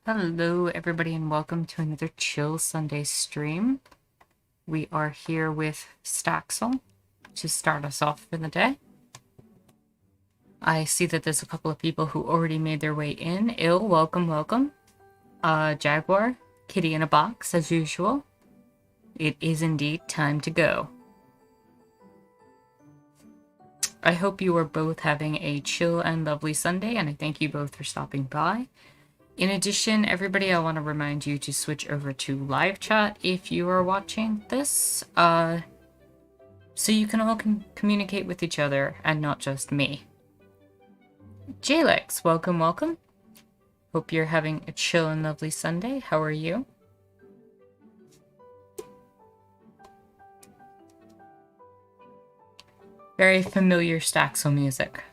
Hello, everybody, and welcome to another Chill Sunday stream. We are here with Staxel to start us off for the day. I see that there's a couple of people who already made their way in. Ill, welcome, welcome. Jaguar, kitty in a box, as usual. It is indeed time to go. I hope you are both having a chill and lovely Sunday, and I thank you both for stopping by. In addition, everybody, I want to remind you to switch over to live chat if you are watching this, so you can all communicate with each other and not just me. Jalex, welcome, welcome. Hope you're having a chill and lovely Sunday. How are you? Very familiar Staxel music.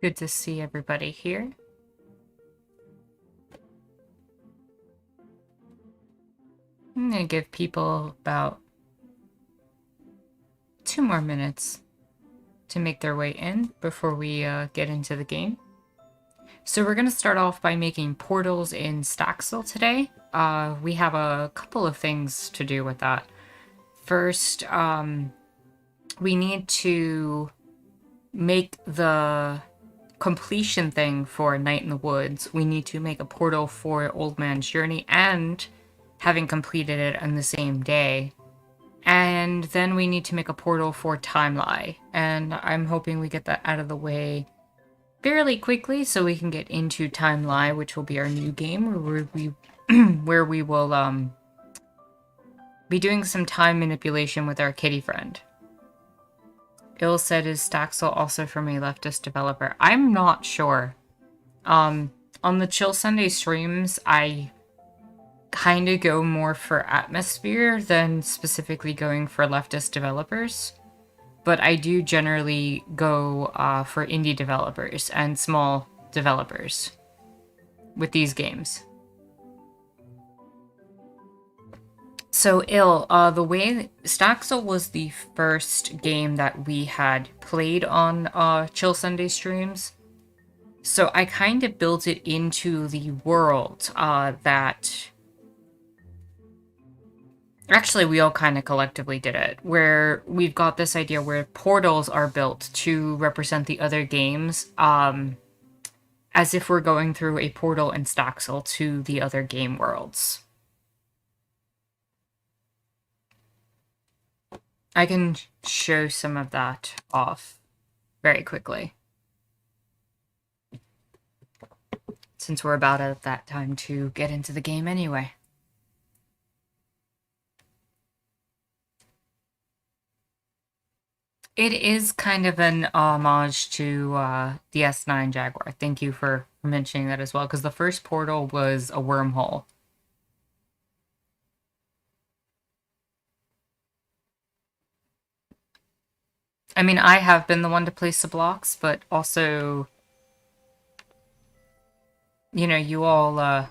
Good to see everybody here. I'm going to give people about 2 more minutes to make their way in before we get into the game. So we're going to start off by making portals in Staxel today. We have a couple of things to do with that. First, we need to make the completion thing for Night in the Woods. We need to make a portal for Old Man's Journey, and having completed it on the same day. And then we need to make a portal for TimeLie, and I'm hoping we get that out of the way fairly quickly so we can get into TimeLie, which will be our new game where we will be doing some time manipulation with our kitty friend. Ill said, is Staxel also from a leftist developer? I'm not sure. On the Chill Sunday streams, I kind of go more for atmosphere than specifically going for leftist developers. But I do generally go for indie developers and small developers with these games. So Ill, the way Staxel was the first game that we had played on Chill Sunday streams. So I kind of built it into the world that... Actually, we all kind of collectively did it, where we've got this idea where portals are built to represent the other games, as if we're going through a portal in Staxel to the other game worlds. I can show some of that off very quickly, since we're about at that time to get into the game anyway. It is kind of an homage to the S9 Jaguar. Thank you for mentioning that as well, because the first portal was a wormhole. I mean, I have been the one to place the blocks, but also, you know, you all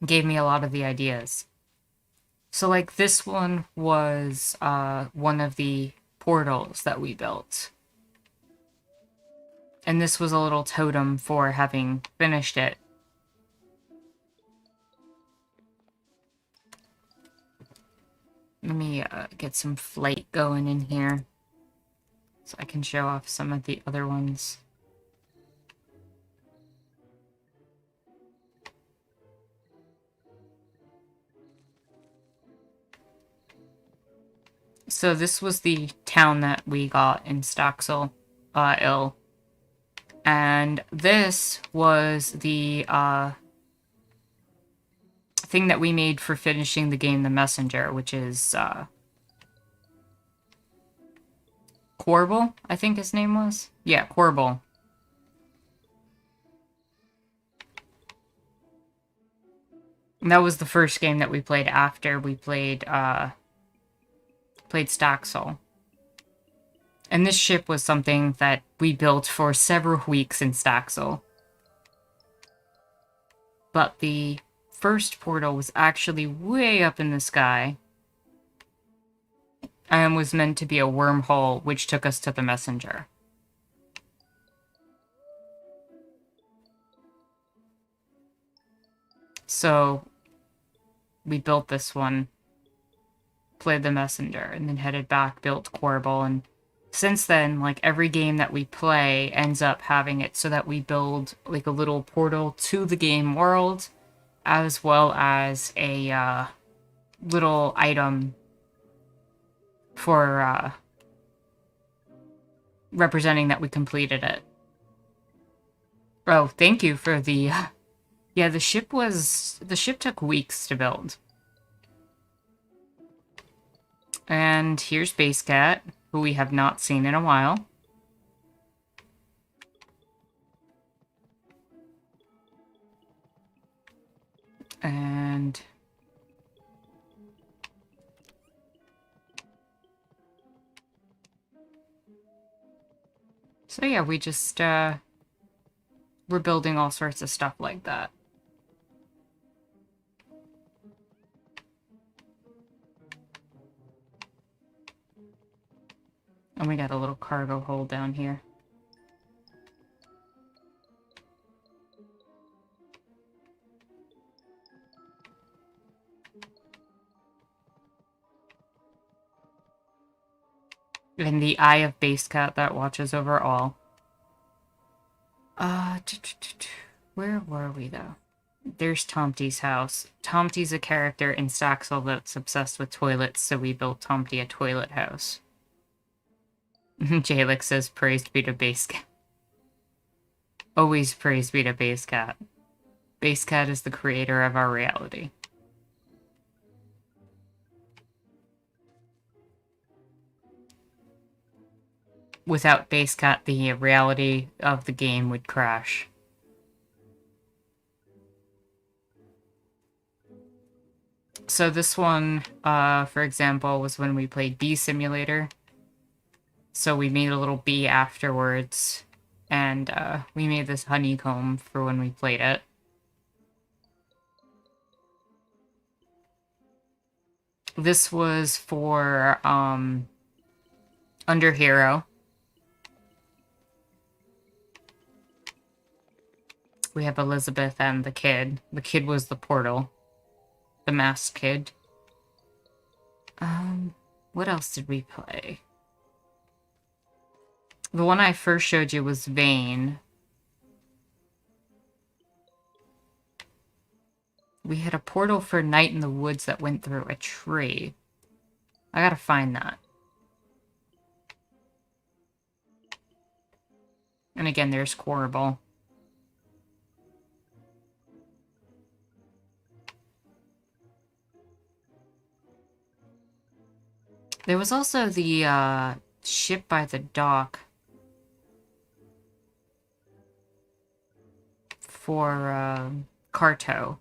gave me a lot of the ideas. So, like, this one was one of the portals that we built. And this was a little totem for having finished it. Let me get some flight going in here, so I can show off some of the other ones. So this was the town that we got in Staxel, Ill. And this was the thing that we made for finishing the game The Messenger, which is Corbel, I think his name was. Yeah, Corbel. And that was the first game that we played after we played Staxel. And this ship was something that we built for several weeks in Staxel. But the first portal was actually way up in the sky and was meant to be a wormhole, which took us to the messenger. So we built this one, played the messenger, and then headed back, built Corbel, and since then, like, every game that we play ends up having it so that we build, like, a little portal to the game world, as well as a little item for representing that we completed it. Oh, thank you for the... Yeah, the ship took weeks to build. And here's Base Cat, who we have not seen in a while. And... so yeah, we just, we're building all sorts of stuff like that. And we got a little cargo hold down here. And the Eye of Base Cat that watches over all. Where were we, though? There's Tomty's house. Tomty's a character in Staxel that's obsessed with toilets, so we built Tomty a toilet house. Jalek says, praised be to Base Cat. Always praised be to Base Cat. Base Cat is the creator of our reality. Without Base Cat, the reality of the game would crash. So this one, for example, was when we played Bee Simulator. So we made a little bee afterwards, and we made this honeycomb for when we played it. This was for Under Hero. We have Elizabeth and the kid. The kid was the portal. The masked kid. What else did we play? The one I first showed you was Vane. We had a portal for Night in the Woods that went through a tree. I gotta find that. And again, there's Corbel. There was also the ship by the dock for Carto.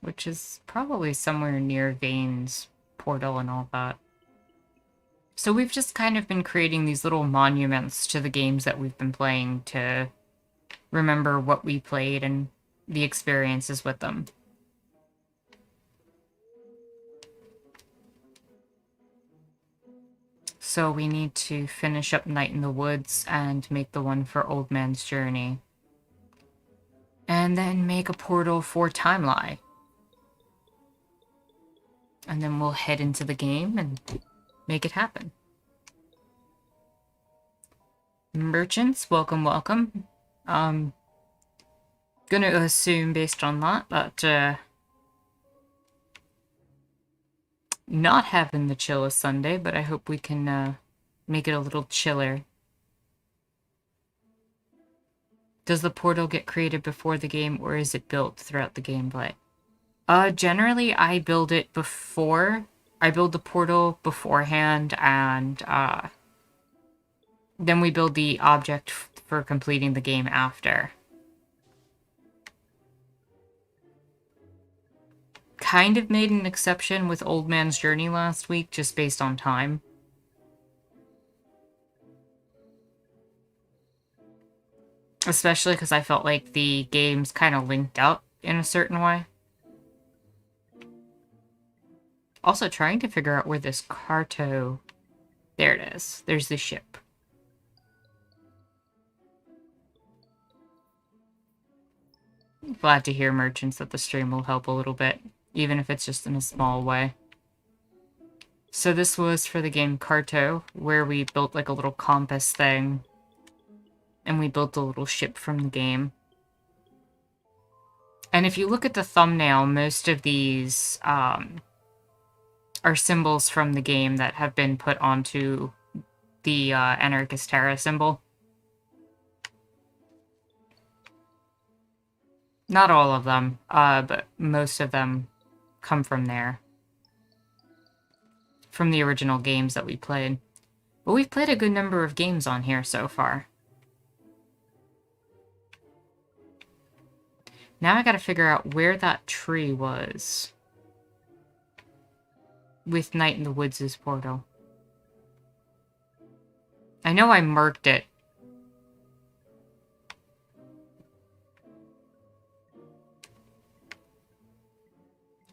Which is probably somewhere near Vane's portal and all that. So we've just kind of been creating these little monuments to the games that we've been playing to remember what we played and the experiences with them. So we need to finish up Night in the Woods and make the one for Old Man's Journey. And then make a portal for TimeLie. And then we'll head into the game and make it happen. Merchants, welcome, welcome. Gonna assume based on that not having the chillest Sunday, but I hope we can make it a little chiller. Does the portal get created before the game, or is it built throughout the gameplay? Generally, I build it before. I build the portal beforehand, and then we build the object for completing the game after. Kind of made an exception with Old Man's Journey last week, just based on time. Especially because I felt like the games kind of linked up in a certain way. Also trying to figure out where this carto... There it is. There's the ship. Glad to hear, merchants, that the stream will help a little bit, even if it's just in a small way. So this was for the game Carto, where we built like a little compass thing, and we built a little ship from the game. And if you look at the thumbnail, most of these are symbols from the game that have been put onto the Anarchist Terra symbol. Not all of them, but most of them come from there. From the original games that we played. But we've played a good number of games on here so far. Now I gotta figure out where that tree was. With Night in the Woods' portal. I know I marked it.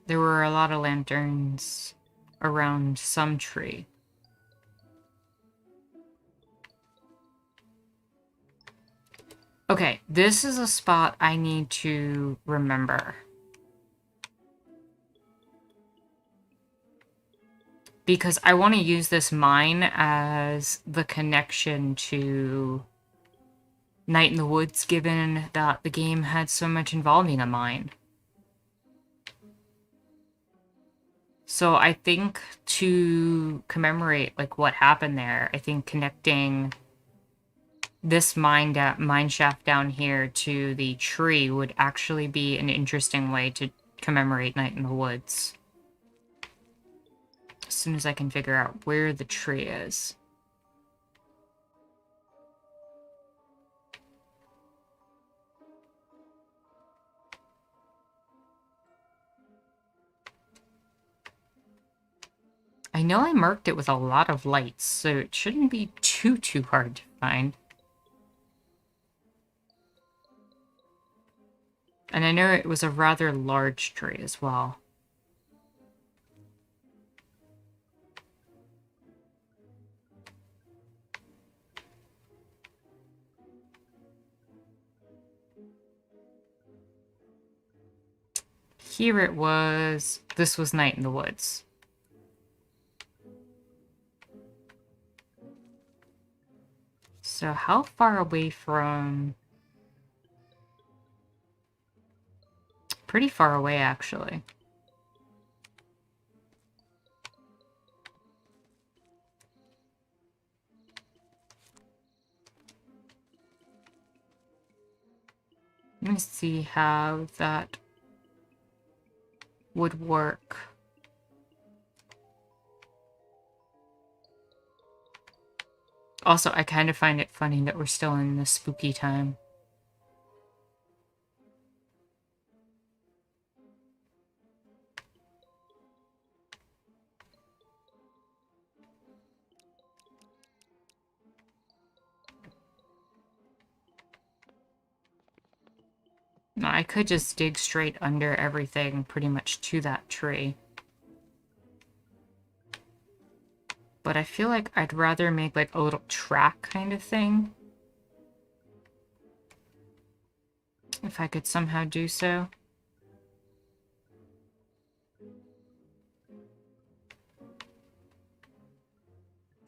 There were a lot of lanterns around some tree. Okay, this is a spot I need to remember. Because I want to use this mine as the connection to Night in the Woods, given that the game had so much involving a mine. So I think to commemorate like what happened there, I think connecting this mine shaft down here to the tree would actually be an interesting way to commemorate Night in the Woods. As soon as I can figure out where the tree is. I know I marked it with a lot of lights, so it shouldn't be too hard to find. And I know it was a rather large tree as well. Here it was. This was Night in the Woods. So how far away from... Pretty far away, actually. Let me see how that would work. Also, I kind of find it funny that we're still in the spooky time. No, I could just dig straight under everything pretty much to that tree. But I feel like I'd rather make like a little track kind of thing. If I could somehow do so.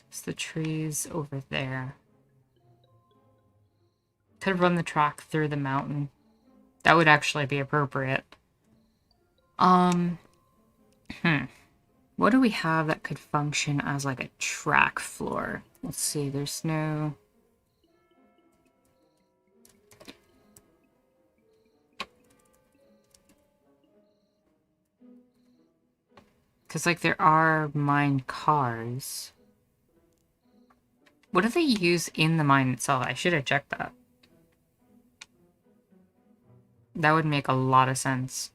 It's the trees over there. Could run the track through the mountain. That would actually be appropriate. What do we have that could function as like a track floor? Let's see, there's no... Because, like, there are mine cars. What do they use in the mine itself? I should have checked that. That would make a lot of sense.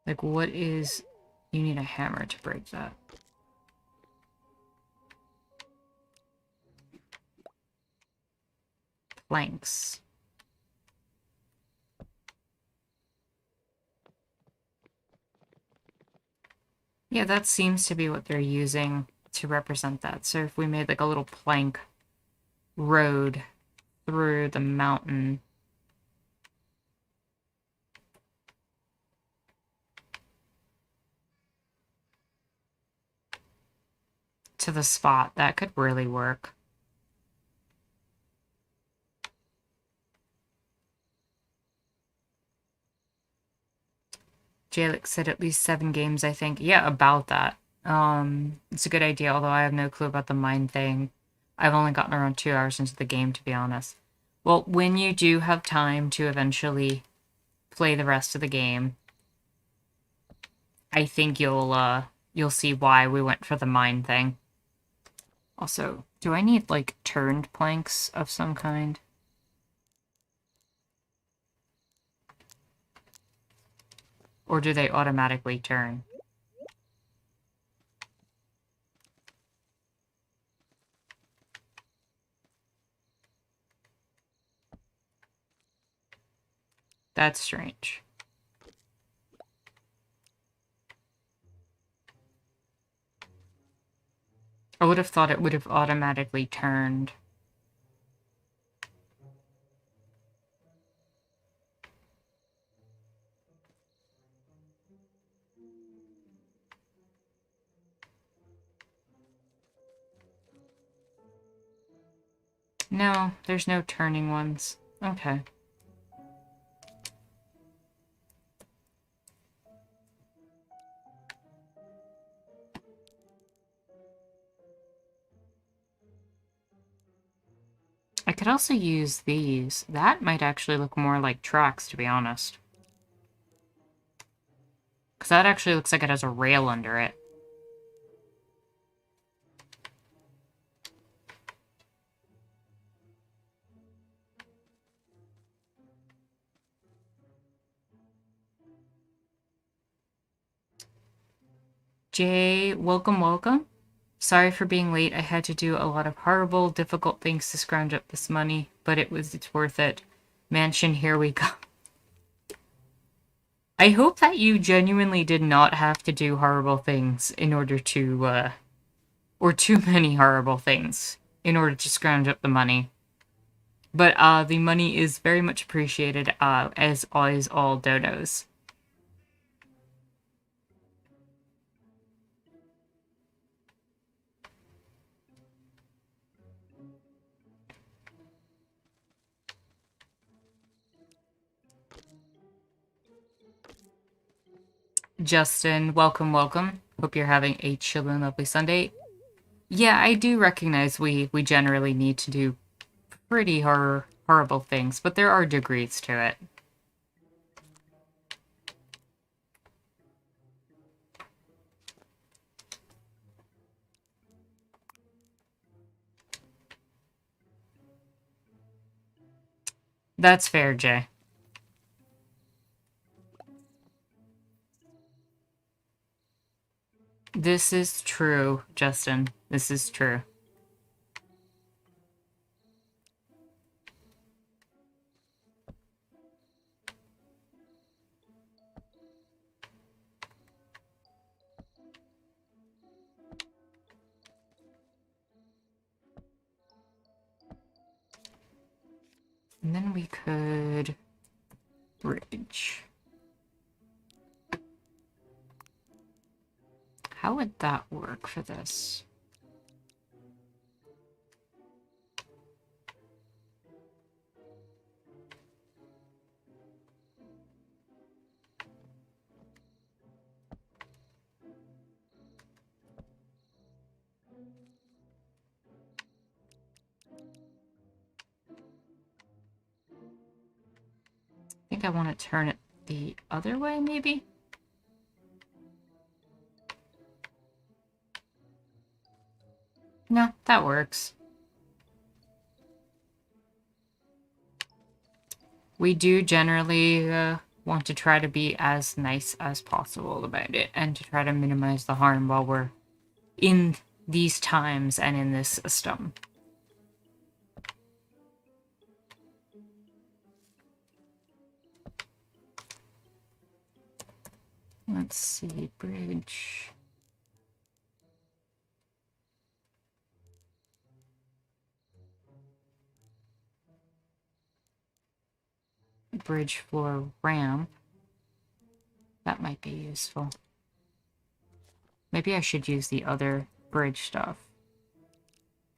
Like, what is... You need a hammer to break that. Planks. Yeah, that seems to be what they're using to represent that. So if we made like a little plank road through the mountain. To the spot, that could really work. Jalek said at least 7 games, I think. Yeah, about that. It's a good idea, although I have no clue about the mine thing. I've only gotten around 2 hours into the game, to be honest. Well, when you do have time to eventually play the rest of the game, I think you'll see why we went for the mine thing. Also, do I need, like, turned planks of some kind? Or do they automatically turn? That's strange. I would have thought it would have automatically turned. No, there's no turning ones. Okay. I could also use these. That might actually look more like tracks, to be honest. Because that actually looks like it has a rail under it. Jay, welcome, welcome. Sorry for being late. I had to do a lot of horrible, difficult things to scrounge up this money, but it's worth it. Mansion, here we go. I hope that you genuinely did not have to do horrible things in order to, or too many horrible things in order to scrounge up the money. But, the money is very much appreciated, as always, all donos. Justin, welcome, welcome. Hope you're having a chill and lovely Sunday. Yeah, I do recognize we generally need to do pretty horrible things, but there are degrees to it. That's fair, Jay. This is true, Justin. This is true. And then we could... bridge. How would that work for this? I think I want to turn it the other way, maybe? No, that works. We do generally want to try to be as nice as possible about it and to try to minimize the harm while we're in these times and in this system. Let's see, bridge. Bridge floor ramp. That might be useful. Maybe I should use the other bridge stuff.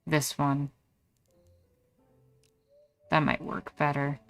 This one. That might work better.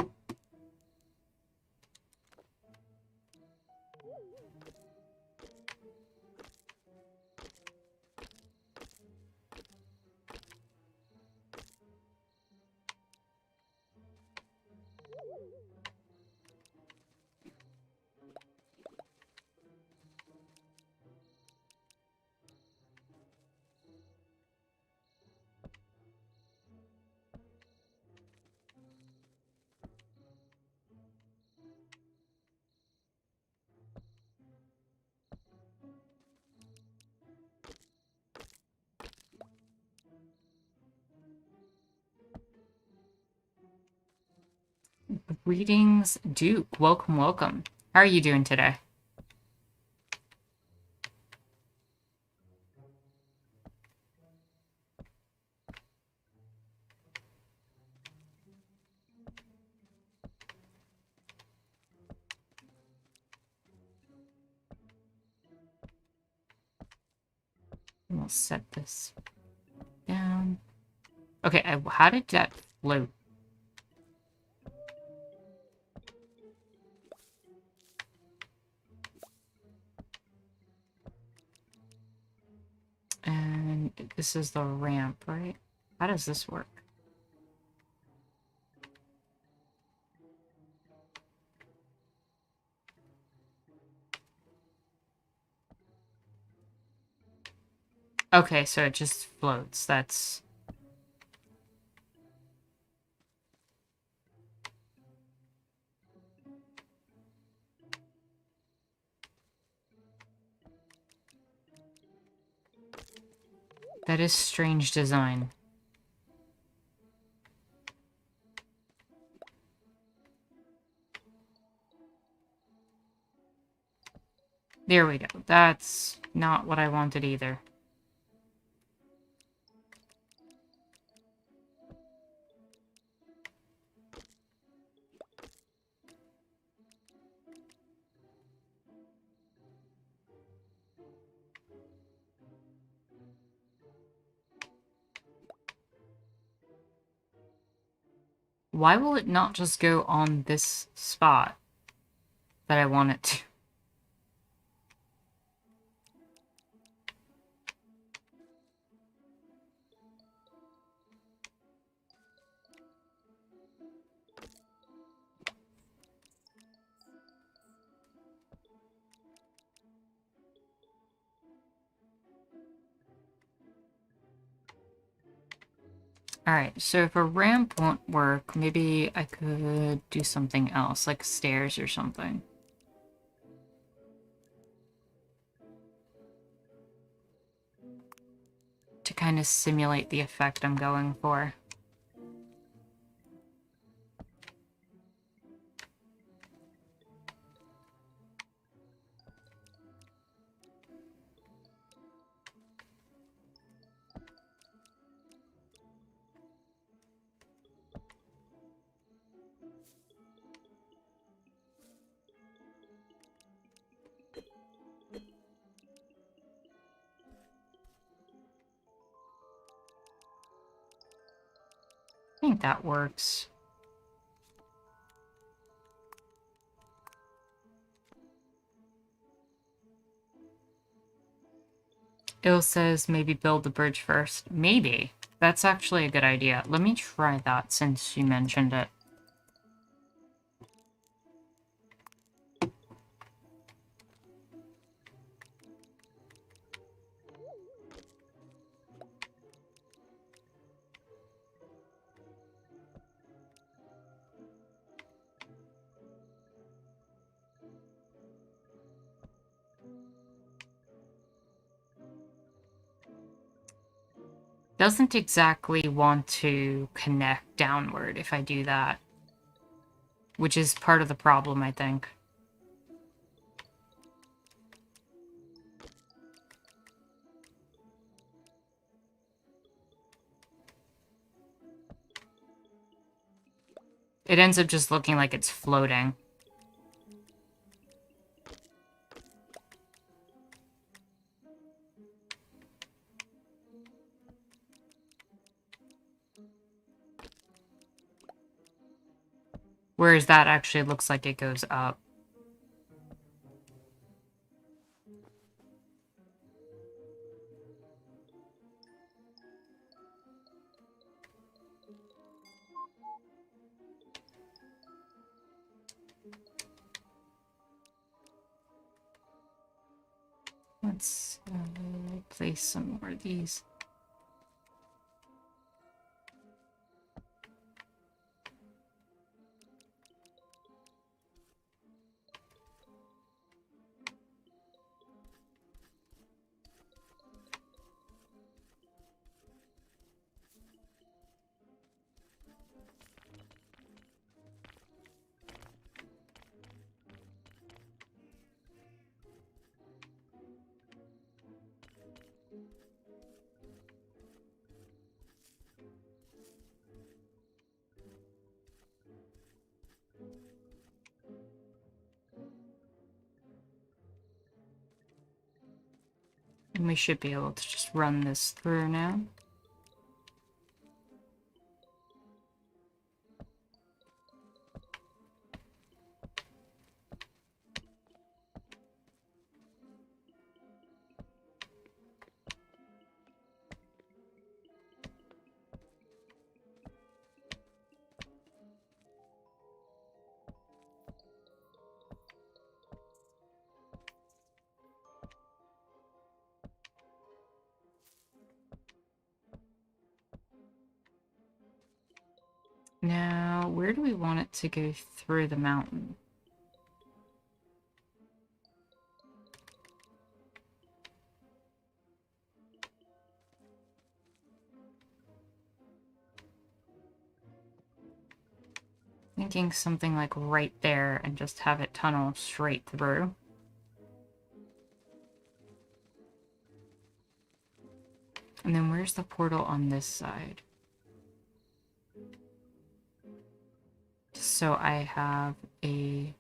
Greetings, Duke. Welcome, welcome. How are you doing today? We'll set this down. Okay, how did that float? And this is the ramp, right? How does this work? Okay, so it just floats. That's... That is strange design. There we go. That's not what I wanted either. Why will it not just go on this spot that I want it to? Alright, so if a ramp won't work, maybe I could do something else, like stairs or something. To kind of simulate the effect I'm going for. think that works. Il says maybe build the bridge first. Maybe. That's actually a good idea. Let me try that since you mentioned it. Doesn't exactly want to connect downward if I do that. Which is part of the problem, I think. It ends up just looking like it's floating. Whereas that actually looks like it goes up. Let's place some more of these. And we should be able to just run this through now. Now, where do we want it to go through the mountain? Thinking something like right there and just have it tunnel straight through. And then where's the portal on this side? So I have a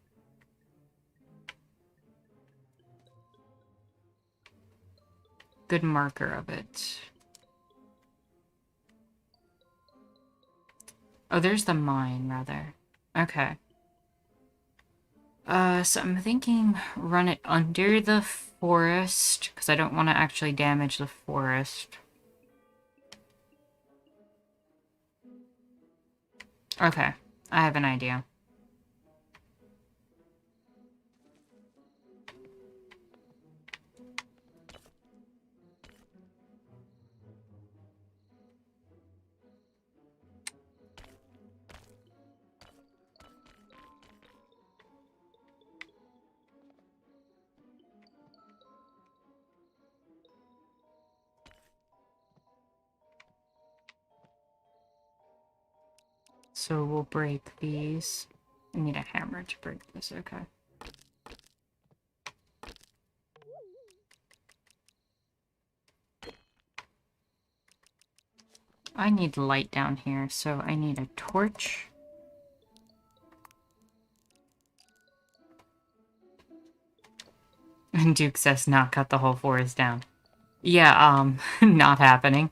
good marker of it. Oh, there's the mine, rather. Okay. So I'm thinking run it under the forest, because I don't want to actually damage the forest. Okay, I have an idea. So we'll break these. I need a hammer to break this, okay. I need light down here, so I need a torch. And Duke says not cut the whole forest down. Yeah, not happening.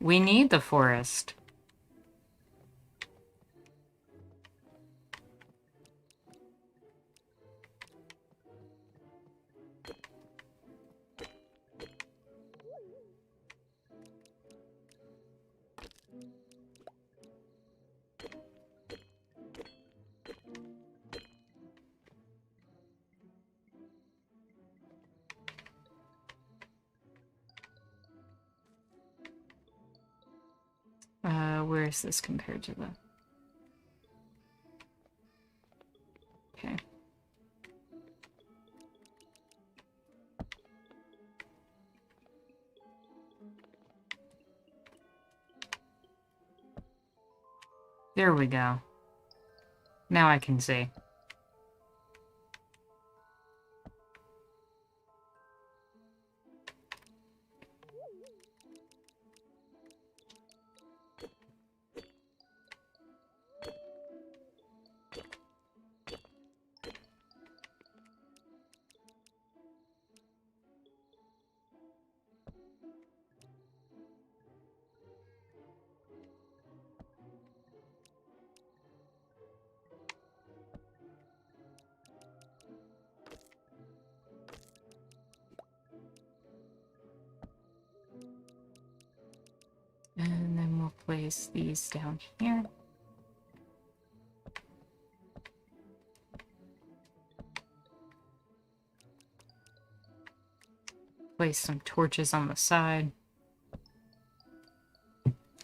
We need the forest. is this compared to the... Okay. There we go. Now I can see. And then we'll place these down here. Place some torches on the side.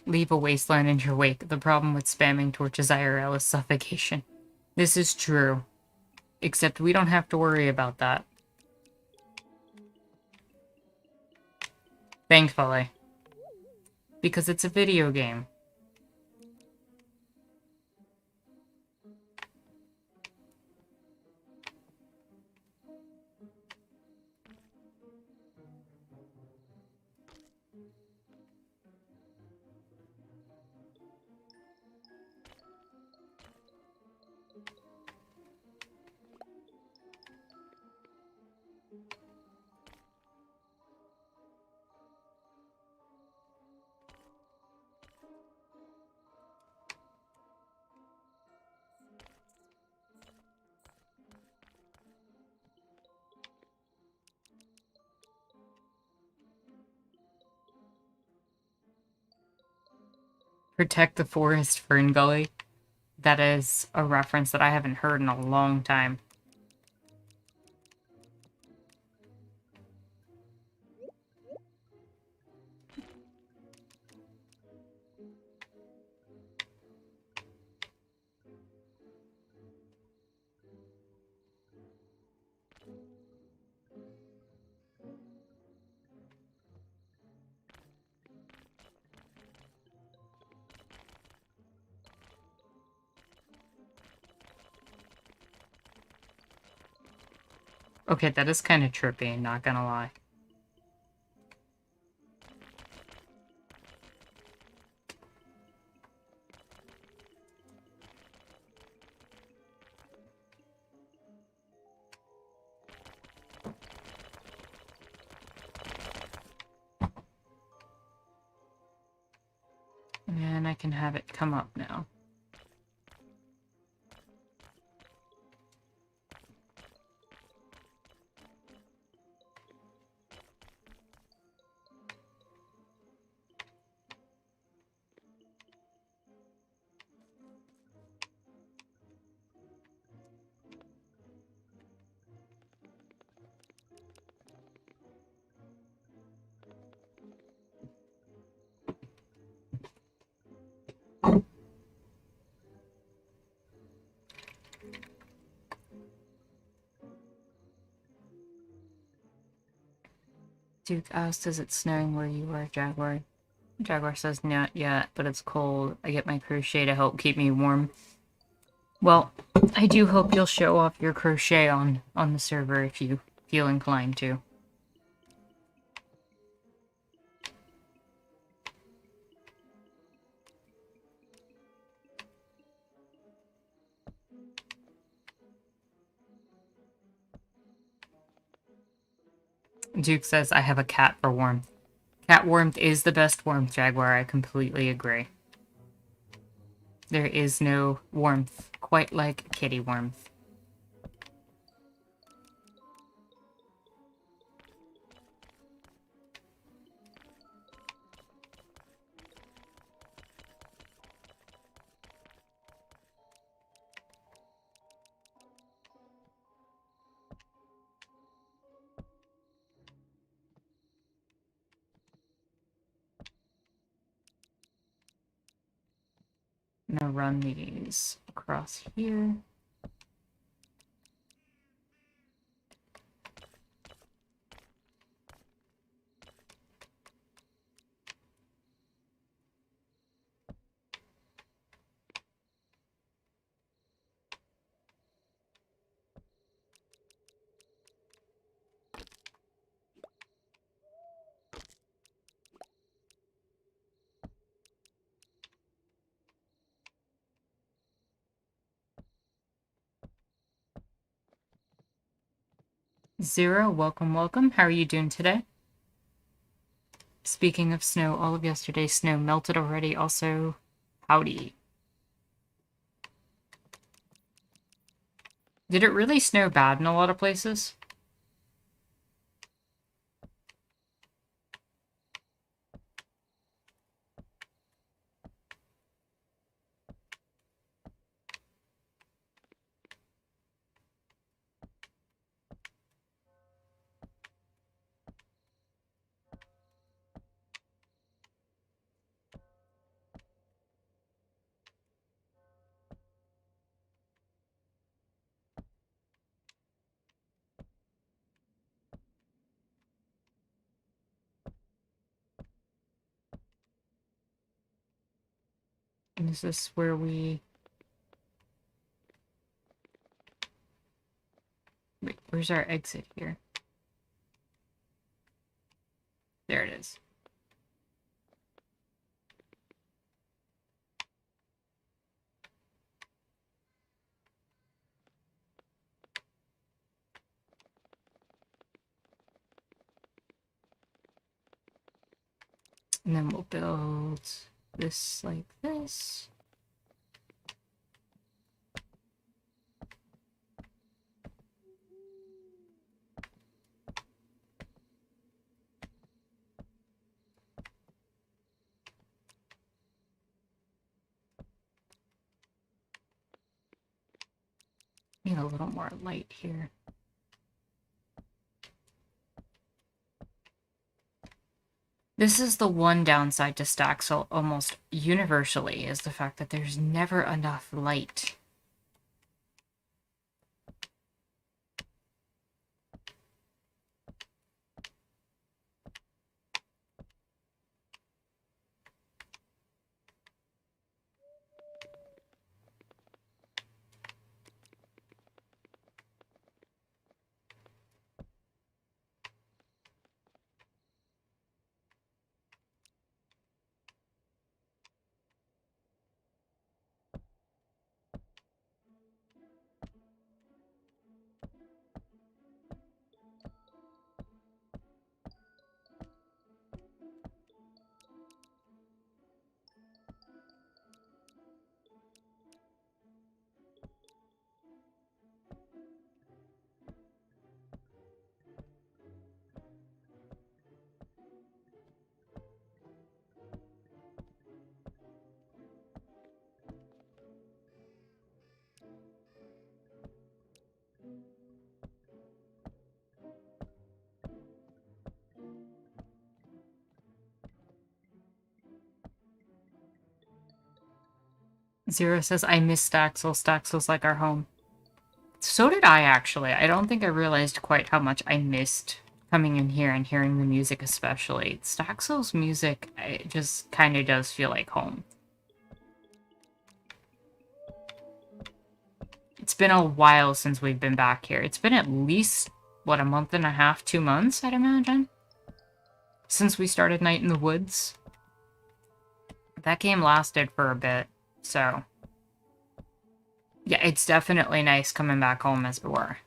Leave a wasteland in your wake. The problem with spamming torches IRL is suffocation. This is true. Except we don't have to worry about that. Thankfully. Because it's a video game. Protect the forest, Fern Gully. That is a reference that I haven't heard in a long time. Okay, that is kind of trippy, not gonna lie. And I can have it come up now. Duke asked, is it snowing where you are, Jaguar? Jaguar says, not yet, but it's cold. I get my crochet to help keep me warm. Well, I do hope you'll show off your crochet on the server if you feel inclined to. Duke says, I have a cat for warmth. Cat warmth is the best warmth, Jaguar. I completely agree. There is no warmth quite like kitty warmth. gonna run these across here. Zero, welcome, welcome. How are you doing today? Speaking of snow, all of yesterday's snow melted already. Also, howdy. Did it really snow bad in a lot of places? And is this where we... Wait, where's our exit here? There it is. And then we'll build this like this. Need a little more light here. This is the one downside to Staxel almost universally, is the fact that there's never enough light. Zero says, I miss Staxel. Staxel's like our home. So did I, actually. I don't think I realized quite how much I missed coming in here and hearing the music especially. Staxel's music, it just kind of does feel like home. It's been a while since we've been back here. It's been at least, what, a month and a half, 2 months, I'd imagine? Since we started Night in the Woods. That game lasted for a bit, so... yeah, it's definitely nice coming back home, as it were.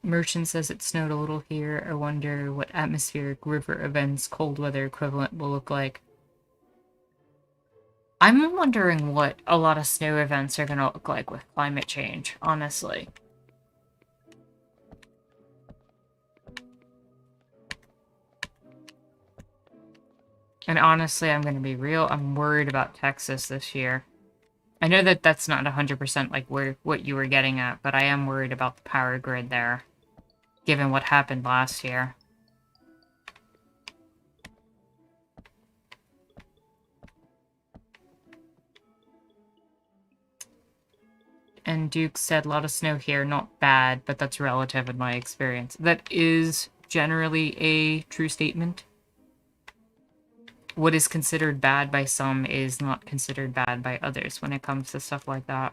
Merchant says it snowed a little here. I wonder what atmospheric river events cold weather equivalent will look like. I'm wondering what a lot of snow events are going to look like with climate change, honestly. And honestly, I'm going to be real, I'm worried about Texas this year. I know that that's not 100% like what you were getting at, but I am worried about the power grid there. given what happened last year. And Duke said, a lot of snow here, not bad, but that's relative in my experience. That is generally a true statement. What is considered bad by some is not considered bad by others when it comes to stuff like that.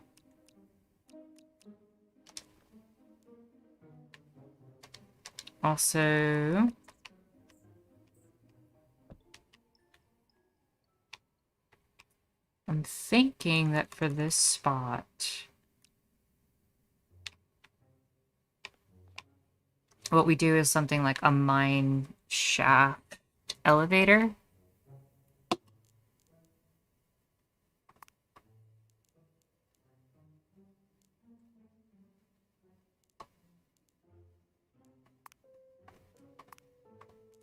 Also, I'm thinking that for this spot, what we do is something like a mine shaft elevator.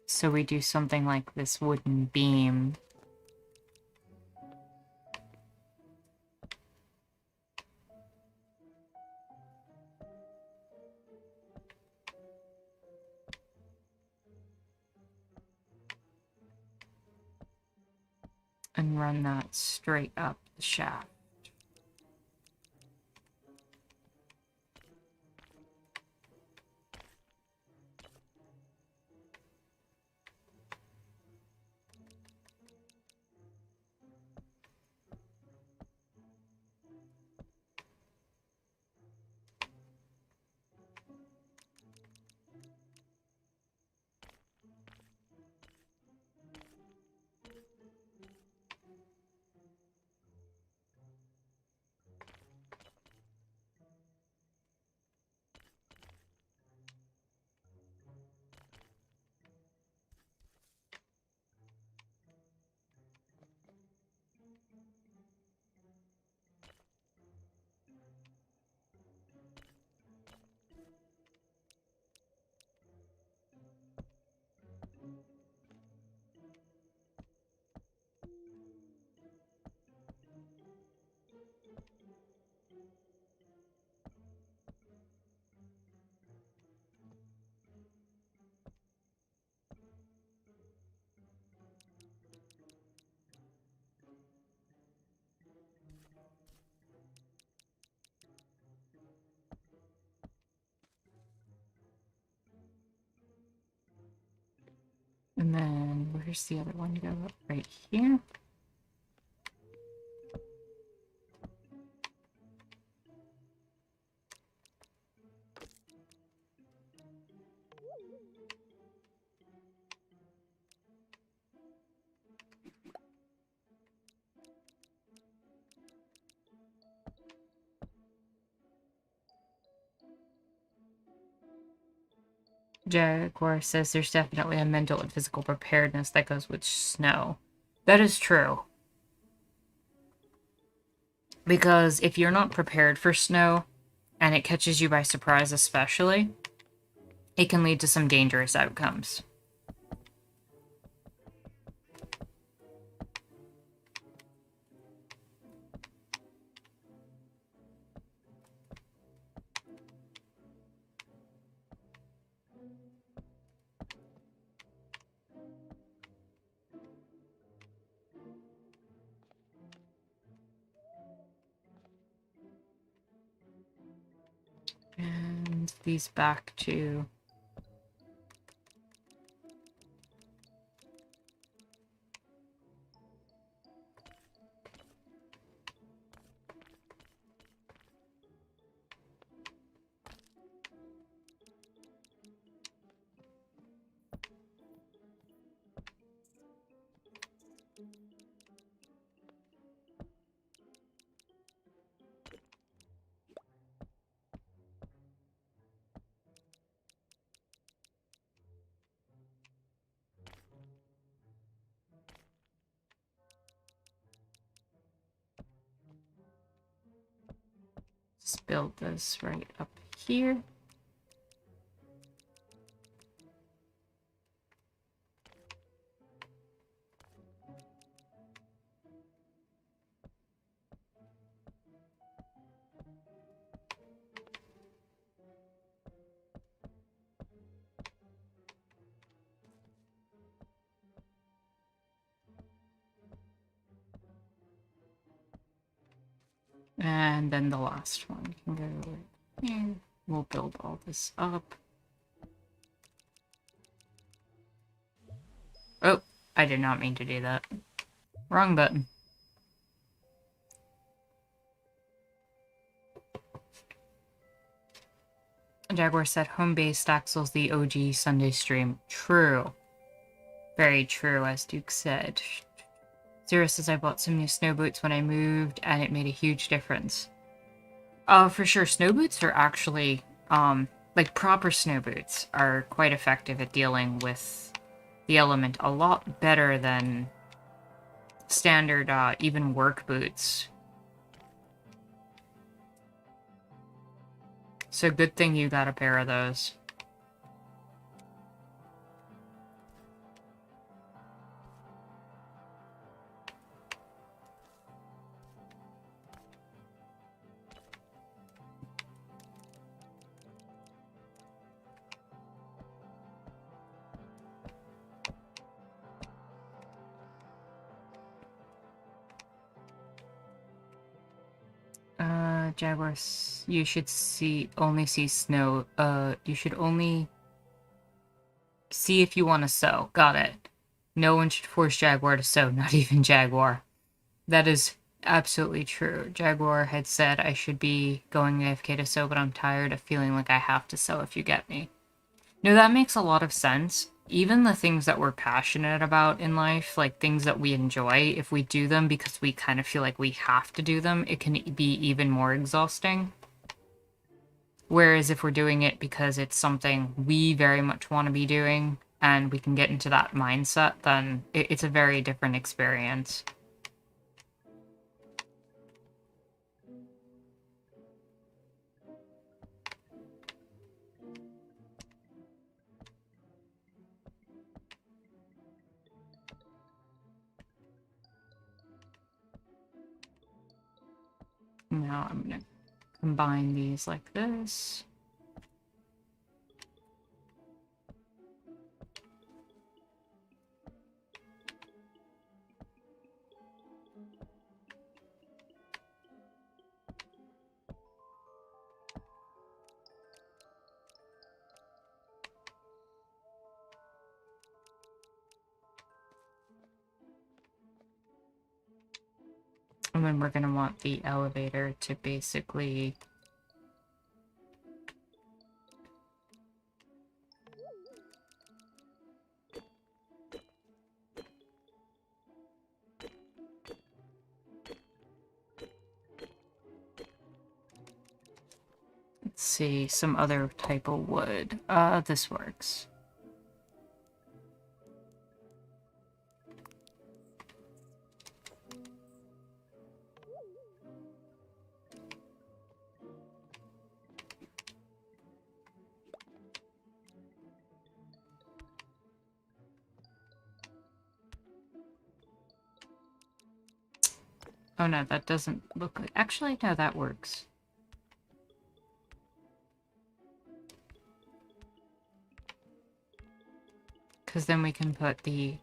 So we do something like this wooden beam. And run that straight up the shaft. And then where's the other one go? Right here. Jaguar says there's definitely a mental and physical preparedness that goes with snow. That is true. Because if you're not prepared for snow, and it catches you by surprise especially, it can lead to some dangerous outcomes. And these back to... Just build this right up here. And then the last one can go here. We'll build all this up. Oh, I did not mean to do that. Wrong button. Jaguar said home-based Axel's the OG Sunday stream. True. Very true, as Duke said. Zero says I bought some new snow boots when I moved, and it made a huge difference. For sure, snow boots are actually, like proper snow boots are quite effective at dealing with the element a lot better than standard, even work boots. So good thing you got a pair of those. Jaguars, you should only see snow, you should only see if you want to sew. Got it. No one should force Jaguar to sew, not even Jaguar. That is absolutely true. Jaguar had said I should be going AFK to sew, but I'm tired of feeling like I have to sew if you get me. No, that makes a lot of sense. Even the things that we're passionate about in life, like things that we enjoy, if we do them because we kind of feel like we have to do them, it can be even more exhausting. Whereas if we're doing it because it's something we very much want to be doing, and we can get into that mindset, then it's a very different experience. Now I'm going to combine these like this. And then we're going to want the elevator to basically... Let's see, some other type of wood. This works. Oh no, that doesn't look like... Actually, no, that works. Because then we can put the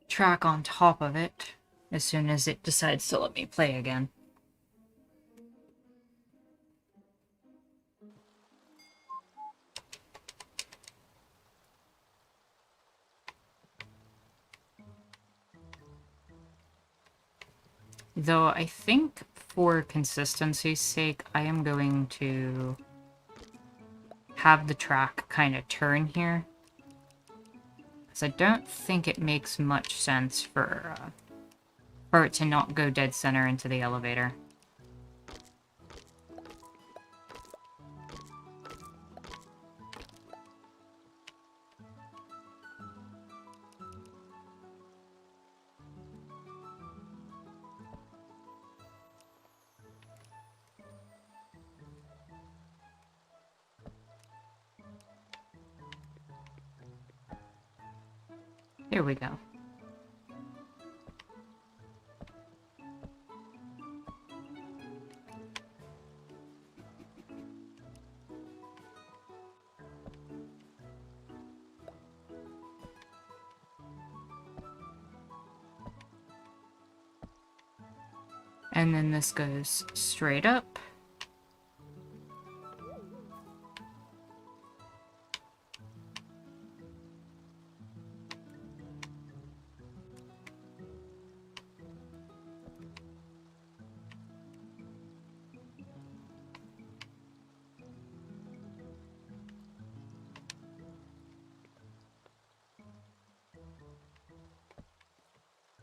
track on top of it as soon as it decides to let me play again. Though I think for consistency's sake, I am going to have the track kind of turn here. Because I don't think it makes much sense for it to not go dead center into the elevator. Here we go. And then this goes straight up.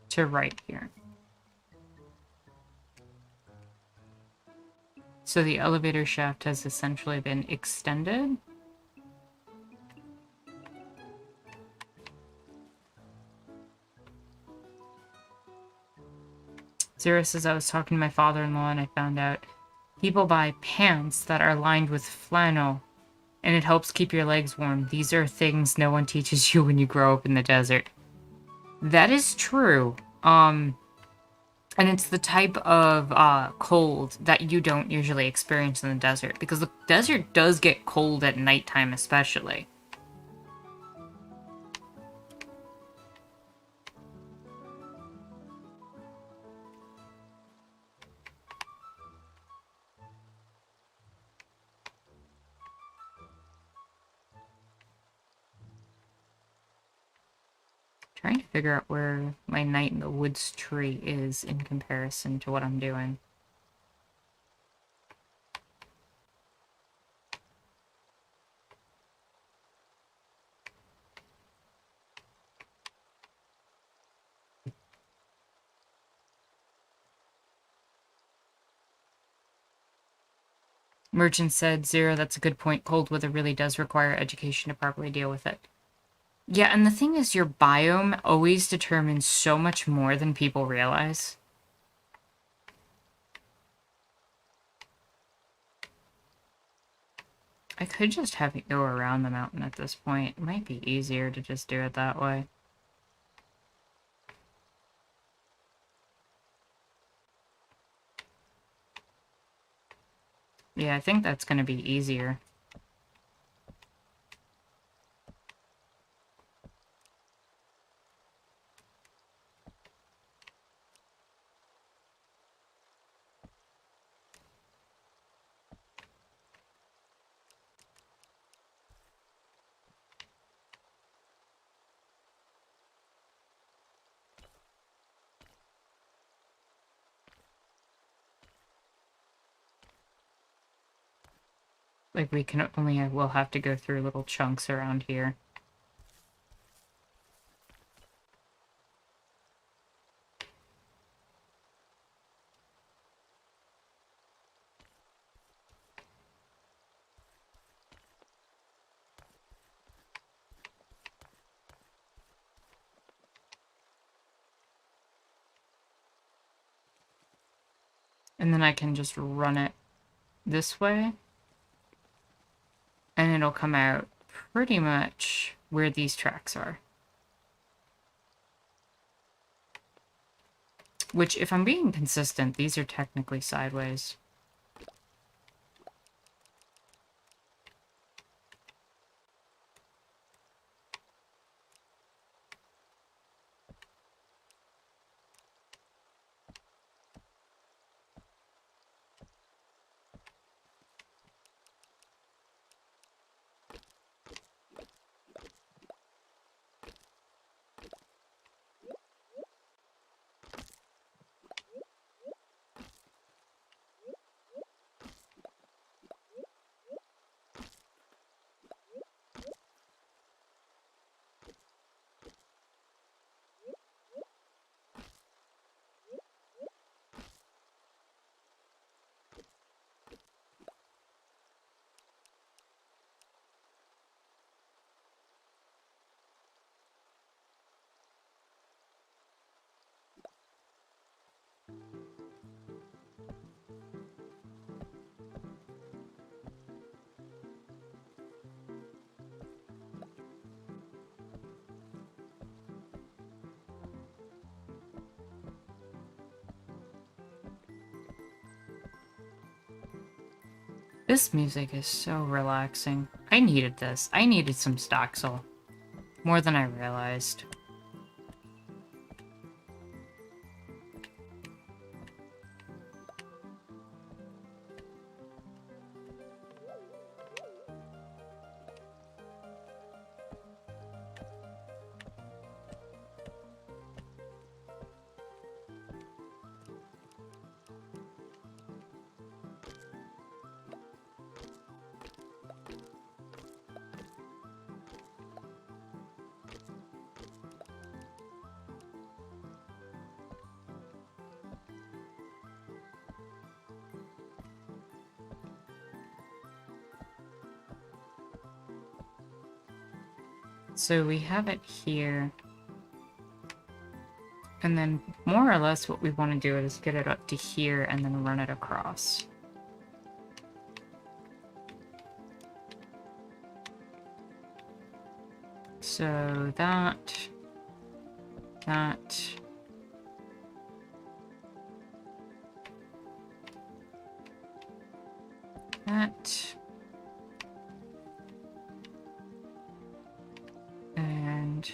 To right here. So the elevator shaft has essentially been extended. Zero says, I was talking to my father-in-law and I found out people buy pants that are lined with flannel and it helps keep your legs warm. These are things no one teaches you when you grow up in the desert. That is true. And it's the type of cold that you don't usually experience in the desert, because the desert does get cold at nighttime especially. Trying to figure out where my Night in the Woods tree is in comparison to what I'm doing. Merchant said, Zero, that's a good point. Cold weather really does require education to properly deal with it. Yeah, and the thing is, your biome always determines so much more than people realize. I could just have it go around the mountain at this point. It might be easier to just do it that way. Yeah, I think that's going to be easier. Like, we'll have to go through little chunks around here. And then I can just run it this way. And it'll come out pretty much where these tracks are. Which, if I'm being consistent, these are technically sideways. This music is so relaxing. I needed this. I needed some Stoxel. More than I realized. So we have it here. And then more or less what we want to do is get it up to here and then run it across. So that, that, that, and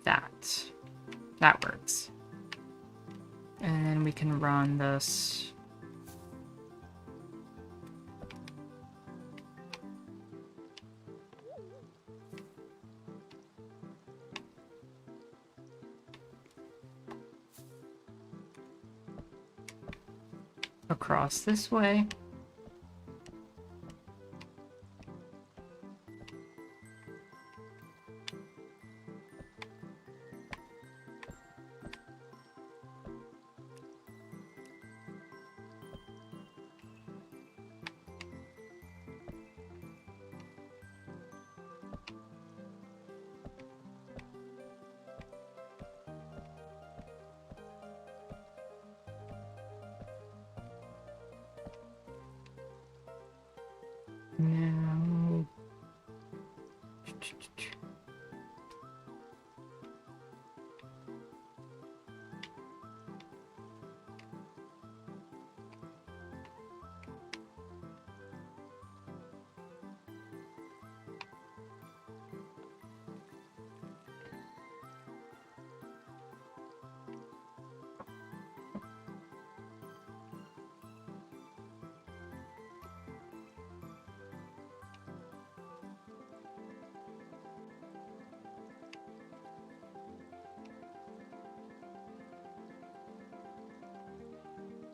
that. That works. And then we can run this. Across this way. Now,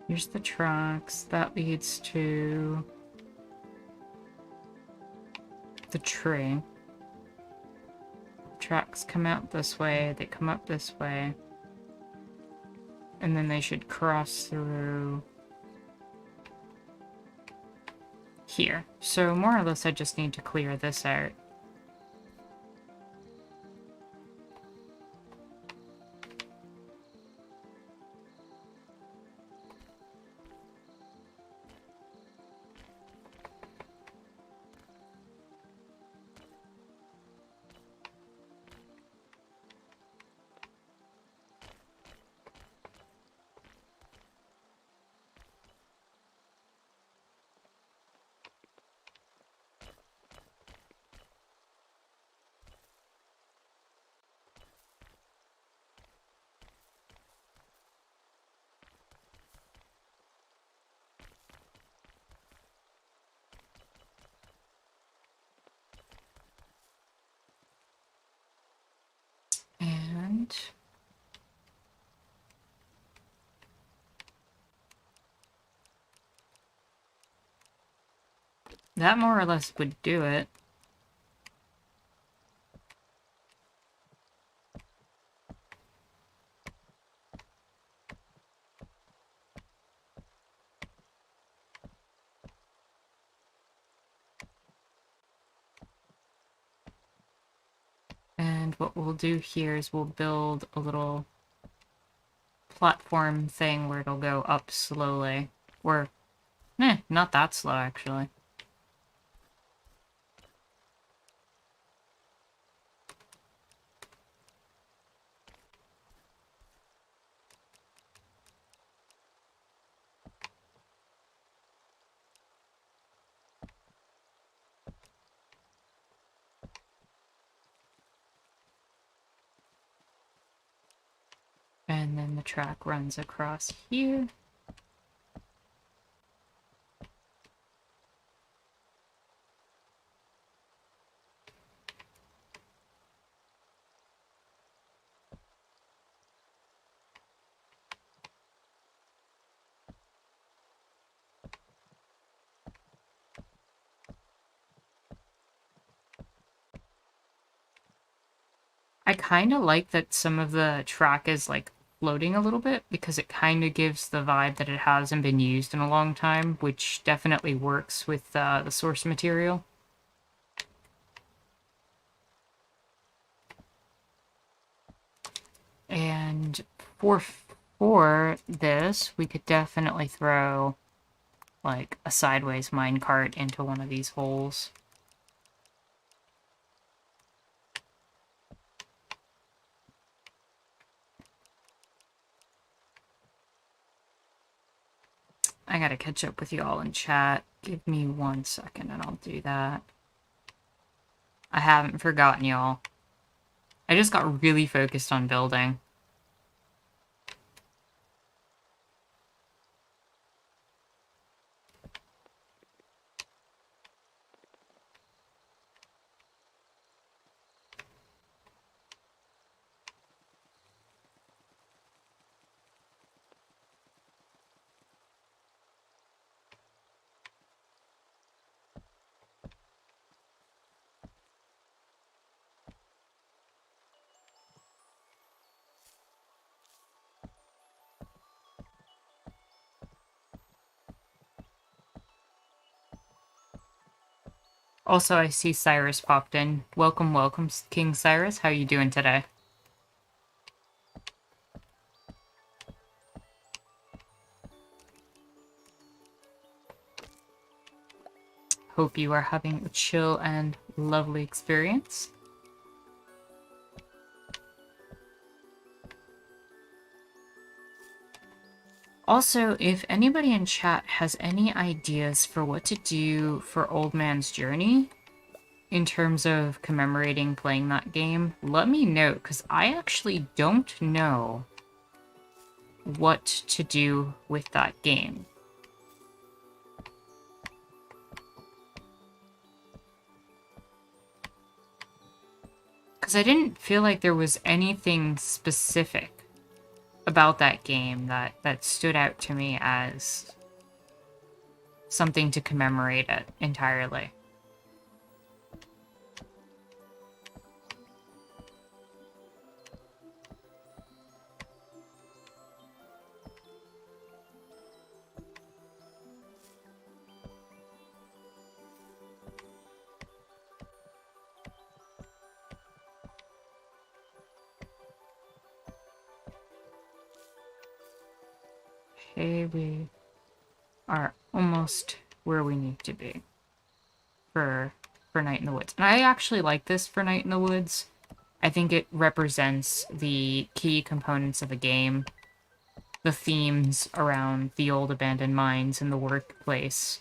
here's the tracks. That leads to the tree. Tracks come out this way, they come up this way. And then they should cross through here. So more or less I just need to clear this out. And that more or less would do it. And what we'll do here is we'll build a little platform thing where it'll go up slowly. Or, not that slow actually. And then the track runs across here. I kind of like that some of the track is like floating a little bit because it kind of gives the vibe that it hasn't been used in a long time, which definitely works with the source material. And for this, we could definitely throw like a sideways minecart into one of these holes. I gotta catch up with y'all in chat. Give me 1 second and I'll do that. I haven't forgotten y'all. I just got really focused on building. Also, I see Cyrus popped in. Welcome, welcome, King Cyrus. How you doing today? Hope you are having a chill and lovely experience. Also, if anybody in chat has any ideas for what to do for Old Man's Journey in terms of commemorating playing that game, let me know, because I actually don't know what to do with that game. Because I didn't feel like there was anything specific about that game that stood out to me as something to commemorate it entirely. Okay, we are almost where we need to be for Night in the Woods. And I actually like this for Night in the Woods. I think it represents the key components of a game, the themes around the old abandoned mines and the workplace.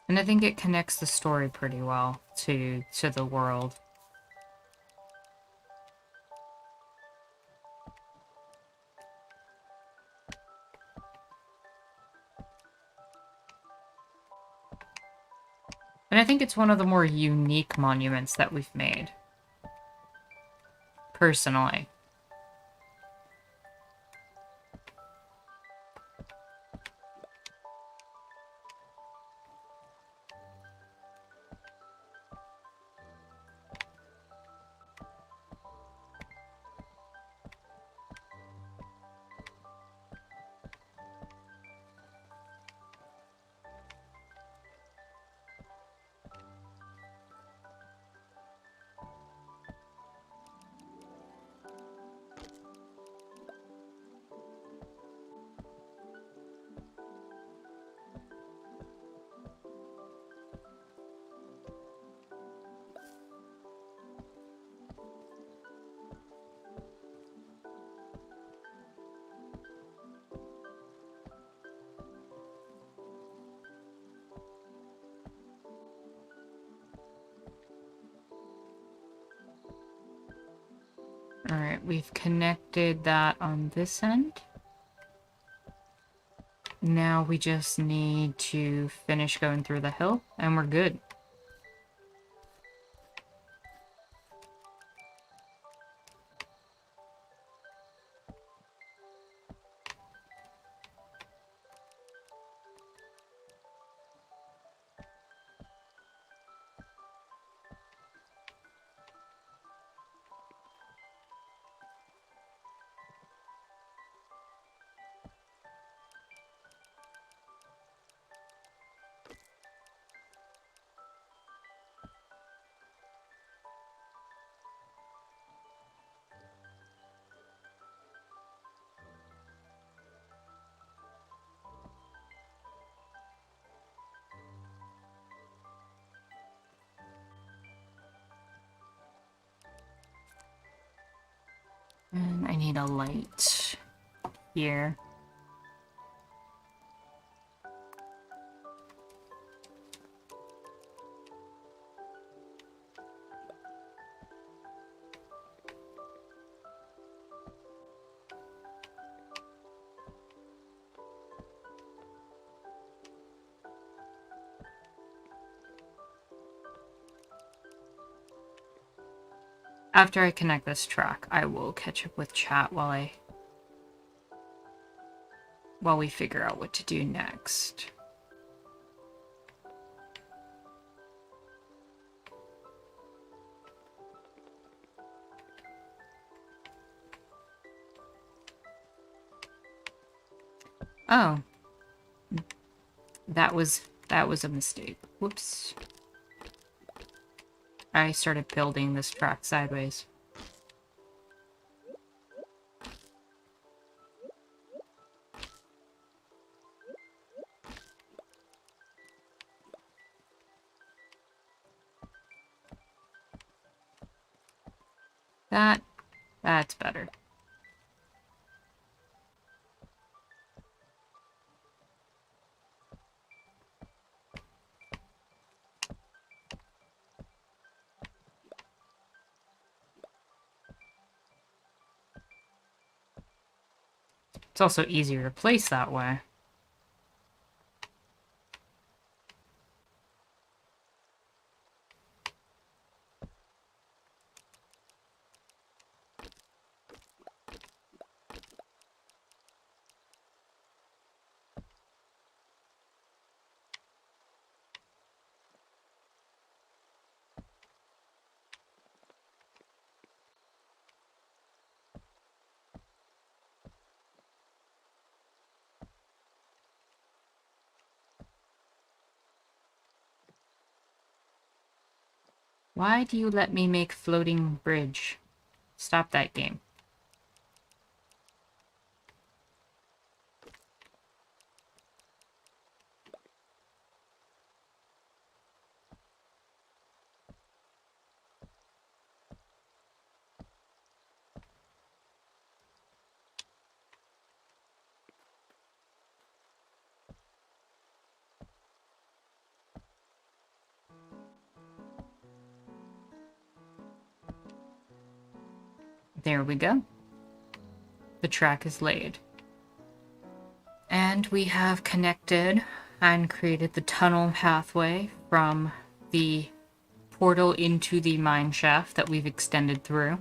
And I think it connects the story pretty well to the world. And I think it's one of the more unique monuments that we've made. Personally. Alright, we've connected that on this end. Now we just need to finish going through the hill, and we're good. And I need a light here. After I connect this track, I will catch up with chat while we figure out what to do next. Oh. That was a mistake. Whoops. I started building this track sideways. That's better. It's also easier to place that way. Why do you let me make floating bridge? Stop that game. There we go. The track is laid. And we have connected and created the tunnel pathway from the portal into the mine shaft that we've extended through.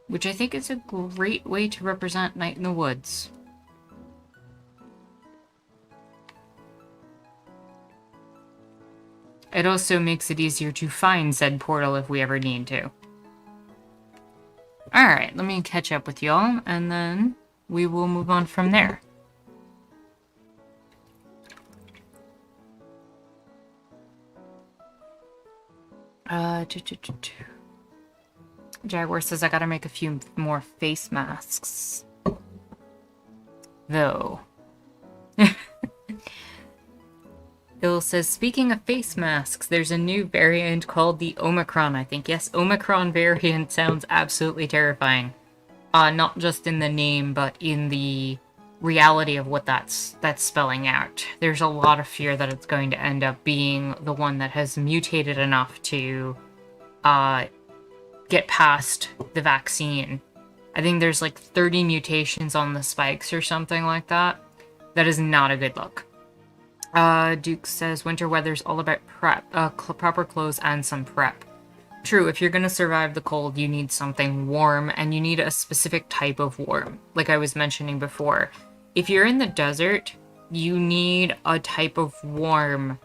Which I think is a great way to represent Night in the Woods. It also makes it easier to find said portal if we ever need to. Alright, let me catch up with y'all, and then we will move on from there. Jaguar says I gotta make a few more face masks. Though. Bill says, speaking of face masks, there's a new variant called the Omicron, I think. Yes, Omicron variant sounds absolutely terrifying. Not just in the name, but in the reality of what that's spelling out. There's a lot of fear that it's going to end up being the one that has mutated enough to get past the vaccine. I think there's like 30 mutations on the spikes or something like that. That is not a good look. Duke says, winter weather's all about prep, proper clothes and some prep. True, if you're gonna survive the cold, you need something warm, and you need a specific type of warm, like I was mentioning before. If you're in the desert, you need a type of warm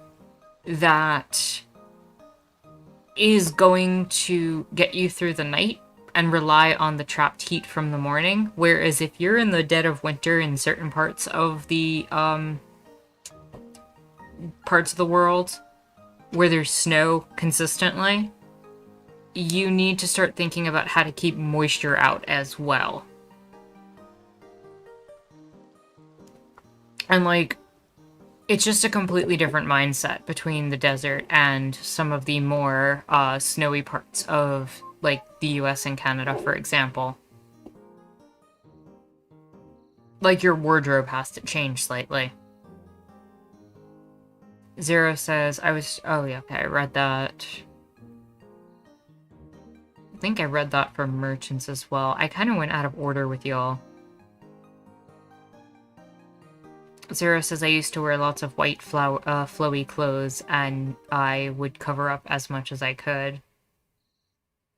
that is going to get you through the night and rely on the trapped heat from the morning, whereas if you're in the dead of winter in certain parts of the, world where there's snow consistently, you need to start thinking about how to keep moisture out as well. And like, it's just a completely different mindset between the desert and some of the more snowy parts of like the US and Canada, for example. Like your wardrobe has to change slightly. Zero says, oh yeah, okay, I read that. I think I read that for merchants as well. I kind of went out of order with y'all. Zero says, I used to wear lots of white flowy clothes, and I would cover up as much as I could.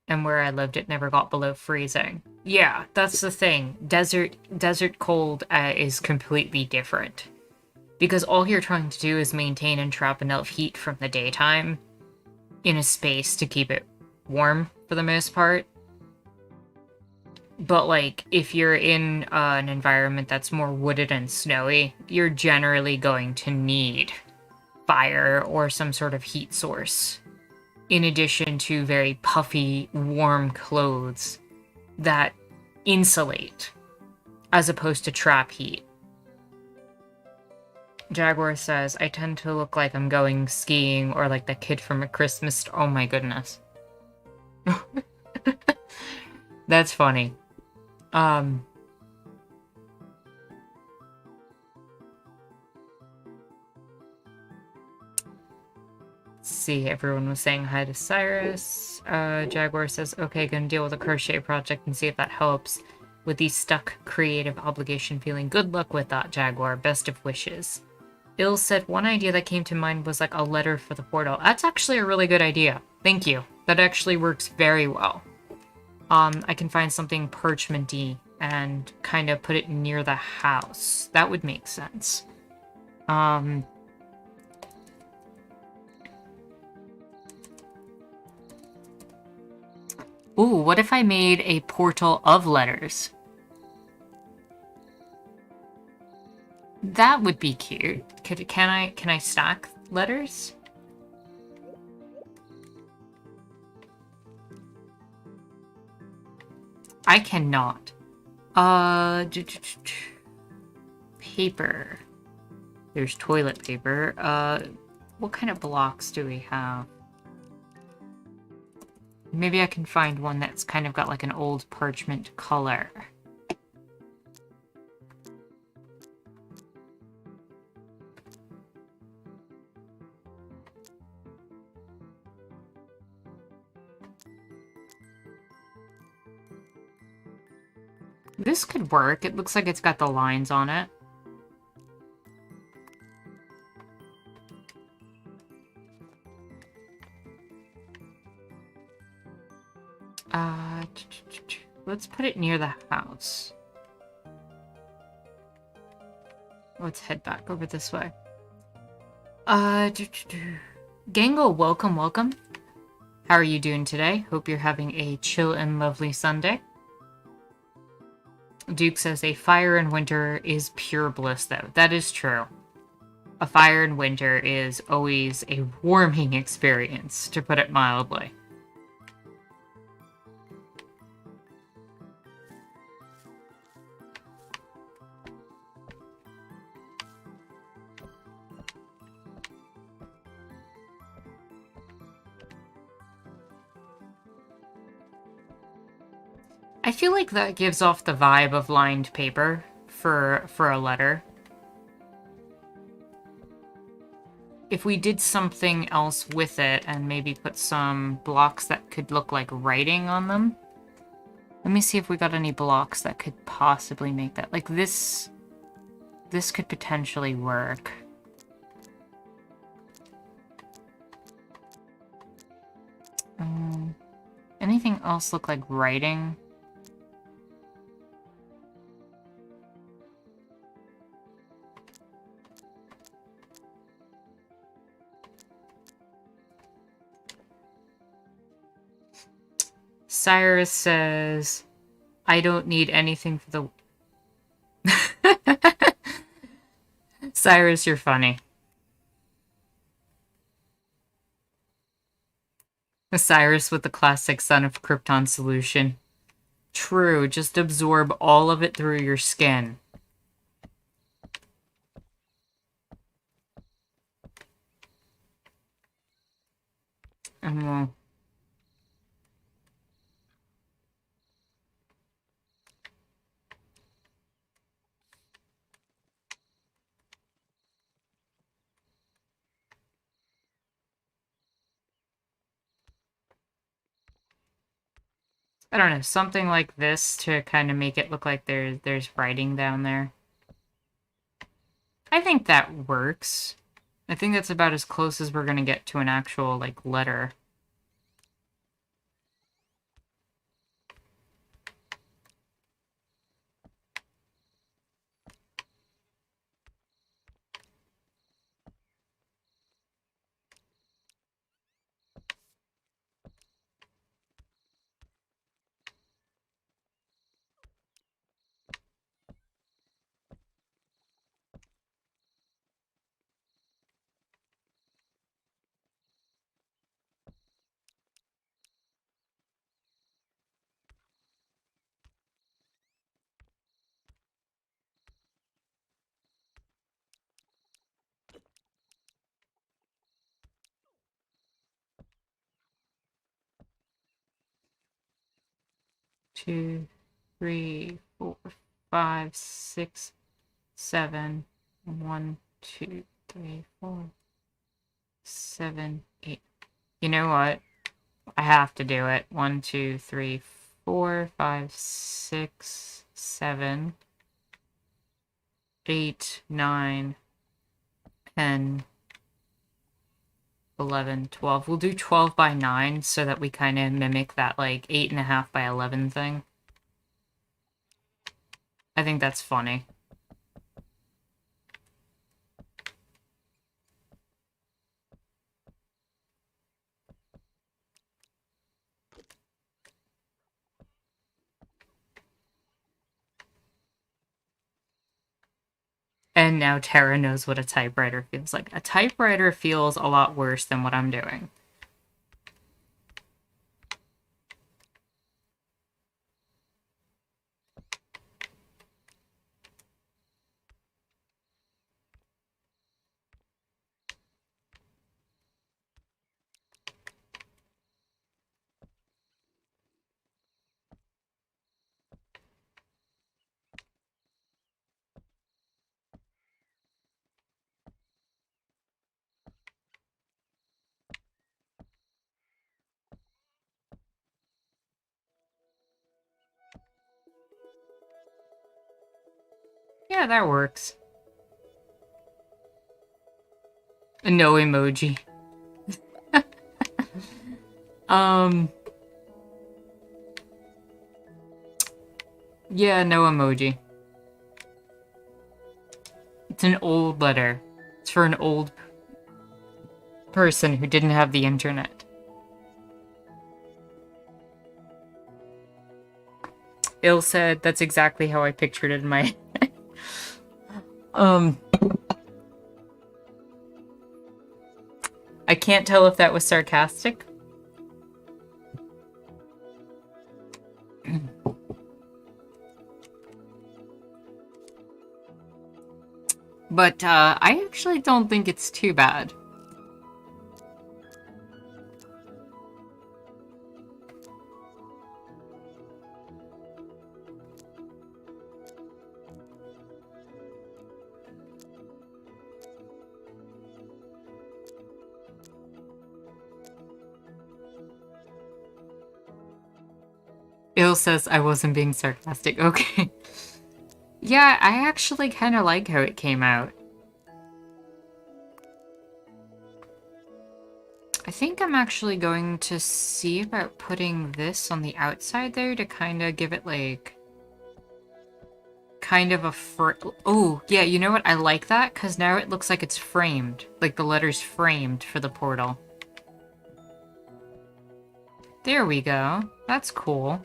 And where I lived, it never got below freezing. Yeah, that's the thing. Desert cold is completely different. Because all you're trying to do is maintain and trap enough heat from the daytime in a space to keep it warm, for the most part. But, like, if you're in an environment that's more wooded and snowy, you're generally going to need fire or some sort of heat source. In addition to very puffy, warm clothes that insulate, as opposed to trap heat. Jaguar says, I tend to look like I'm going skiing or like the kid from A Christmas... Oh my goodness. That's funny. Let's see, everyone was saying hi to Cyrus. Jaguar says, okay, gonna deal with a crochet project and see if that helps. With the stuck creative obligation feeling. Good luck with that, Jaguar. Best of wishes. Bill said one idea that came to mind was like a letter for the portal. That's actually a really good idea. Thank you. That actually works very well. I can find something parchment-y and kind of put it near the house. That would make sense. Ooh, what if I made a portal of letters? That would be cute. Can I stack letters? I cannot. Paper. There's toilet paper. What kind of blocks do we have? Maybe I can find one that's kind of got like an old parchment color. This could work. It looks like it's got the lines on it. Let's put it near the house. Let's head back over this way. Gango, welcome, welcome. How are you doing today? Hope you're having a chill and lovely Sunday. Duke says a fire in winter is pure bliss, though. That is true. A fire in winter is always a warming experience, to put it mildly. I feel like that gives off the vibe of lined paper for a letter. If we did something else with it and maybe put some blocks that could look like writing on them. Let me see if we got any blocks that could possibly make that. Like this could potentially work. Anything else look like writing? Cyrus says, I don't need anything for the... Cyrus, you're funny. Cyrus with the classic Son of Krypton solution. True, just absorb all of it through your skin. And we'll I don't know, something like this to kind of make it look like there's writing down there. I think that works. I think that's about as close as we're gonna get to an actual, like, letter. Two, three, four, five, six, seven. 1, 2, 3, 4, 7, 8. You know what? I have to do it. 1, 2, 3, 4, 5, 6, 7, 8, 9, 10, 11, 12. We'll do 12 by 9 so that we kind of mimic that, like, 8.5 by 11 thing. I think that's funny. And now Tara knows what a typewriter feels like. A typewriter feels a lot worse than what I'm doing. Yeah, that works. No emoji. Yeah, no emoji. It's an old letter. It's for an old person who didn't have the internet. Il said that's exactly how I pictured it in my head. I can't tell if that was sarcastic. But I actually don't think it's too bad. Il says I wasn't being sarcastic. Okay. Yeah, I actually kind of like how it came out. I think I'm actually going to see about putting this on the outside there to kind of give it, like, kind of a oh, yeah, you know what? I like that, because now it looks like it's framed. Like, the letter's framed for the portal. There we go. That's cool.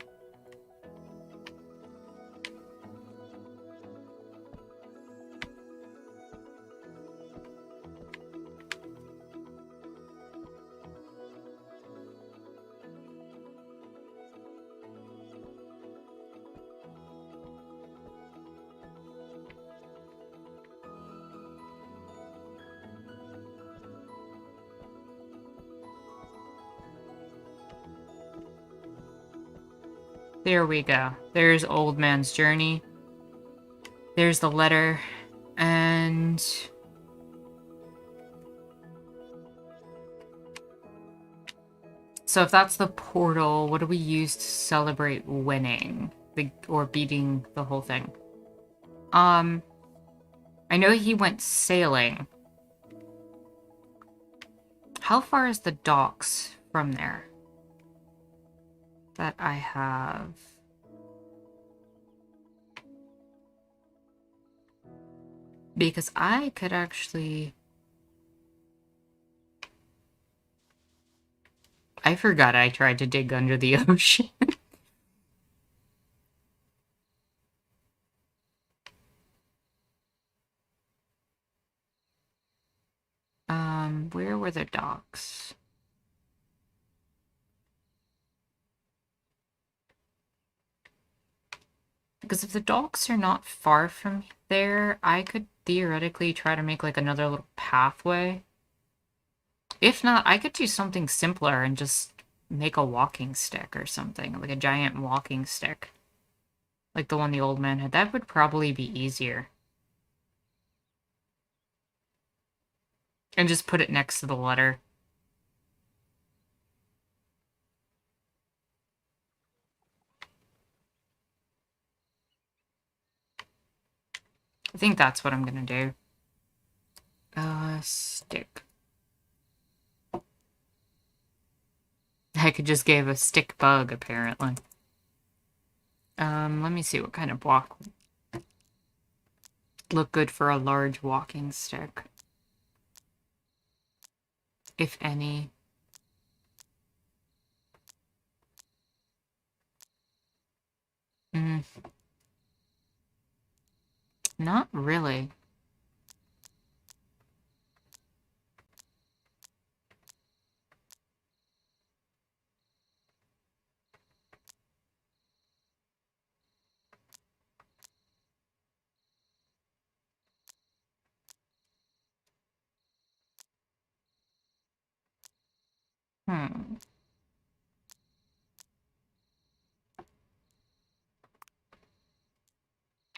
There we go. There's Old Man's Journey. There's the letter. And... So if that's the portal, what do we use to celebrate winning? Or beating the whole thing? I know he went sailing. How far is the docks from there? That I have... Because I could actually... I forgot I tried to dig under the ocean. Where were the docks? Because if the docks are not far from there, I could theoretically try to make like another little pathway. If not, I could do something simpler and just make a walking stick or something, like a giant walking stick. Like the one the old man had. That would probably be easier. And just put it next to the letter. I think that's what I'm gonna do. Stick. I could just give a stick bug, apparently. Let me see what kind of block would look good for a large walking stick. If any. Not really.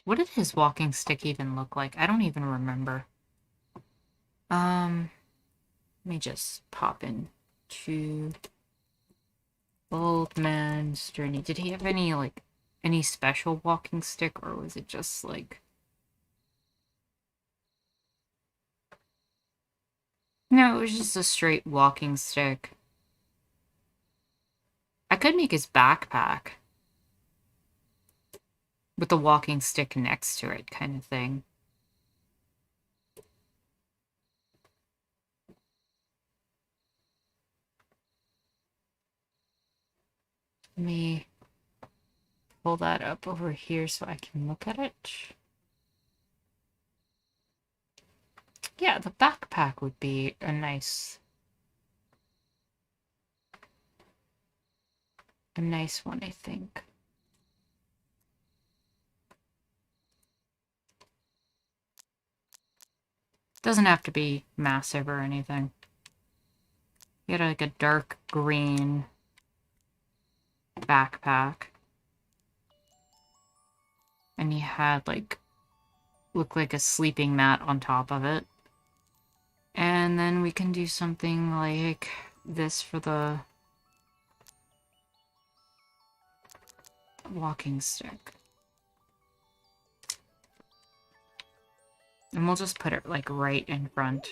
What did his walking stick even look like? I don't even remember. Let me just pop in to Old Man's Journey. Did he have any, like, any special walking stick, or was it just, like... No, it was just a straight walking stick. I could make his backpack with the walking stick next to it, kind of thing. Let me pull that up over here so I can look at it. Yeah, the backpack would be a nice one, I think. Doesn't have to be massive or anything. Get like a dark green backpack. And he had like, look like a sleeping mat on top of it. And then we can do something like this for the walking stick. And we'll just put it like right in front.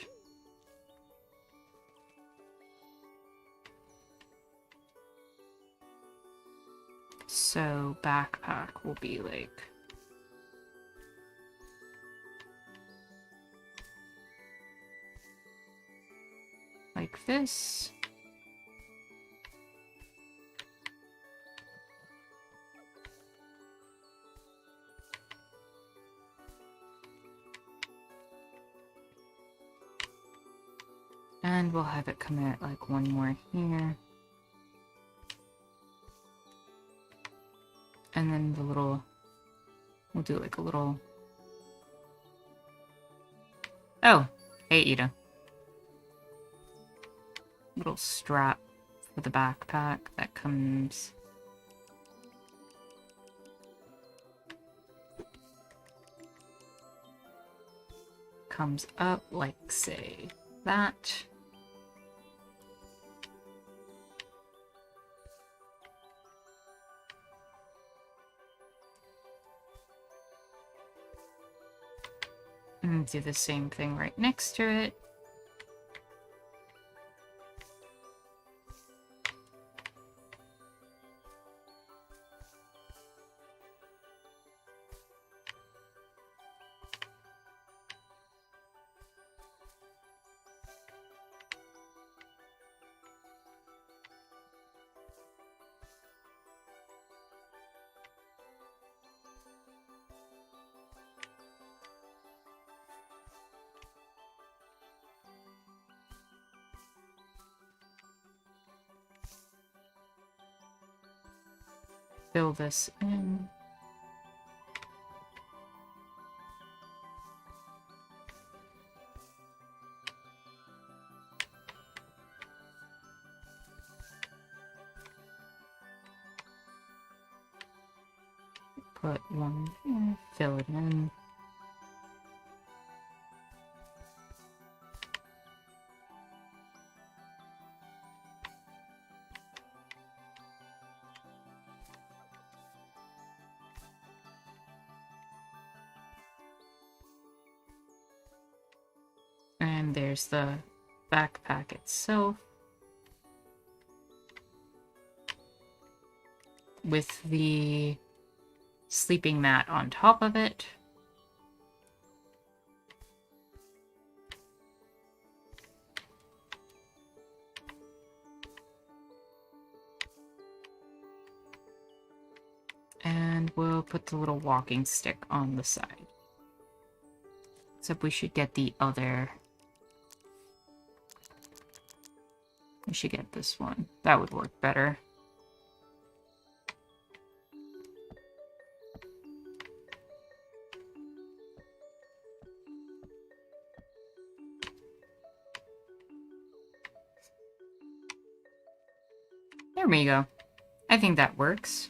So backpack will be like this. And we'll have it come out like one more here. And then the little, we'll do like a little, oh, hey Ida. Little strap for the backpack that comes up like, say, that. And do the same thing right next to it. Fill this in. Put one here, fill it in. And there's the backpack itself with the sleeping mat on top of it. And we'll put the little walking stick on the side. Except we should get the other... We should get this one. That would work better. There we go. I think that works.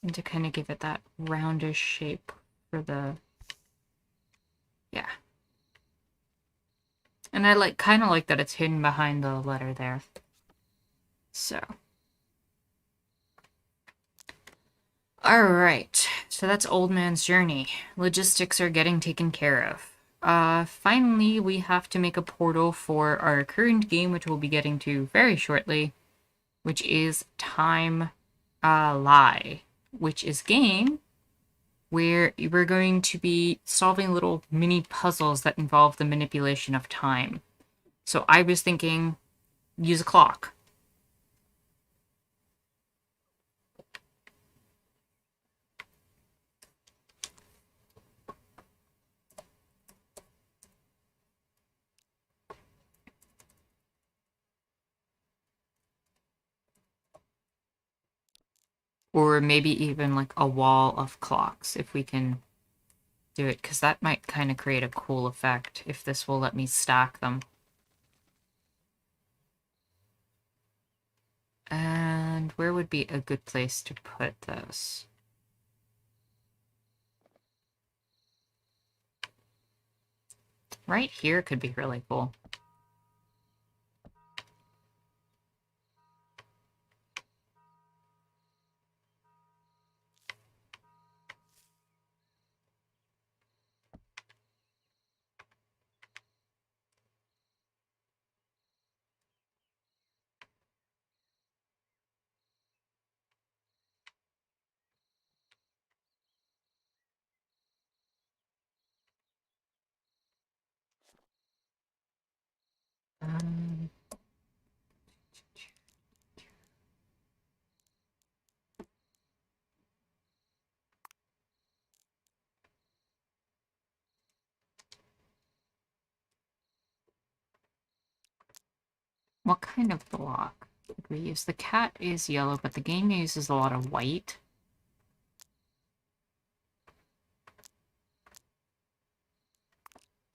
And to kind of give it that roundish shape for the... Yeah. And I kind of like that it's hidden behind the letter there. So. Alright. So that's Old Man's Journey. Logistics are getting taken care of. Finally, we have to make a portal for our current game, which we'll be getting to very shortly, which is TimeLie, which is a game where we're going to be solving little mini puzzles that involve the manipulation of time. So I was thinking, use a clock. Or maybe even like a wall of clocks, if we can do it, because that might kind of create a cool effect, if this will let me stack them. And where would be a good place to put this? Right here could be really cool. Um, what kind of block would we use? The cat is yellow, but the game uses a lot of white.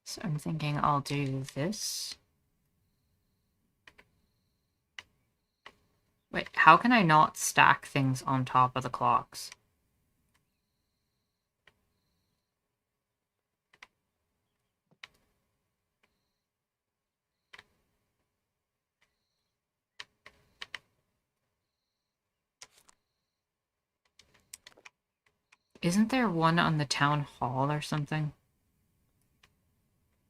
So I'm thinking I'll do this. Wait, how can I not stack things on top of the clocks? Isn't there one on the town hall or something?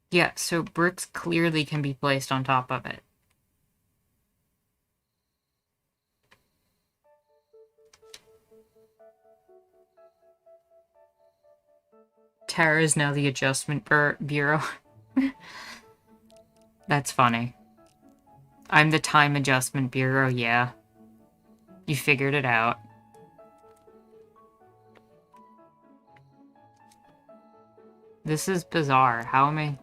Yeah, so bricks clearly can be placed on top of it. Tara is now the adjustment bureau. That's funny. I'm the time adjustment bureau, yeah. You figured it out. This is bizarre. How am I...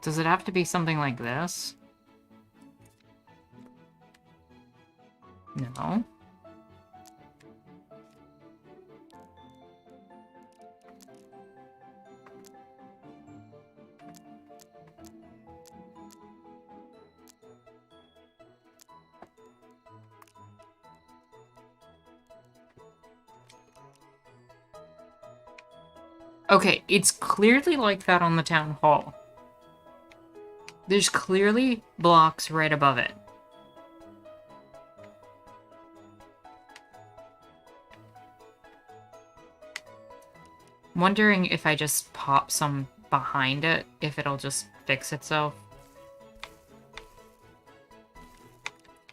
Does it have to be something like this? No. Okay, it's clearly like that on the town hall. There's clearly blocks right above it. I'm wondering if I just pop some behind it, if it'll just fix itself.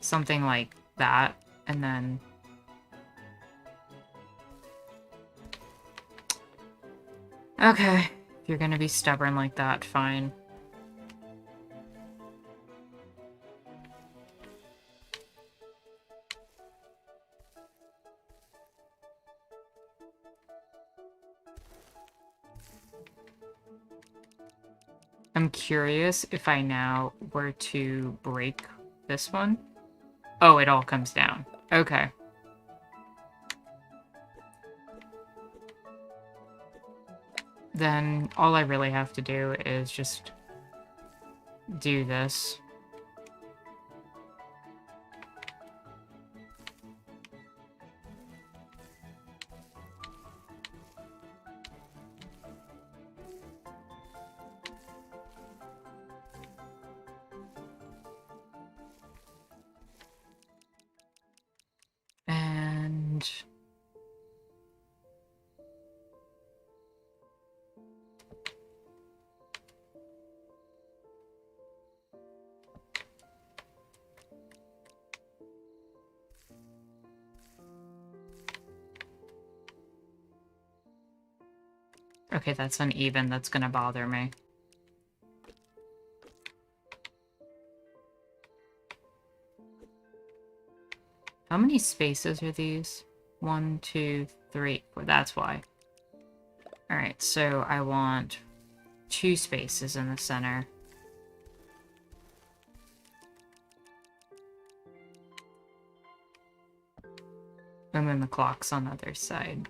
Something like that, and then... Okay, if you're gonna be stubborn like that, fine. I'm curious if I now were to break this one. Oh, it all comes down. Okay. Then all I really have to do is just do this. And... Okay, that's uneven. That's gonna bother me. How many spaces are these? 1, 2, 3, 4. That's why. Alright, so I want 2 spaces in the center. And then the clock's on the other side.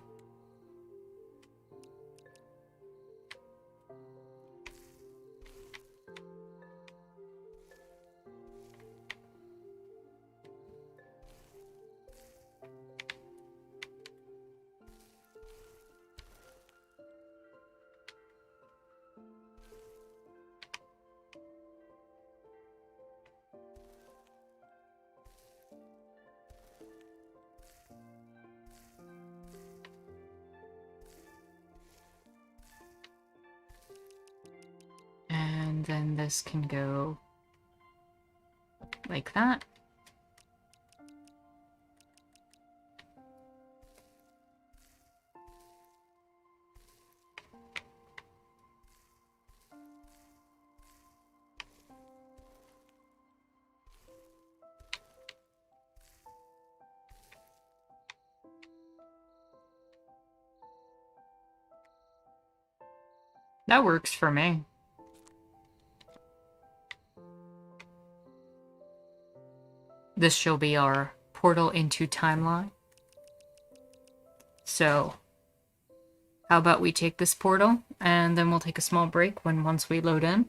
And then this can go like that. That works for me. This shall be our portal into TimeLie. So, how about we take this portal, and then we'll take a small break once we load in.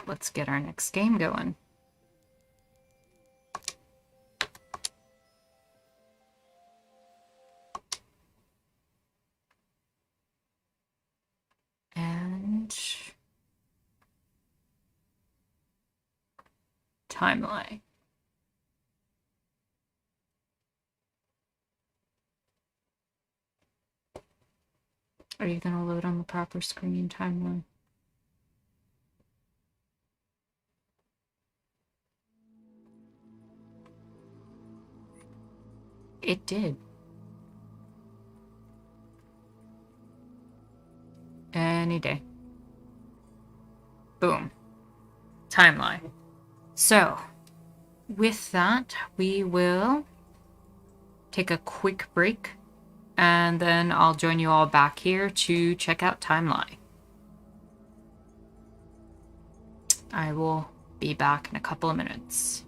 Let's get our next game going. TimeLie. Are you gonna load on the proper screen, TimeLie? It did. Any day. Boom. TimeLie. So, with that, we will take a quick break, and then I'll join you all back here to check out TimeLie. I will be back in a couple of minutes.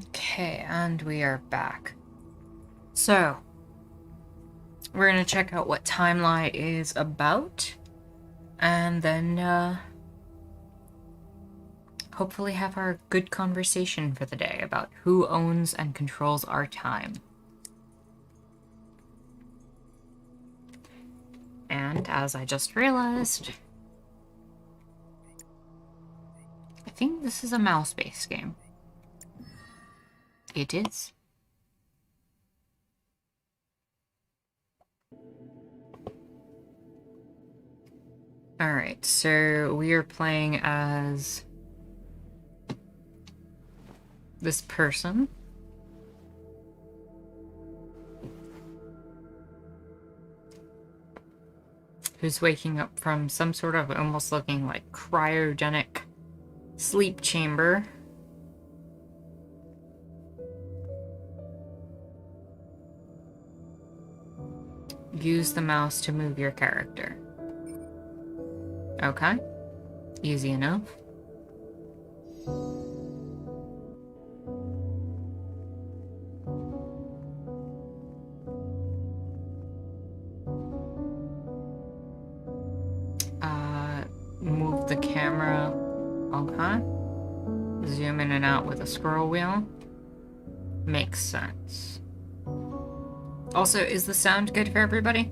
Okay, and we are back. So, we're gonna check out what TimeLie is about, and then, hopefully have our good conversation for the day about who owns and controls our time. And as I just realized, I think this is a mouse-based game. It is. Alright, so we are playing as this person. Who's waking up from some sort of almost looking like cryogenic sleep chamber. Use the mouse to move your character. Okay. Easy enough. Move the camera. Okay. Zoom in and out with a scroll wheel. Makes sense. Also, is the sound good for everybody?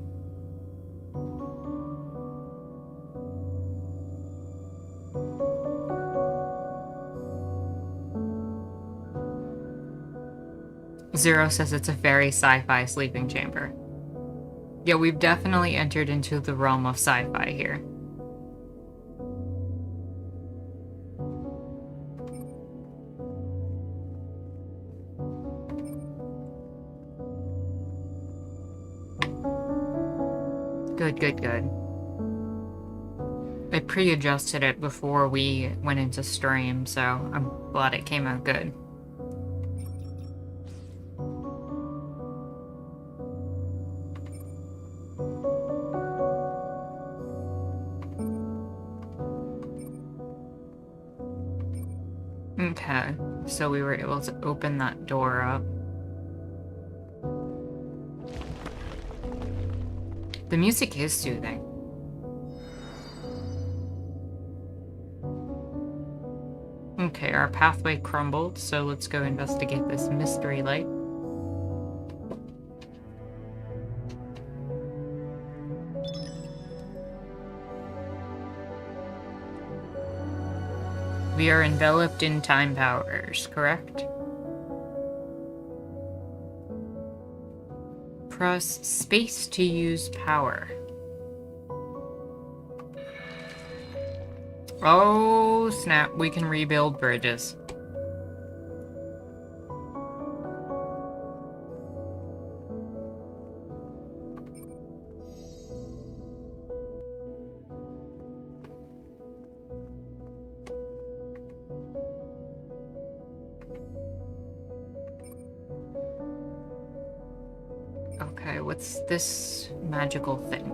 Zero says it's a very sci-fi sleeping chamber. Yeah, we've definitely entered into the realm of sci-fi here. Good, good, good. I pre-adjusted it before we went into stream, so I'm glad it came out good. Okay, so we were able to open that door up. The music is soothing. Okay, our pathway crumbled, so let's go investigate this mystery light. We are enveloped in time powers, correct? Press space to use power. Oh, snap. We can rebuild bridges. Okay, what's this magical thing?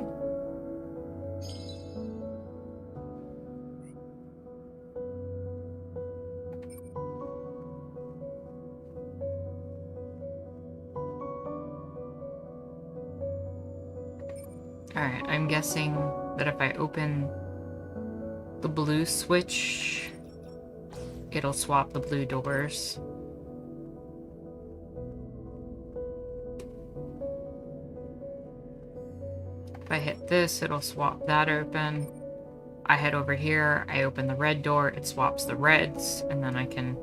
Alright, I'm guessing that if I open the blue switch, it'll swap the blue doors. If I hit this, it'll swap that open. I head over here, I open the red door, it swaps the reds, and then I can...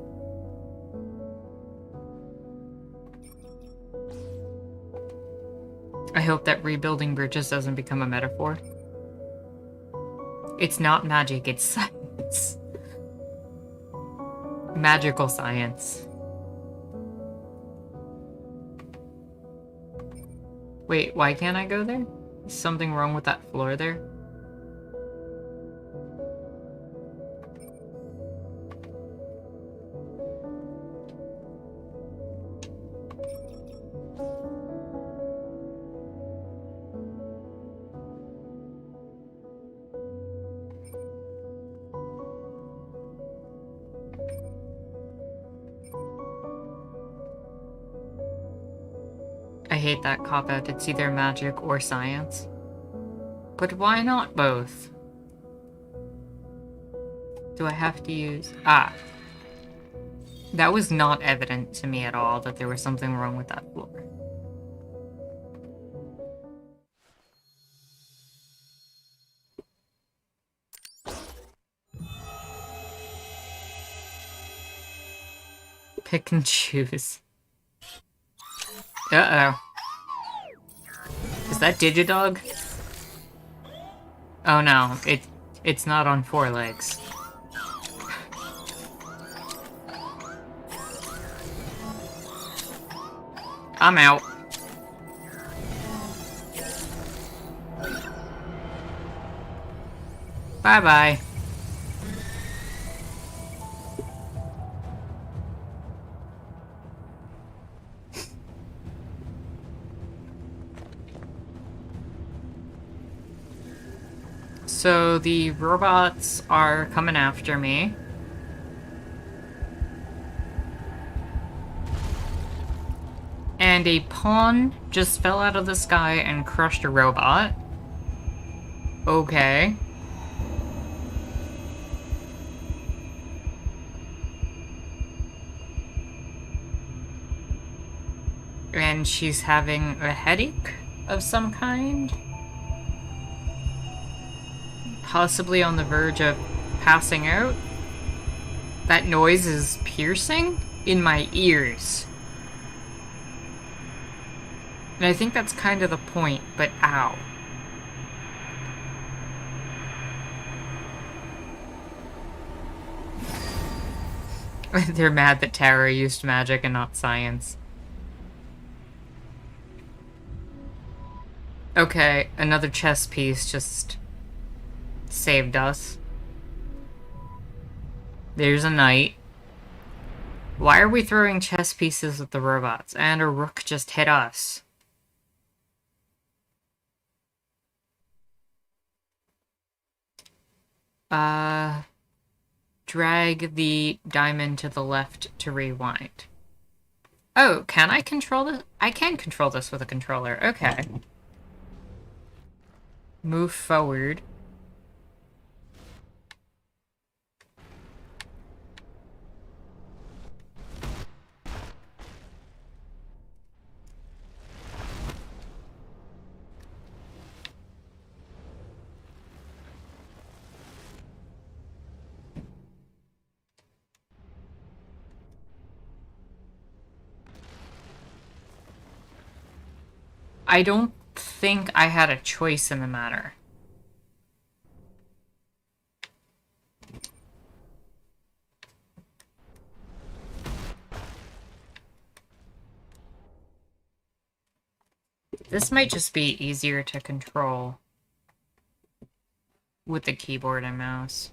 I hope that rebuilding bridges doesn't become a metaphor. It's not magic, it's science. Magical science. Wait, why can't I go there? Is something wrong with that floor there? I hate that cop-out. It's either magic or science. But why not both? Do I have to use... Ah. That was not evident to me at all that there was something wrong with that floor. Pick and choose. Uh-oh. Is that Digidog? Oh no, it's not on 4 legs. I'm out. Bye-bye. So the robots are coming after me. And a pawn just fell out of the sky and crushed a robot. Okay. And she's having a headache of some kind. Possibly on the verge of passing out. That noise is piercing in my ears. And I think that's kind of the point, but ow. They're mad that Tara used magic and not science. Okay, another chess piece just saved us. There's a knight. Why are we throwing chess pieces at the robots? And a rook just hit us. Drag the diamond to the left to rewind. Oh, can I control this? I can control this with a controller. Okay. Move forward. I don't think I had a choice in the matter. This might just be easier to control with the keyboard and mouse.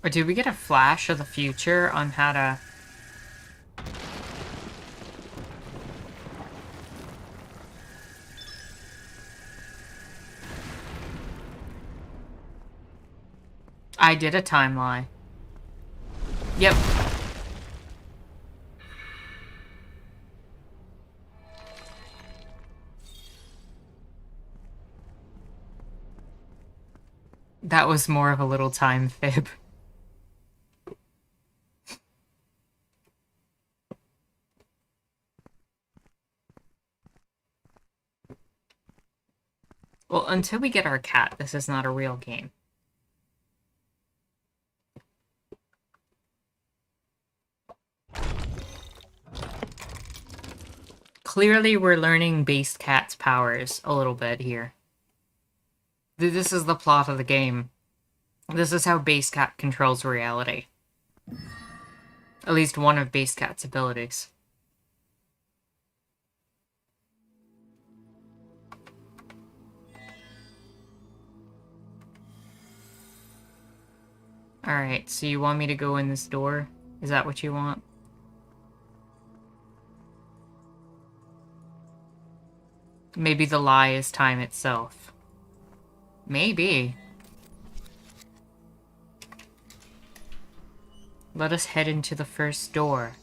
Or did we get a flash of the future on how to... I did a TimeLie. Yep. That was more of a little time fib. Well, until we get our cat, this is not a real game. Clearly, we're learning Base Cat's powers a little bit here. This is the plot of the game. This is how Base Cat controls reality. At least one of Base Cat's abilities. Alright, so you want me to go in this door? Is that what you want? Maybe the lie is time itself. Maybe. Let us head into the first door.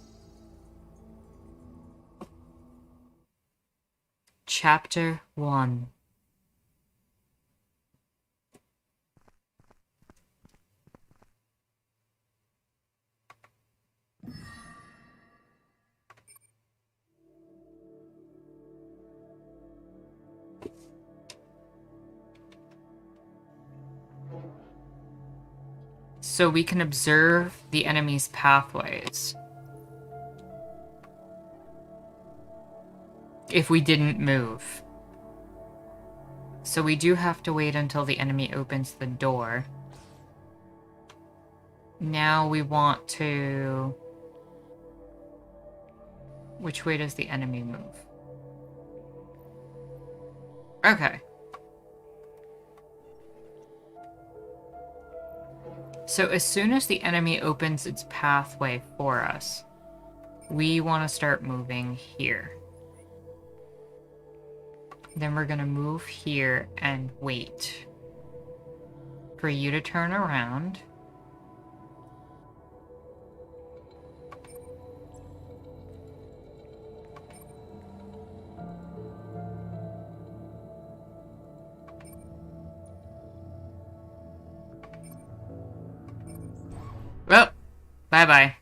Chapter 1. So we can observe the enemy's pathways. If we didn't move. So we do have to wait until the enemy opens the door. Now we want to... Which way does the enemy move? Okay. So as soon as the enemy opens its pathway for us, we want to start moving here. Then we're going to move here and wait for you to turn around. Bye-bye.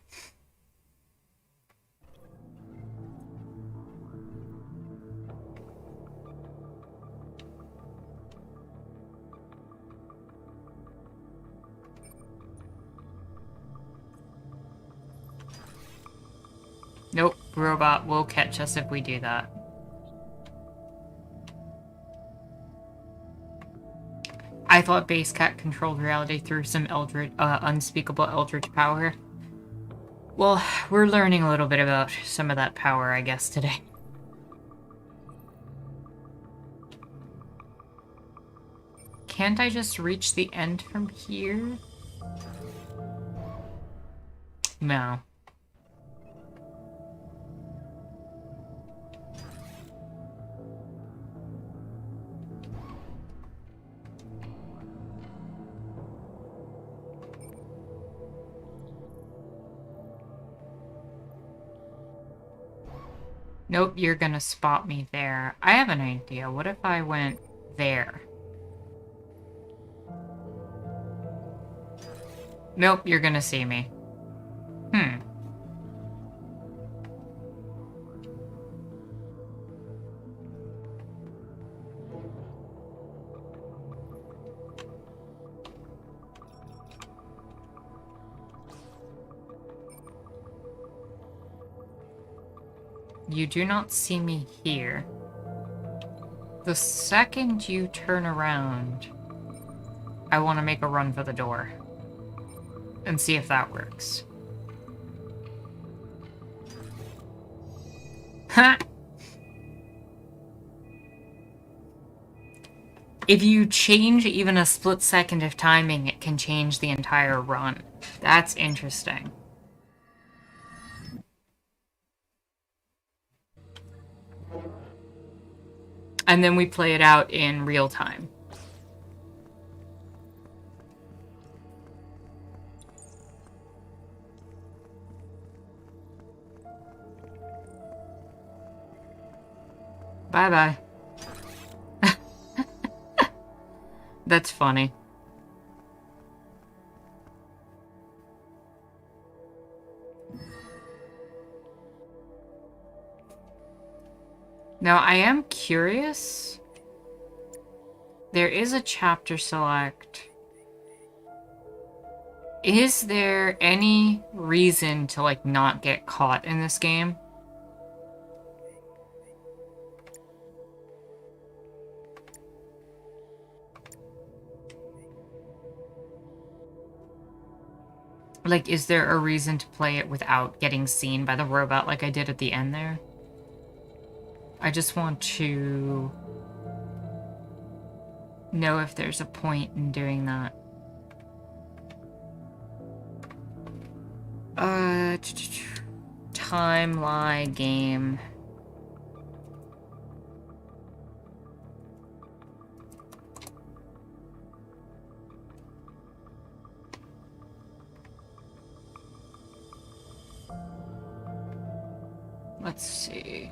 Nope, robot will catch us if we do that. I thought Base Cat controlled reality through some unspeakable eldritch power. Well, we're learning a little bit about some of that power, I guess, today. Can't I just reach the end from here? No. Nope, you're gonna spot me there. I have an idea. What if I went there? Nope, you're gonna see me. You do not see me here. The second you turn around, I want to make a run for the door. And see if that works. Ha! If you change even a split second of timing, it can change the entire run. That's interesting. And then we play it out in real time. Bye-bye. That's funny. Now, I am curious. There is a chapter select. Is there any reason to, like, not get caught in this game? Like, is there a reason to play it without getting seen by the robot like I did at the end there? I just want to know if there's a point in doing that. TimeLie game. Let's see.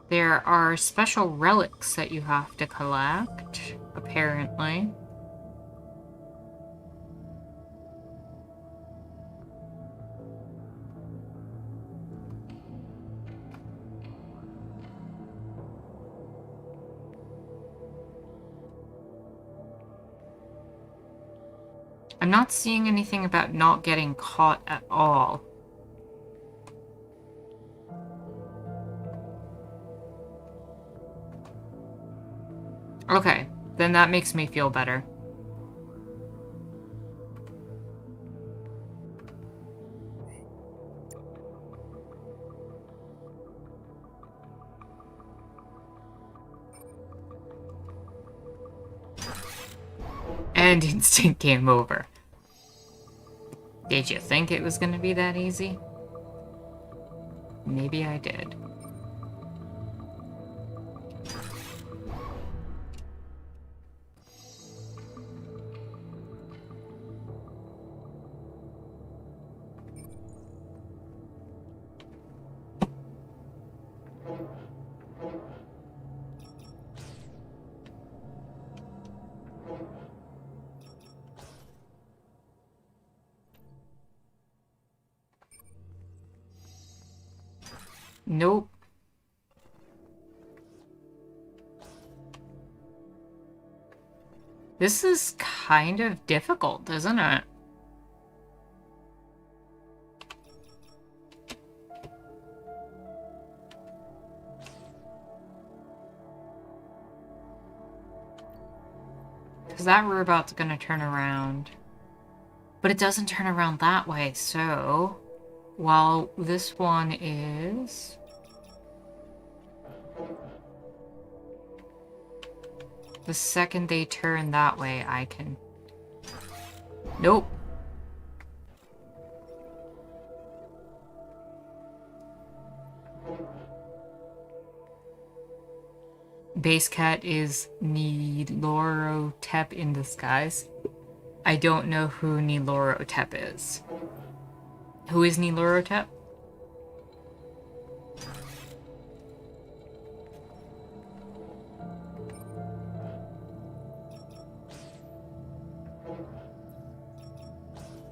There are special relics that you have to collect, apparently. I'm not seeing anything about not getting caught at all. Okay, then that makes me feel better. And instant game over. Did you think it was gonna be that easy? Maybe I did. Nope. This is kind of difficult, isn't it? Because that robot's gonna turn around. But it doesn't turn around that way, so... While this one is... The second they turn that way, I can... Nope. Base Cat is Nilorotep in disguise. I don't know who Nilorotep is. Who is Nilorotep?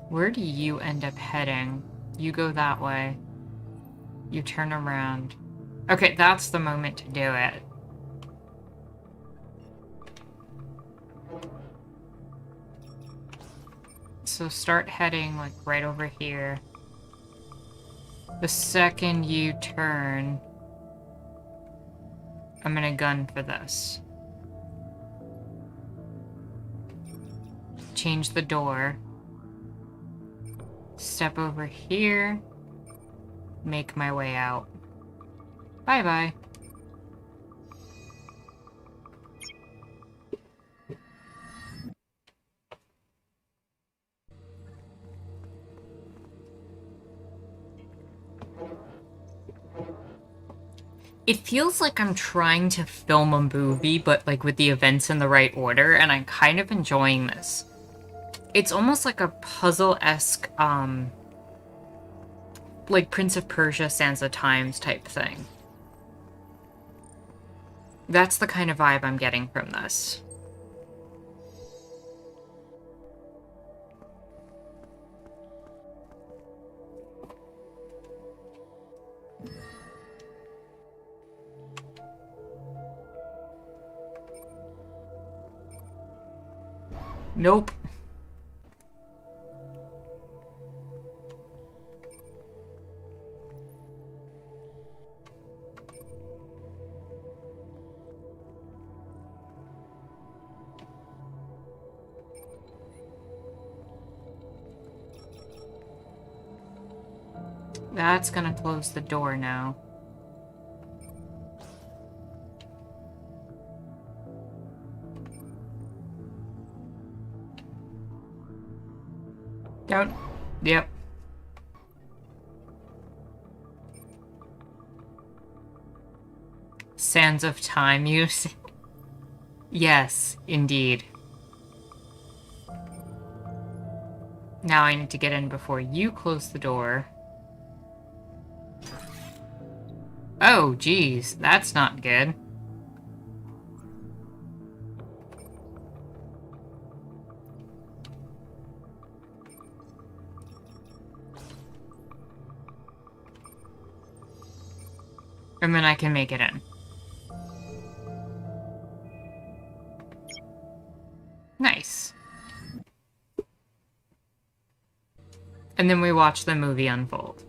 Where do you end up heading? You go that way. You turn around. Okay, that's the moment to do it. So start heading, like, right over here. The second you turn, I'm gonna gun for this. Change the door. Step over here. Make my way out. Bye-bye. It feels like I'm trying to film a movie, but like with the events in the right order, and I'm kind of enjoying this. It's almost like a puzzle-esque, like Prince of Persia, Sands of Times type thing. That's the kind of vibe I'm getting from this. Nope. That's gonna close the door now. Don't. Yep. Sands of Time use. Yes, indeed. Now I need to get in before you close the door. Oh, geez, that's not good. And then I can make it in. Nice. And then we watch the movie unfold.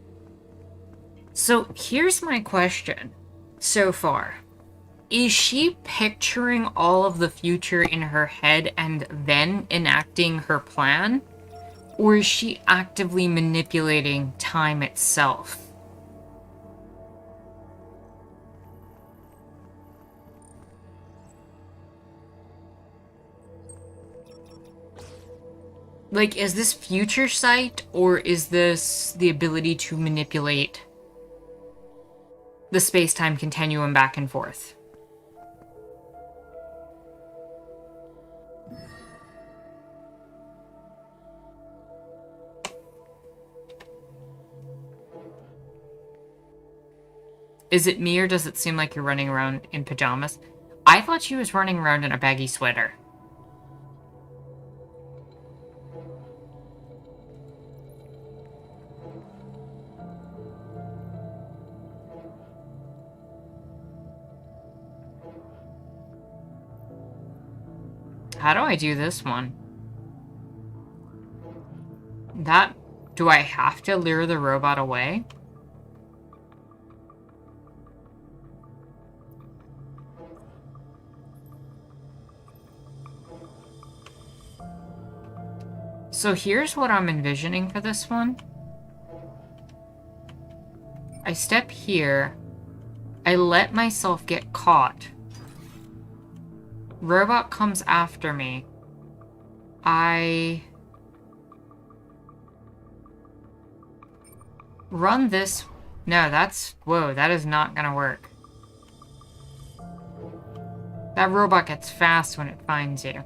So here's my question so far. Is she picturing all of the future in her head and then enacting her plan? Or is she actively manipulating time itself? Like, is this future sight, or is this the ability to manipulate the space-time continuum back and forth? Is it me, or does it seem like you're running around in pajamas? I thought she was running around in a baggy sweater. How do I do this one? Do I have to lure the robot away? So here's what I'm envisioning for this one. I step here. I let myself get caught. Robot comes after me. I run this. No, whoa, that is not gonna work. That robot gets fast when it finds you.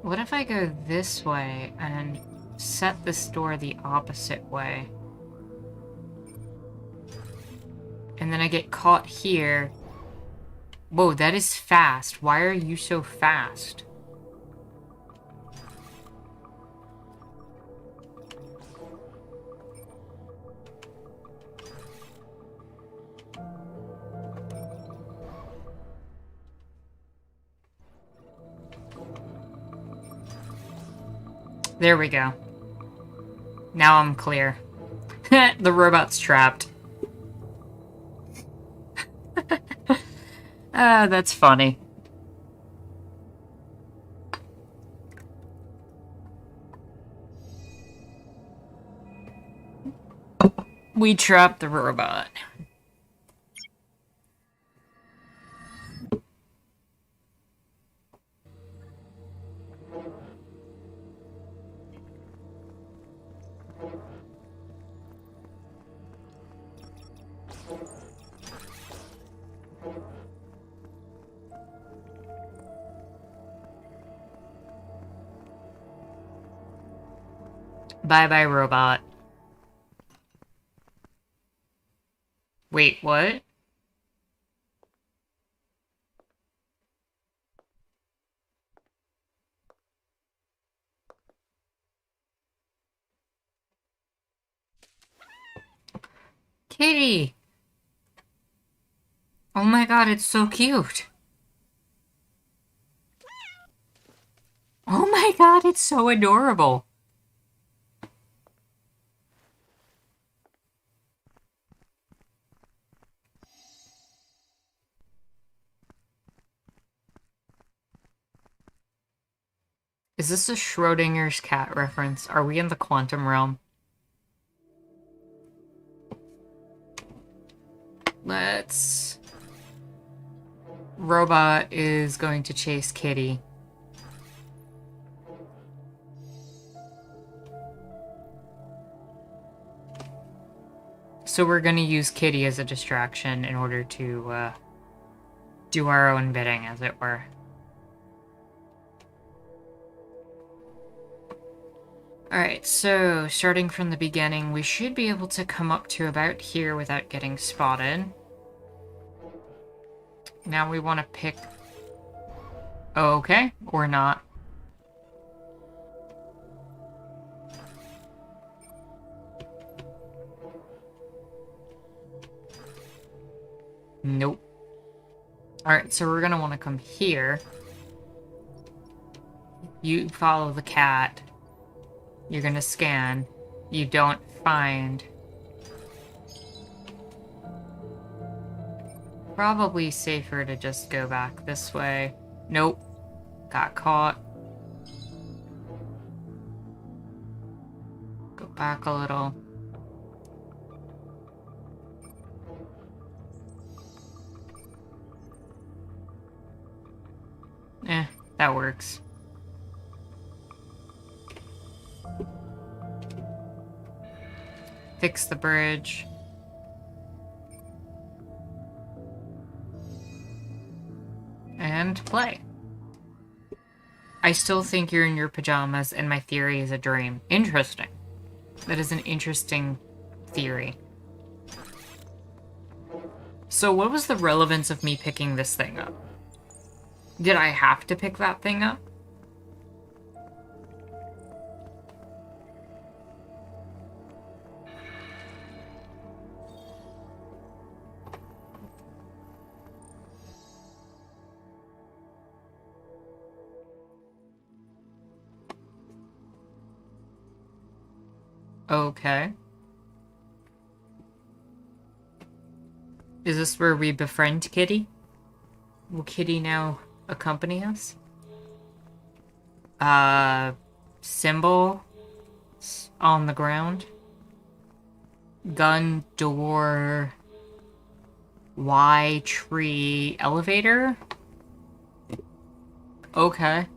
What if I go this way and set this door the opposite way? And then I get caught here. Whoa, that is fast. Why are you so fast? There we go. Now I'm clear. The robot's trapped. That's funny. We trapped the robot. Bye-bye, robot. Wait, what? Kitty! Oh my god, it's so cute! Oh my god, it's so adorable! Is this a Schrodinger's cat reference? Are we in the quantum realm? Let's... Robot is going to chase Kitty. So we're going to use Kitty as a distraction in order to do our own bidding, as it were. Alright, so starting from the beginning, we should be able to come up to about here without getting spotted. Now we want to pick... Oh, okay, or not. Nope. Alright, so we're gonna want to come here. You follow the cat. You're gonna scan. You don't find. Probably safer to just go back this way. Nope. Got caught. Go back a little. That works. Fix the bridge. And play. I still think you're in your pajamas and my theory is a dream. Interesting. That is an interesting theory. So what was the relevance of me picking this thing up? Did I have to pick that thing up? Okay. Is this where we befriend Kitty? Will Kitty now accompany us? Symbol on the ground. Gun, door, Y, tree, elevator? Okay.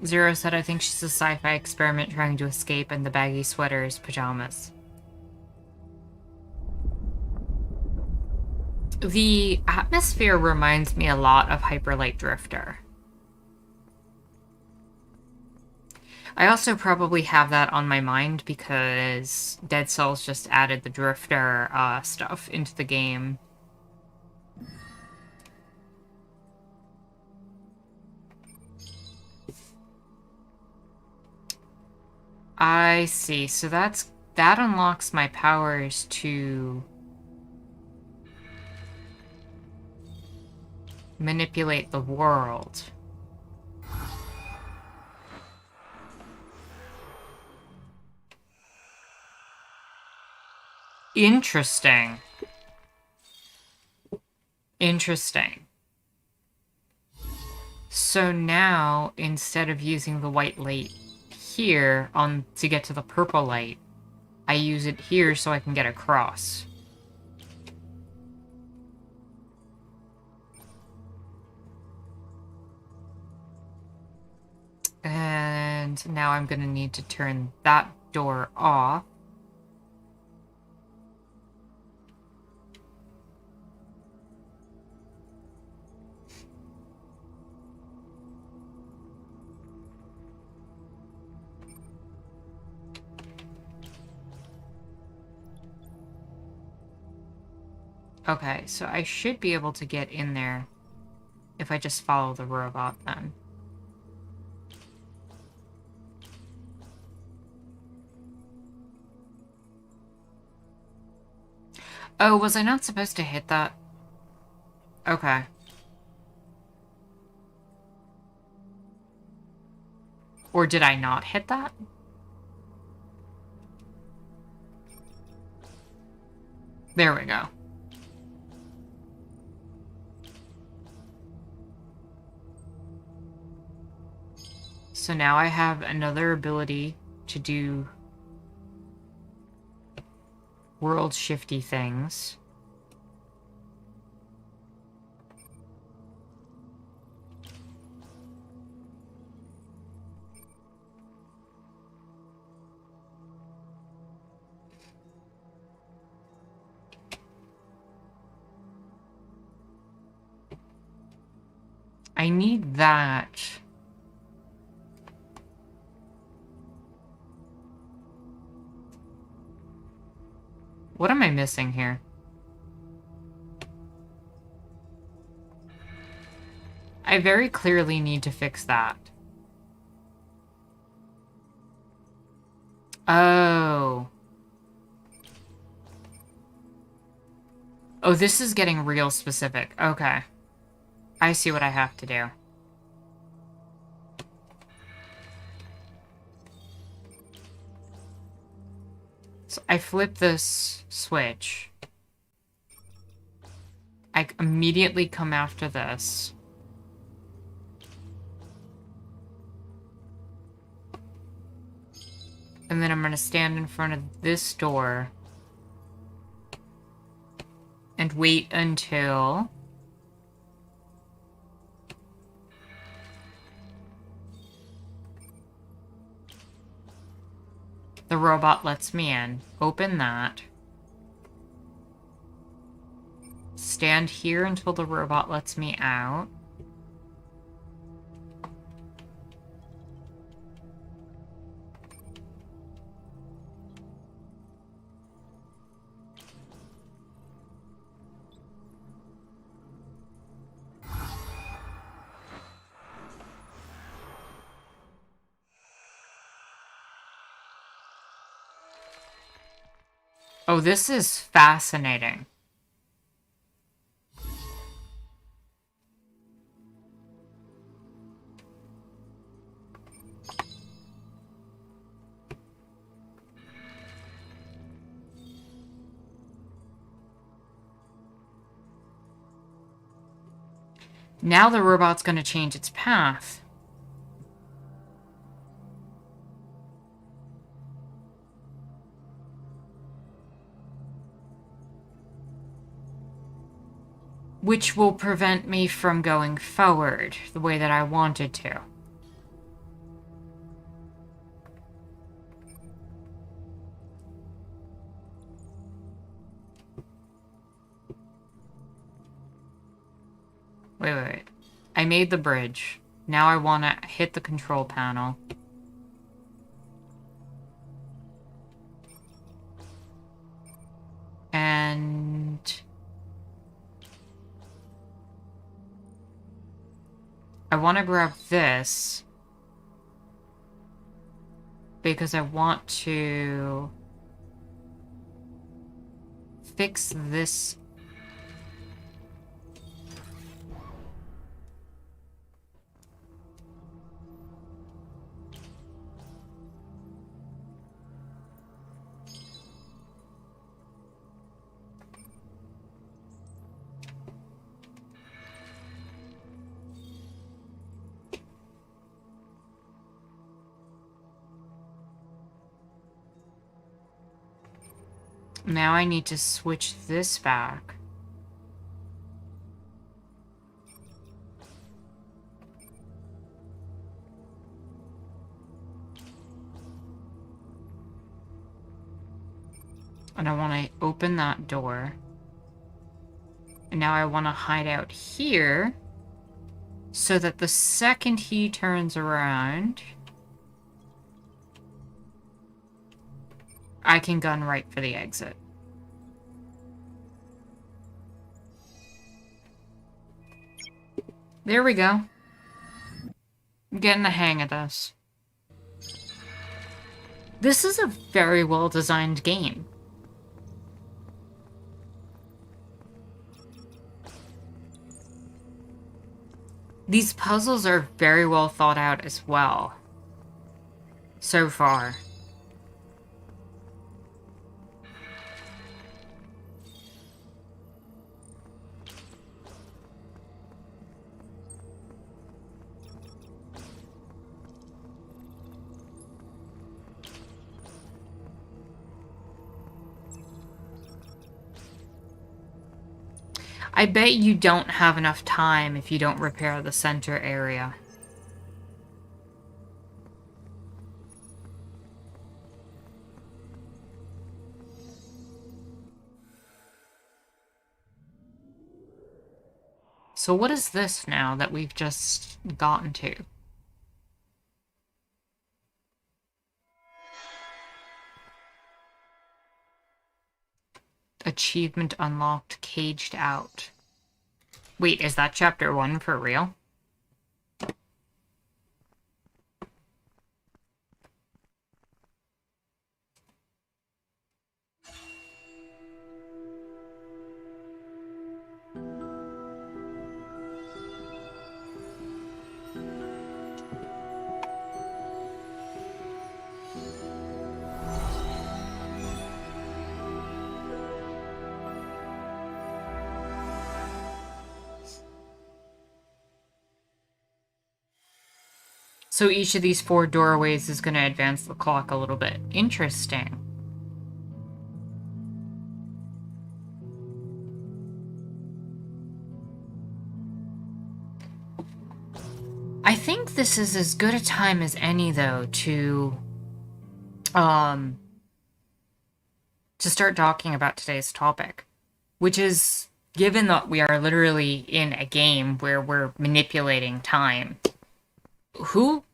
Zero said, I think she's a sci-fi experiment trying to escape in the baggy sweaters, pajamas. The atmosphere reminds me a lot of Hyperlight Drifter. I also probably have that on my mind because Dead Cells just added the Drifter stuff into the game. I see. So that unlocks my powers to manipulate the world. Interesting. Interesting. So now, instead of using the white light here to get to the purple light, I use it here so I can get across. And now I'm gonna need to turn that door off. Okay, so I should be able to get in there if I just follow the robot then. Oh, was I not supposed to hit that? Okay. Or did I not hit that? There we go. So now I have another ability to do world shifty things. I need that. What am I missing here? I very clearly need to fix that. Oh. Oh, this is getting real specific. Okay. I see what I have to do. So I flip this switch. I immediately come after this. And then I'm going to stand in front of this door and wait until the robot lets me in. Open that. Stand here until the robot lets me out. Oh, this is fascinating. Now the robot's going to change its path. Which will prevent me from going forward the way that I wanted to. Wait. I made the bridge. Now I want to hit the control panel. And... I want to grab this. Because I want to... fix this. Now I need to switch this back. And I want to open that door. And now I want to hide out here so that the second he turns around, I can gun right for the exit. There we go. I'm getting the hang of this. This is a very well-designed game. These puzzles are very well thought out as well. So far. I bet you don't have enough time if you don't repair the center area. So what is this now that we've just gotten to? Achievement unlocked, caged out. Wait, is that chapter 1 for real? So each of these 4 doorways is going to advance the clock a little bit. Interesting. I think this is as good a time as any, though, to start talking about today's topic, which is, given that we are literally in a game where we're manipulating time, who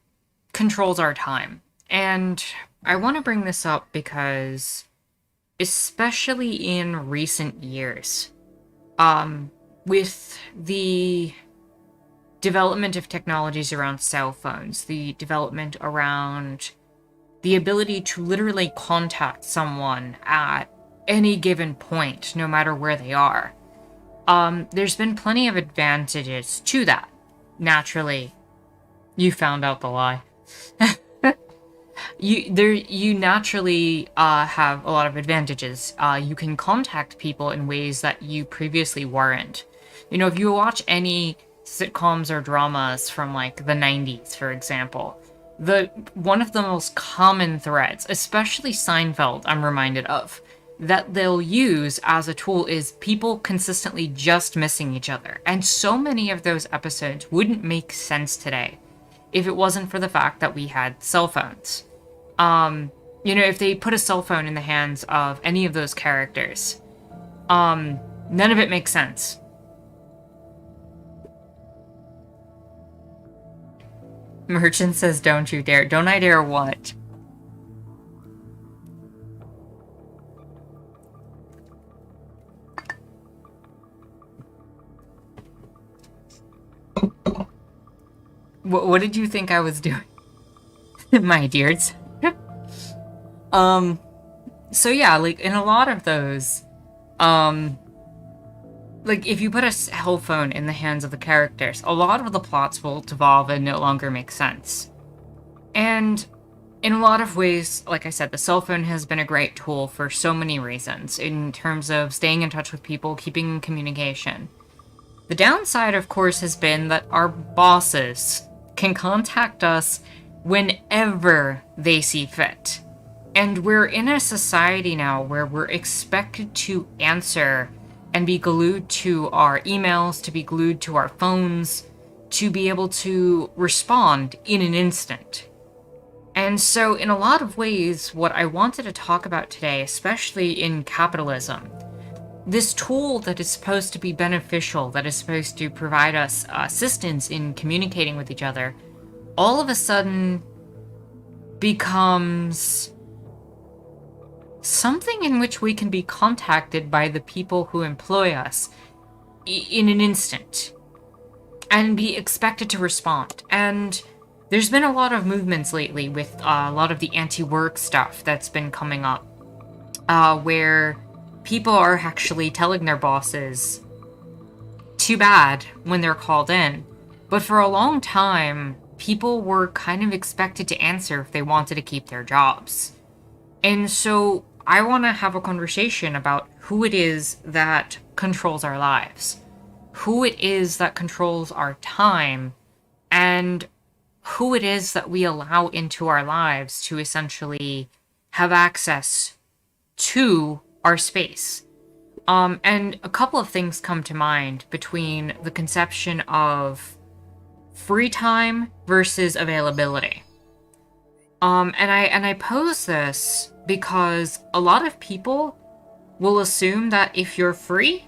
controls our time? And I want to bring this up because, especially in recent years, with the development of technologies around cell phones, the development around the ability to literally contact someone at any given point, no matter where they are. There's been plenty of advantages to that. Naturally, you found out the lie. You naturally have a lot of advantages. You can contact people in ways that you previously weren't. You know, if you watch any sitcoms or dramas from like the 90s, for example, one of the most common threads, especially Seinfeld, I'm reminded of, that they'll use as a tool is people consistently just missing each other. And so many of those episodes wouldn't make sense today if it wasn't for the fact that we had cell phones. You know, if they put a cell phone in the hands of any of those characters, none of it makes sense. Merchant says, don't you dare. Don't I dare what? What did you think I was doing? My dears. So yeah, like, in a lot of those, like, if you put a cell phone in the hands of the characters, a lot of the plots will devolve and no longer make sense. And in a lot of ways, like I said, the cell phone has been a great tool for so many reasons, in terms of staying in touch with people, keeping in communication. The downside, of course, has been that our bosses can contact us whenever they see fit. And we're in a society now where we're expected to answer and be glued to our emails, to be glued to our phones, to be able to respond in an instant. And so, in a lot of ways, what I wanted to talk about today, especially in capitalism, this tool that is supposed to be beneficial, that is supposed to provide us assistance in communicating with each other, all of a sudden becomes something in which we can be contacted by the people who employ us in an instant and be expected to respond. And there's been a lot of movements lately with a lot of the anti-work stuff that's been coming up, where people are actually telling their bosses, too bad, when they're called in. But for a long time, people were kind of expected to answer if they wanted to keep their jobs. And so I want to have a conversation about who it is that controls our lives, who it is that controls our time, and who it is that we allow into our lives to essentially have access to our space. And a couple of things come to mind between the conception of free time versus availability. And I pose this because a lot of people will assume that if you're free,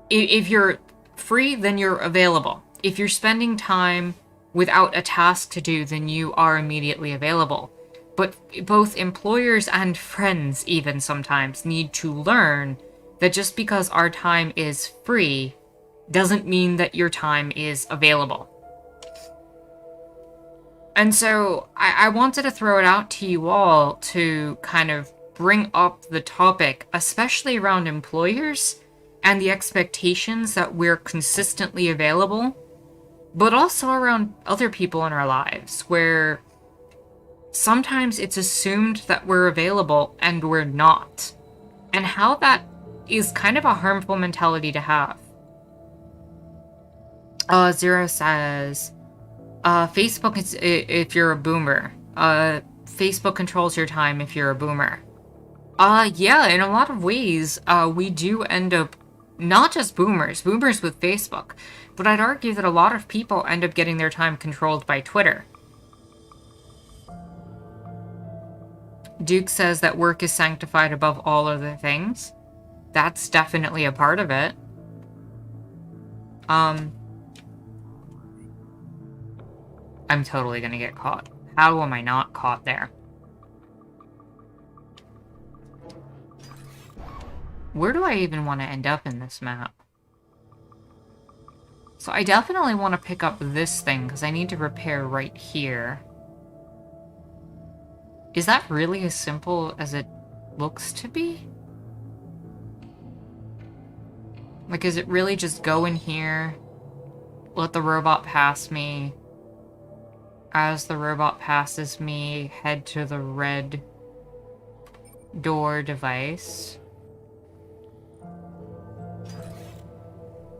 then you're available. If you're spending time without a task to do, then you are immediately available. But both employers and friends even sometimes need to learn that just because our time is free doesn't mean that your time is available. And so I wanted to throw it out to you all to kind of bring up the topic, especially around employers and the expectations that we're consistently available, but also around other people in our lives, where sometimes it's assumed that we're available and we're not, and how that is kind of a harmful mentality to have. Zero says, Facebook is if you're a boomer. Facebook controls your time if you're a boomer. Yeah, in a lot of ways, we do end up, not just boomers with Facebook, but I'd argue that a lot of people end up getting their time controlled by Twitter. Duke says that work is sanctified above all other things. That's definitely a part of it. I'm totally gonna get caught. How am I not caught there? Where do I even want to end up in this map? So I definitely want to pick up this thing, because I need to repair right here. Is that really as simple as it looks to be? Like, is it really just go in here, let the robot pass me? As the robot passes me, head to the red door device.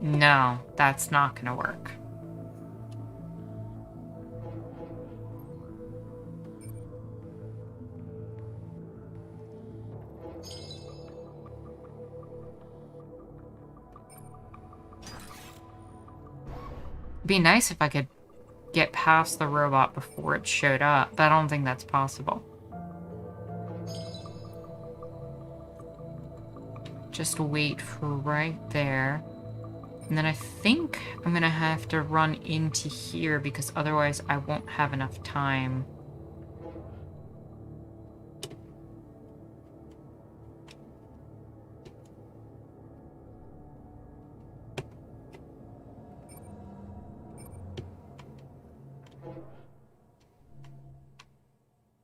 No, that's not gonna work. It'd be nice if I could get past the robot before it showed up, but I don't think that's possible. Just wait for right there. And then I think I'm gonna have to run into here because otherwise I won't have enough time.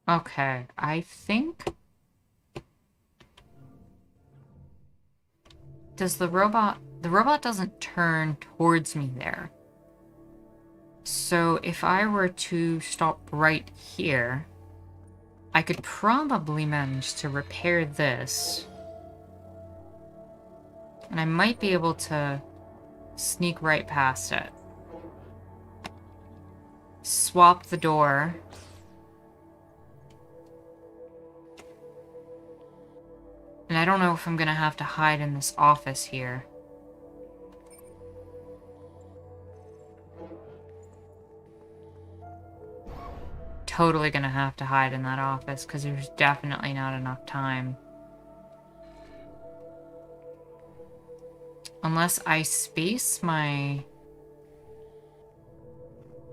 Okay, I think... Does the robot... The robot doesn't turn towards me there. So if I were to stop right here, I could probably manage to repair this. And I might be able to sneak right past it. Swap the door. And I don't know if I'm gonna have to hide in this office here. Totally gonna have to hide in that office because there's definitely not enough time. Unless I space my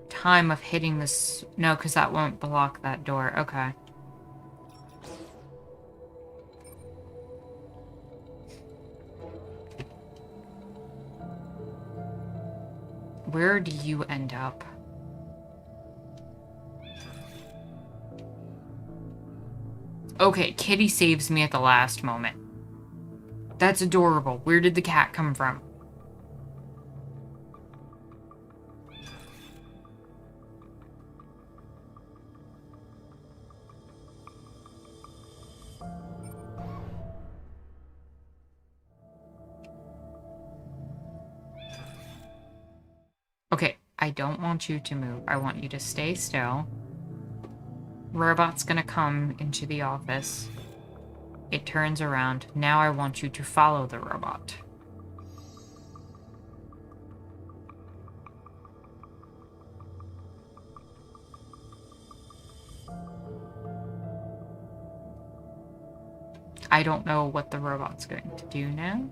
time of hitting this... No, because that won't block that door. Okay. Where do you end up? Okay, Kitty saves me at the last moment. That's adorable. Where did the cat come from? Okay, I don't want you to move. I want you to stay still. Robot's gonna come into the office. It turns around. Now I want you to follow the robot. I don't know what the robot's going to do now.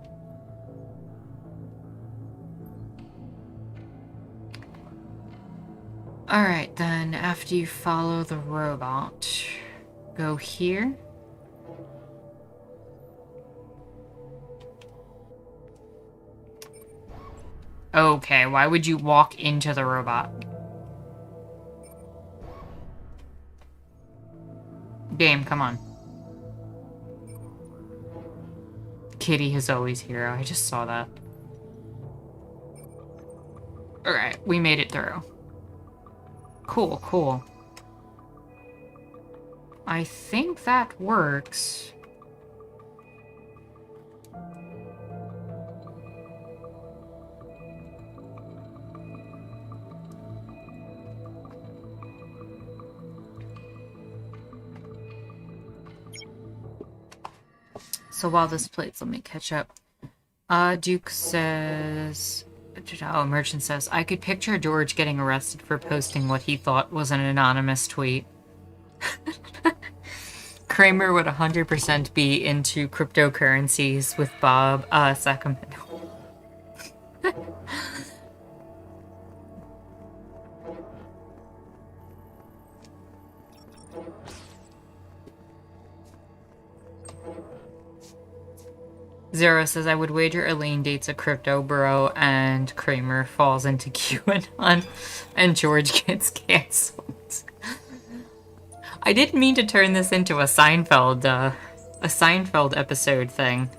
Alright, then, after you follow the robot, go here. Okay, why would you walk into the robot? Game, come on. Kitty is always hero. I just saw that. Alright, we made it through. Cool, cool. I think that works. So while this plays, let me catch up. Duke says... Oh, Merchant says, I could picture George getting arrested for posting what he thought was an anonymous tweet. Kramer would 100% be into cryptocurrencies with Bob Sacramento. Zero says, I would wager Elaine dates a crypto bro and Kramer falls into QAnon and George gets canceled. I didn't mean to turn this into a Seinfeld episode thing.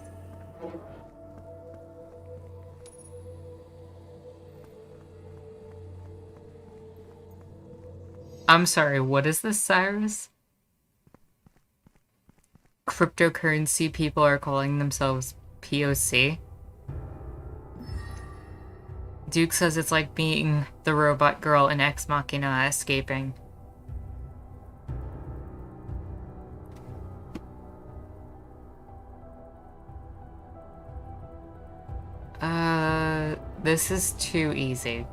I'm sorry, what is this, Cyrus? Cryptocurrency people are calling themselves POC? Duke says it's like being the robot girl in Ex Machina escaping. This is too easy.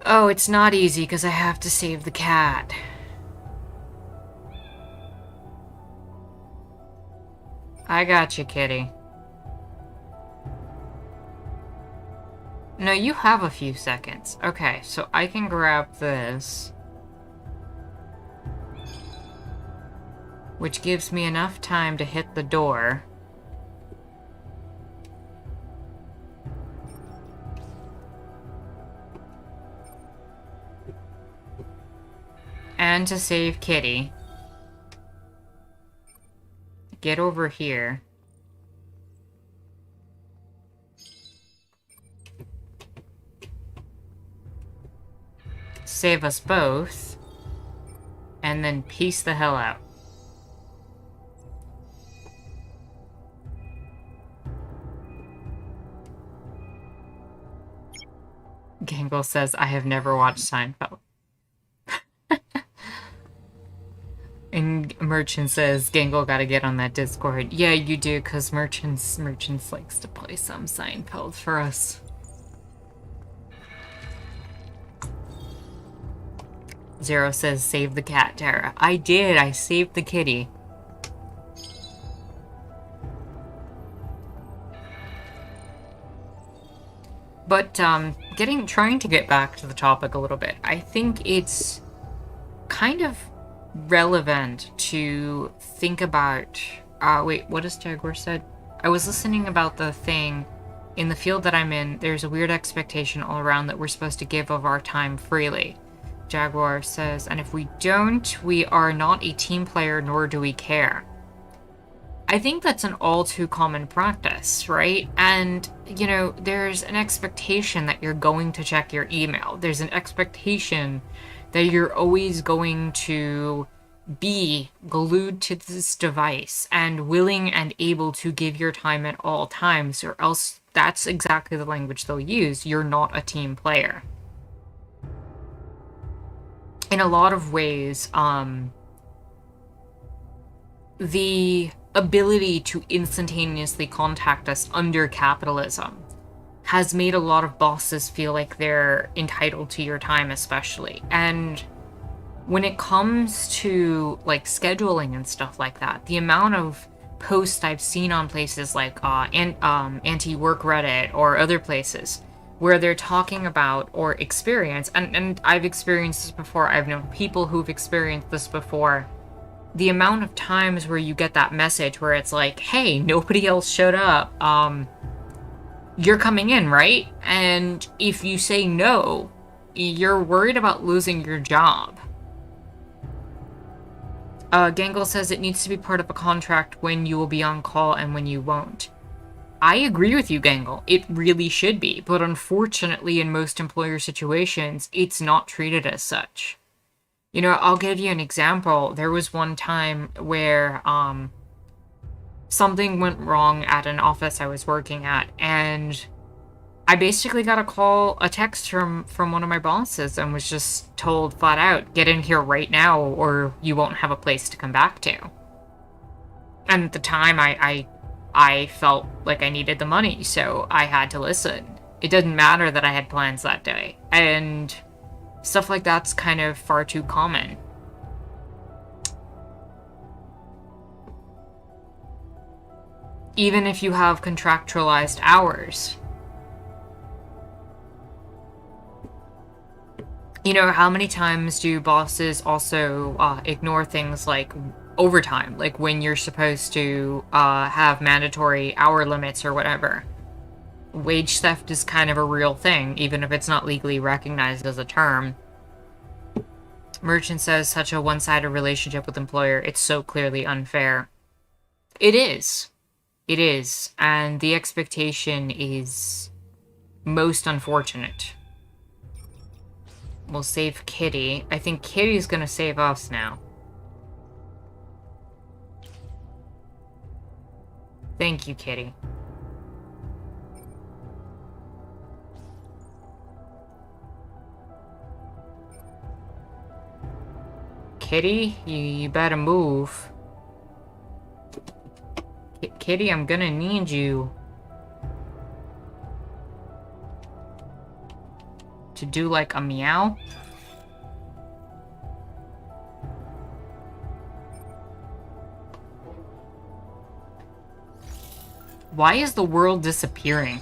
Oh, it's not easy because I have to save the cat. I got you, kitty. No, you have a few seconds. Okay, so I can grab this. Which gives me enough time to hit the door. And to save Kitty. Get over here. Save us both. And then peace the hell out. Gangle says, I have never watched Seinfeld. And Merchant says, Gangle gotta get on that Discord. Yeah, you do, because Merchants likes to play some Seinfeld for us. Zero says, save the cat, Tara. I did, I saved the kitty. But, trying to get back to the topic a little bit, I think it's kind of relevant to think about, wait, what has Jaguar said? I was listening about the thing, in the field that I'm in, there's a weird expectation all around that we're supposed to give of our time freely. Jaguar says, and if we don't, we are not a team player, nor do we care. I think that's an all too common practice, right? And, you know, there's an expectation that you're going to check your email. There's an expectation that you're always going to be glued to this device and willing and able to give your time at all times, or else that's exactly the language they'll use. You're not a team player. In a lot of ways, the ability to instantaneously contact us under capitalism has made a lot of bosses feel like they're entitled to your time, especially. And when it comes to like scheduling and stuff like that, the amount of posts I've seen on places like anti-work Reddit or other places where they're talking about or experience, and I've experienced this before, I've known people who've experienced this before, the amount of times where you get that message where it's like, hey, nobody else showed up, you're coming in, right? And if you say no, you're worried about losing your job. Gangle says it needs to be part of a contract when you will be on call and when you won't. I agree with you, Gangle. It really should be, but unfortunately in most employer situations, it's not treated as such. You know, I'll give you an example. There was one time where, something went wrong at an office I was working at, and I basically got a text from one of my bosses and was just told flat out, get in here right now or you won't have a place to come back to. And at the time, I felt like I needed the money, so I had to listen. It didn't matter that I had plans that day. And stuff like that's kind of far too common. Even if you have contractualized hours. You know, how many times do bosses also ignore things like overtime? Like when you're supposed to have mandatory hour limits or whatever. Wage theft is kind of a real thing, even if it's not legally recognized as a term. Merchant says, such a one-sided relationship with employer, it's so clearly unfair. It is. It is. And the expectation is most unfortunate. We'll save Kitty. I think Kitty's gonna save us now. Thank you, Kitty. Kitty, you better move. Kitty, I'm gonna need you to do like a meow. Why is the world disappearing?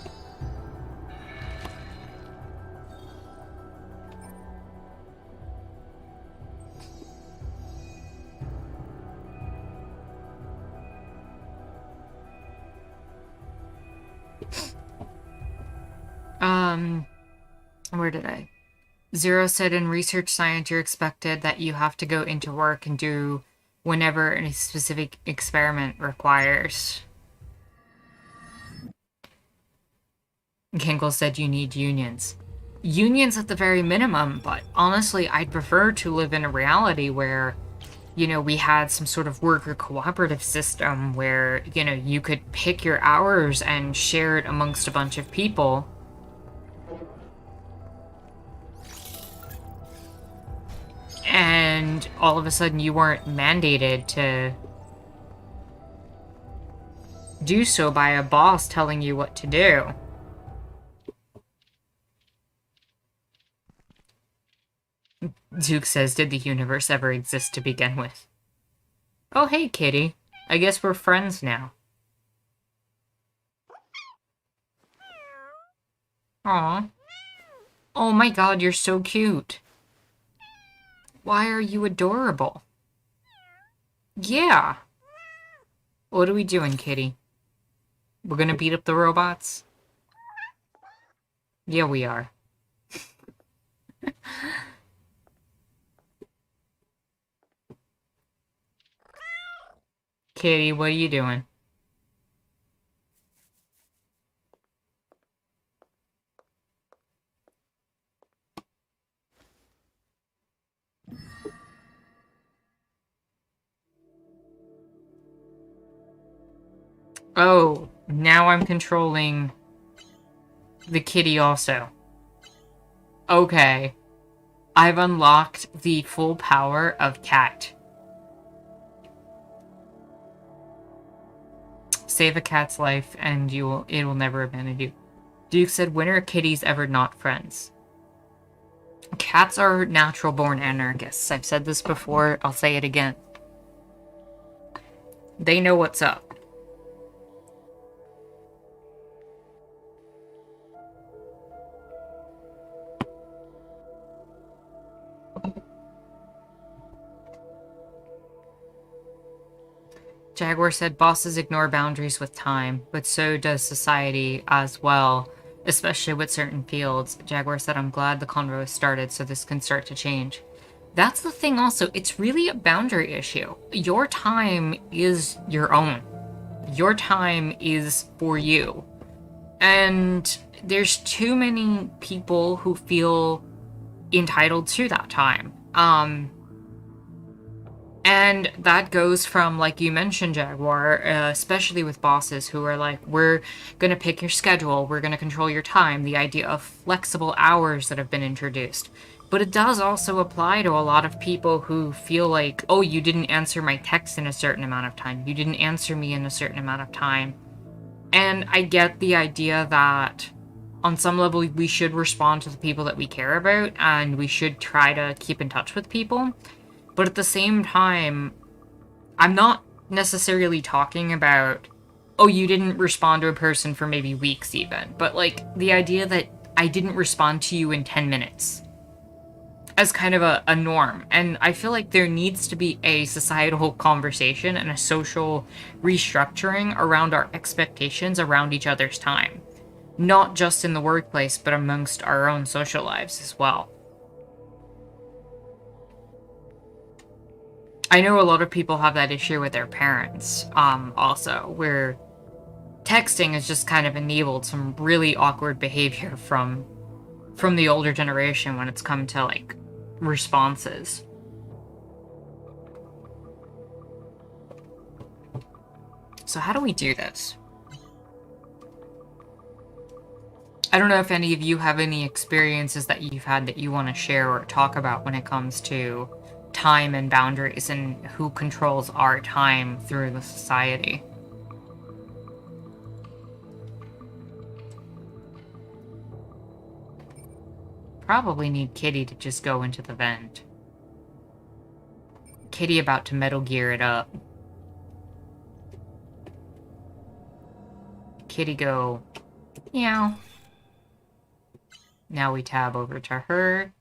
Where did I? Zero said in research science you're expected that you have to go into work and do whenever a specific experiment requires. Kinkle said you need unions. Unions at the very minimum, but honestly, I'd prefer to live in a reality where, you know, we had some sort of worker cooperative system where, you know, you could pick your hours and share it amongst a bunch of people. And all of a sudden you weren't mandated to do so by a boss telling you what to do. Duke says, did the universe ever exist to begin with? Oh, hey, Kitty. I guess we're friends now. Aw. Oh my god, you're so cute. Why are you adorable? Yeah. What are we doing, Kitty? We're gonna beat up the robots? Yeah, we are. Kitty, what are you doing? Oh, now I'm controlling the kitty also. Okay. I've unlocked the full power of cat. Save a cat's life and it will never abandon you. Duke said, when are kitties ever not friends? Cats are natural-born anarchists. I've said this before, I'll say it again. They know what's up. Jaguar said, bosses ignore boundaries with time, but so does society as well, especially with certain fields. Jaguar said, I'm glad the convo started so this can start to change. That's the thing also, it's really a boundary issue. Your time is your own. Your time is for you. And there's too many people who feel entitled to that time. And that goes from, like you mentioned, Jaguar, especially with bosses who are like, we're going to pick your schedule, we're going to control your time, the idea of flexible hours that have been introduced. But it does also apply to a lot of people who feel like, oh, you didn't answer my text in a certain amount of time, you didn't answer me in a certain amount of time. And I get the idea that on some level we should respond to the people that we care about, and we should try to keep in touch with people. But at the same time, I'm not necessarily talking about, oh, you didn't respond to a person for maybe weeks even. But, like, the idea that I didn't respond to you in 10 minutes as kind of a norm. And I feel like there needs to be a societal conversation and a social restructuring around our expectations around each other's time. Not just in the workplace, but amongst our own social lives as well. I know a lot of people have that issue with their parents, also, where texting has just kind of enabled some really awkward behavior from from the older generation when it's come to, like, responses. So how do we do this? I don't know if any of you have any experiences that you've had that you want to share or talk about when it comes to time and boundaries and who controls our time through the society. Probably need Kitty to just go into the vent. Kitty about to Metal Gear it up. Kitty go, meow. Now we tab over to her.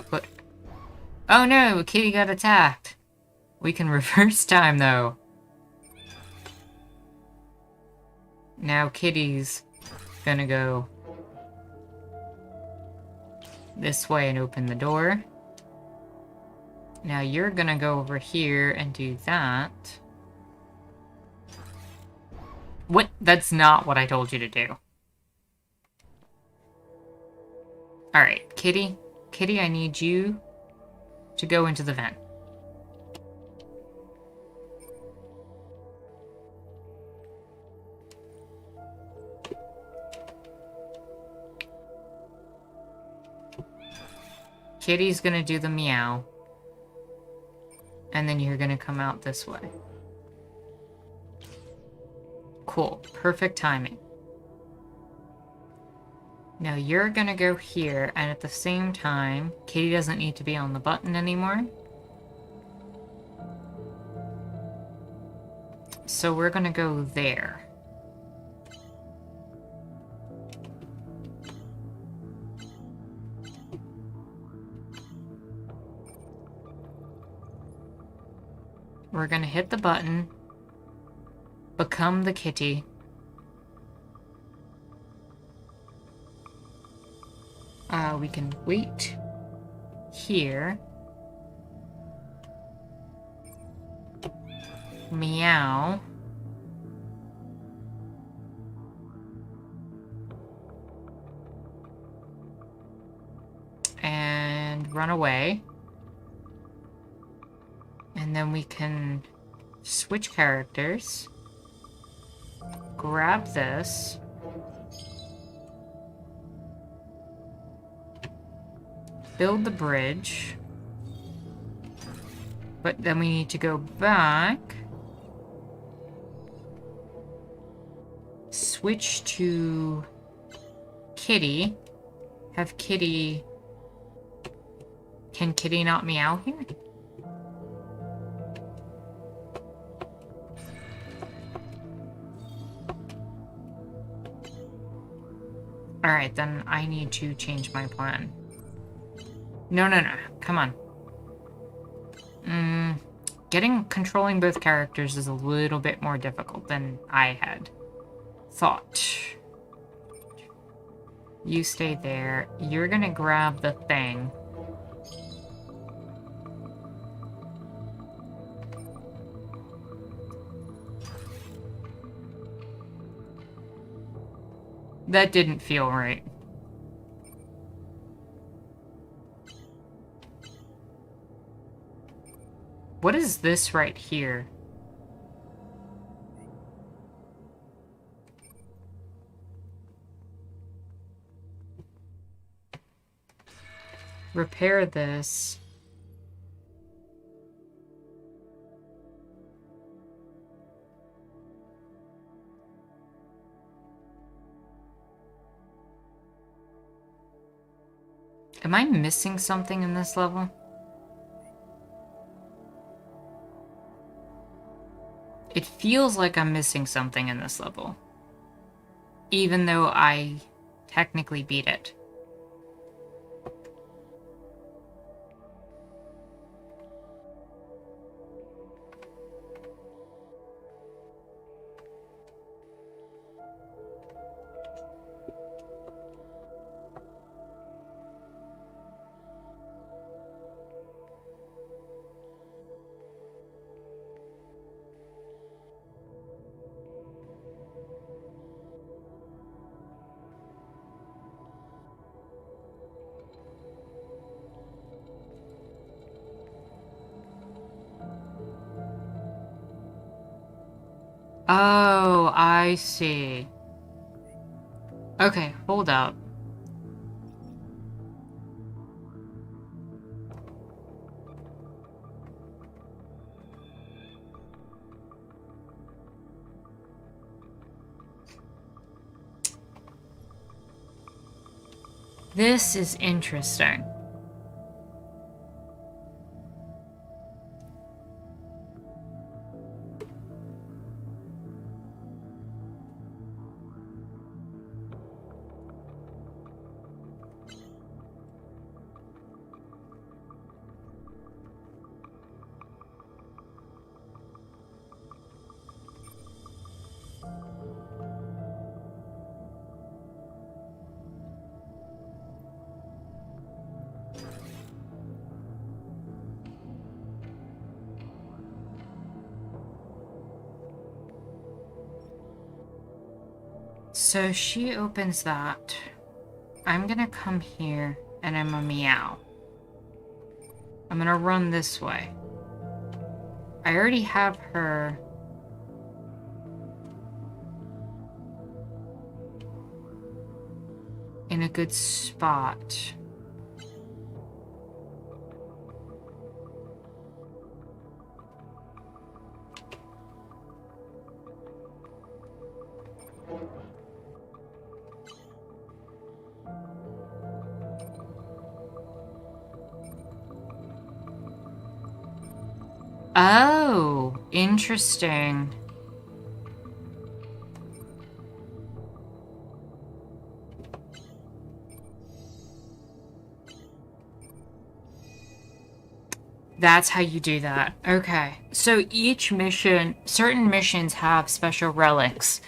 But, oh no, Kitty got attacked. We can reverse time though. Now Kitty's gonna go this way and open the door. Now you're gonna go over here and do that. What? That's not what I told you to do. Alright, Kitty. Kitty, I need you to go into the vent. Kitty's gonna do the meow. And then you're gonna come out this way. Cool. Perfect timing. Now you're gonna go here, and at the same time, Kitty doesn't need to be on the button anymore. So we're gonna go there. We're gonna hit the button, become the kitty. We can wait here. Meow. And run away. And then we can switch characters. Grab this. Build the bridge. But then we need to go back. Switch to Kitty. Have Kitty... Can Kitty not meow here? Alright, then I need to change my plan. No. Come on. Controlling both characters is a little bit more difficult than I had thought. You stay there. You're gonna grab the thing. That didn't feel right. What is this right here? Repair this. Am I missing something in this level? It feels like I'm missing something in this level. Even though I technically beat it. Oh, I see. Okay, hold up. This is interesting. So she opens that. I'm gonna come here and I'm gonna meow. I'm gonna run this way. I already have her. In a good spot. Oh, interesting. That's how you do that. Okay. So each mission, certain missions have special relics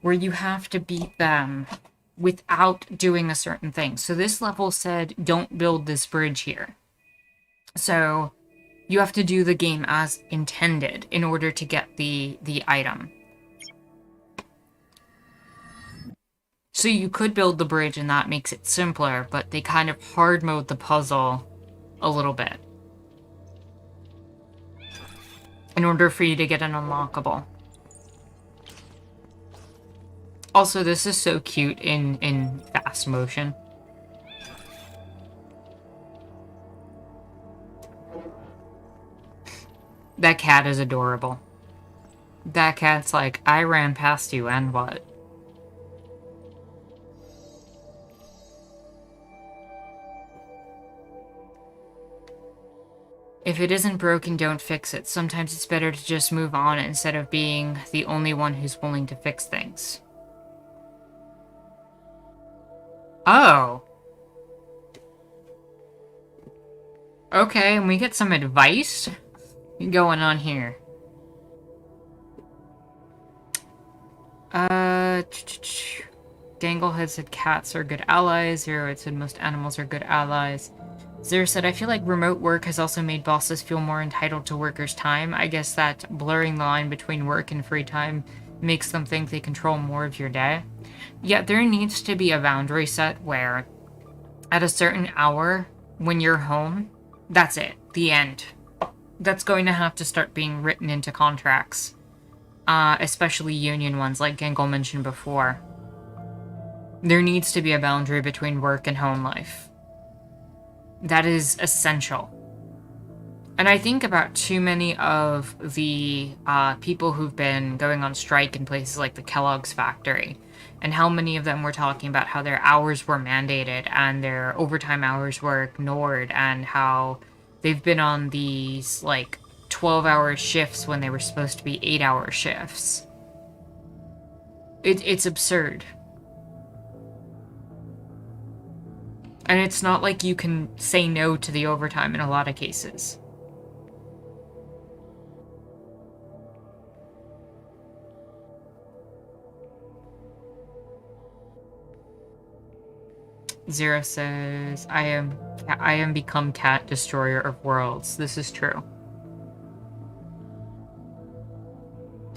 where you have to beat them without doing a certain thing. So this level said, don't build this bridge here. So you have to do the game as intended in order to get the item. So you could build the bridge and that makes it simpler, but they kind of hard mode the puzzle a little bit in order for you to get an unlockable. Also, this is so cute in fast motion. That cat is adorable. That cat's like, I ran past you and what? If it isn't broken, don't fix it. Sometimes it's better to just move on instead of being the only one who's willing to fix things. Oh. Okay, and we get some advice going on here. Ganglehead said cats are good allies. Zeroid said most animals are good allies. Zero said, I feel like remote work has also made bosses feel more entitled to workers' time. I guess that blurring the line between work and free time makes them think they control more of your day. Yeah, there needs to be a boundary set where at a certain hour when you're home, that's it. The end. That's going to have to start being written into contracts. Especially union ones like Gangle mentioned before. There needs to be a boundary between work and home life. That is essential. And I think about too many of the people who've been going on strike in places like the Kellogg's factory, and how many of them were talking about how their hours were mandated and their overtime hours were ignored, and how they've been on these, like, 12-hour shifts when they were supposed to be 8-hour shifts. It's absurd. And it's not like you can say no to the overtime in a lot of cases. Zero says, I am become cat destroyer of worlds. This is true.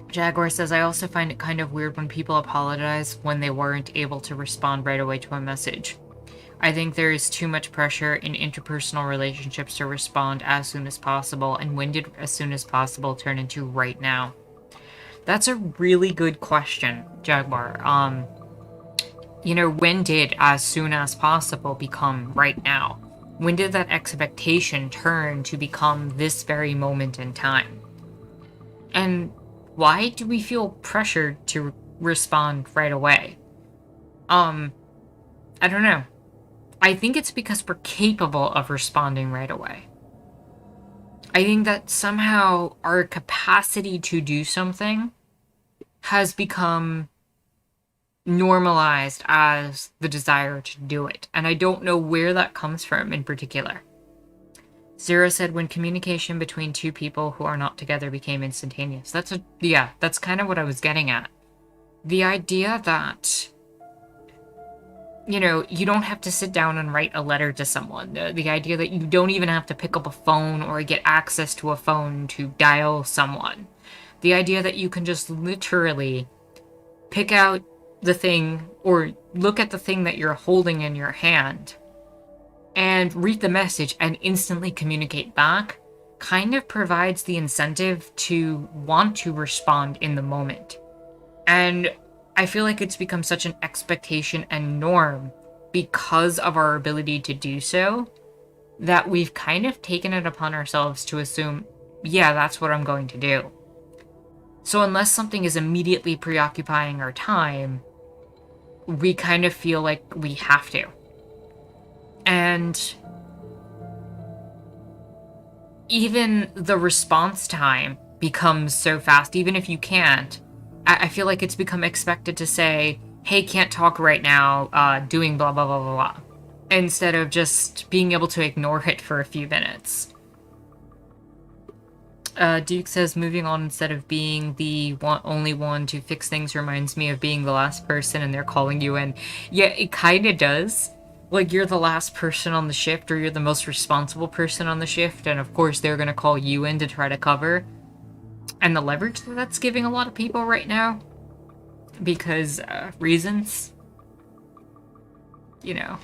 Jaguar says, I also find it kind of weird when people apologize when they weren't able to respond right away to a message. I think there is too much pressure in interpersonal relationships to respond as soon as possible, and when did as soon as possible turn into right now? That's a really good question, Jaguar. You know, when did as soon as possible become right now? When did that expectation turn to become this very moment in time? And why do we feel pressured to respond right away? I don't know. I think it's because we're capable of responding right away. I think that somehow our capacity to do something has become normalized as the desire to do it. And I don't know where that comes from in particular. Zero said when communication between two people who are not together became instantaneous. That's kind of what I was getting at. The idea that, you know, you don't have to sit down and write a letter to someone. The idea that you don't even have to pick up a phone or get access to a phone to dial someone. The idea that you can just literally pick out the thing or look at the thing that you're holding in your hand and read the message and instantly communicate back kind of provides the incentive to want to respond in the moment. And I feel like it's become such an expectation and norm because of our ability to do so that we've kind of taken it upon ourselves to assume, yeah, that's what I'm going to do. So unless something is immediately preoccupying our time, we kind of feel like we have to. And even the response time becomes so fast, even if you can't. I feel like it's become expected to say, hey, can't talk right now, doing blah, blah, blah, blah, blah, instead of just being able to ignore it for a few minutes. Duke says, moving on instead of being the only one to fix things reminds me of being the last person and they're calling you in. Yeah, it kind of does. Like, you're the last person on the shift, or you're the most responsible person on the shift, and of course they're gonna call you in to try to cover. And the leverage that that's giving a lot of people right now, because, reasons. You know.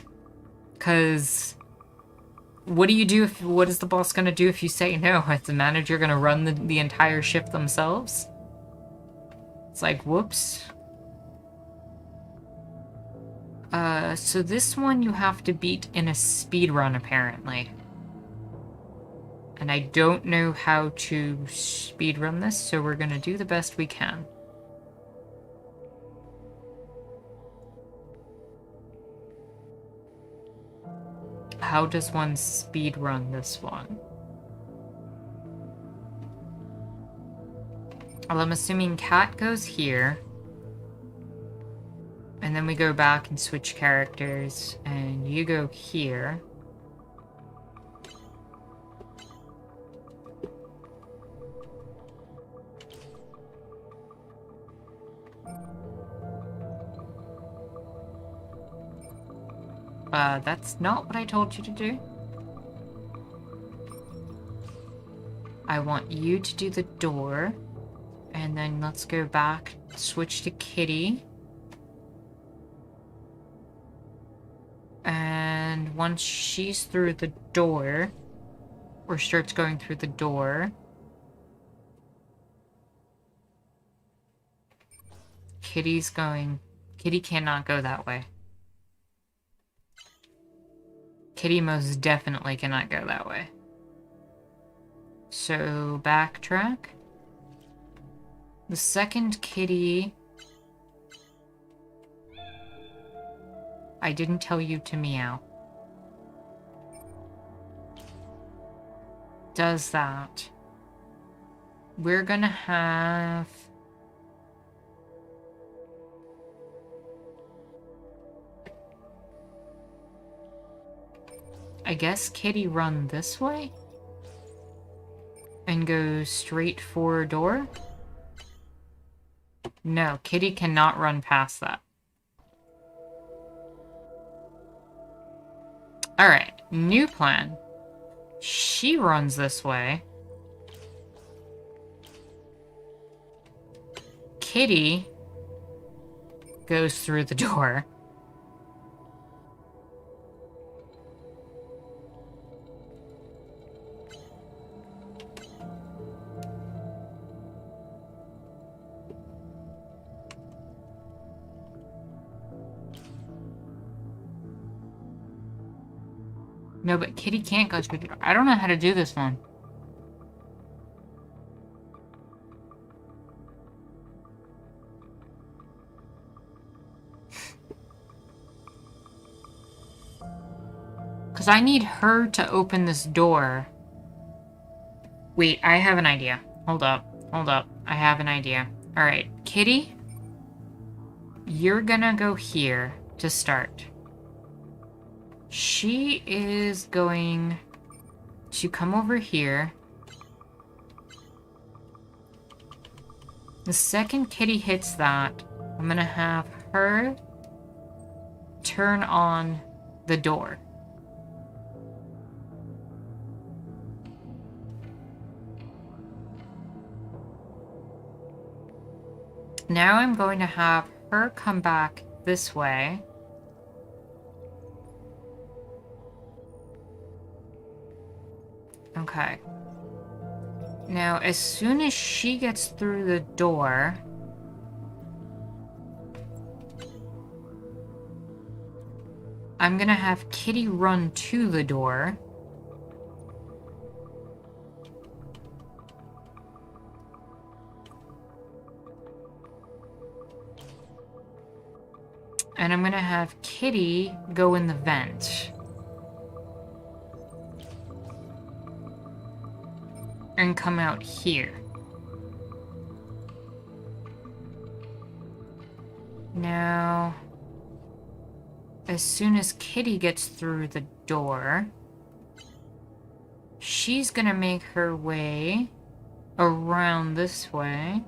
Because what do you do if, what is the boss gonna do if you say no? Is the manager gonna run the entire shift themselves? It's like, whoops. So this one you have to beat in a speed run, apparently. And I don't know how to speedrun this, so we're gonna do the best we can. How does one speedrun this one? Well, I'm assuming Cat goes here. And then we go back and switch characters, and you go here. That's not what I told you to do. I want you to do the door. And then let's go back, switch to Kitty. And once she's through the door, or starts going through the door, Kitty cannot go that way. Kitty most definitely cannot go that way. So, backtrack. The second Kitty... I didn't tell you to meow. Does that. We're gonna have... I guess Kitty run this way? And go straight for a door? No, Kitty cannot run past that. Alright, new plan. She runs this way. Kitty goes through the door. No, but Kitty can't go through the door. I don't know how to do this one. Because I need her to open this door. Wait, I have an idea. Hold up. Hold up. I have an idea. Alright, Kitty, you're gonna go here to start. She is going to come over here. The second Kitty hits that, I'm gonna have her turn on the door. Now I'm going to have her come back this way. Okay. Now, as soon as she gets through the door, I'm gonna have Kitty run to the door. And I'm gonna have Kitty go in the vent. And come out here. Now, as soon as Kitty gets through the door, she's gonna make her way around this way.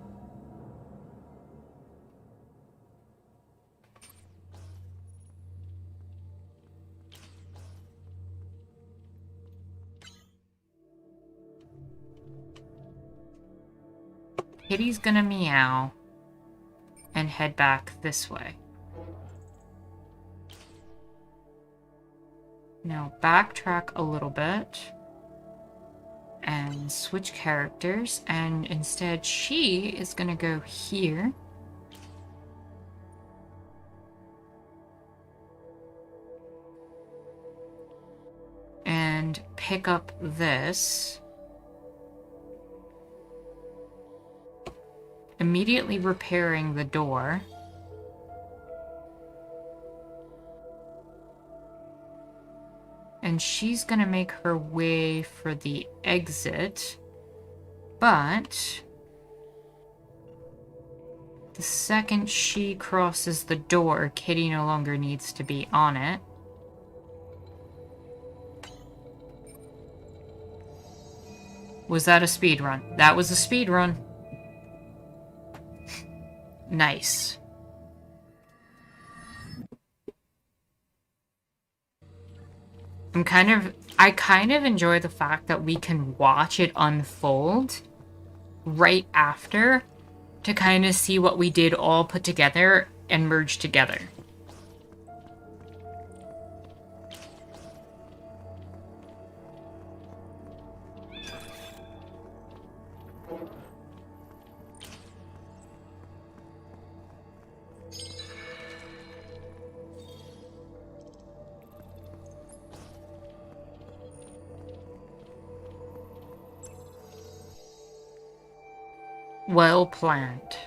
Kitty's gonna meow and head back this way. Now backtrack a little bit and switch characters, and instead she is gonna go here. And pick up this. Immediately repairing the door. And she's gonna make her way for the exit. But the second she crosses the door, Kitty no longer needs to be on it. Was that a speed run? That was a speed run. Nice. I kind of enjoy the fact that we can watch it unfold right after to kind of see what we did all put together and merge together. Well planned.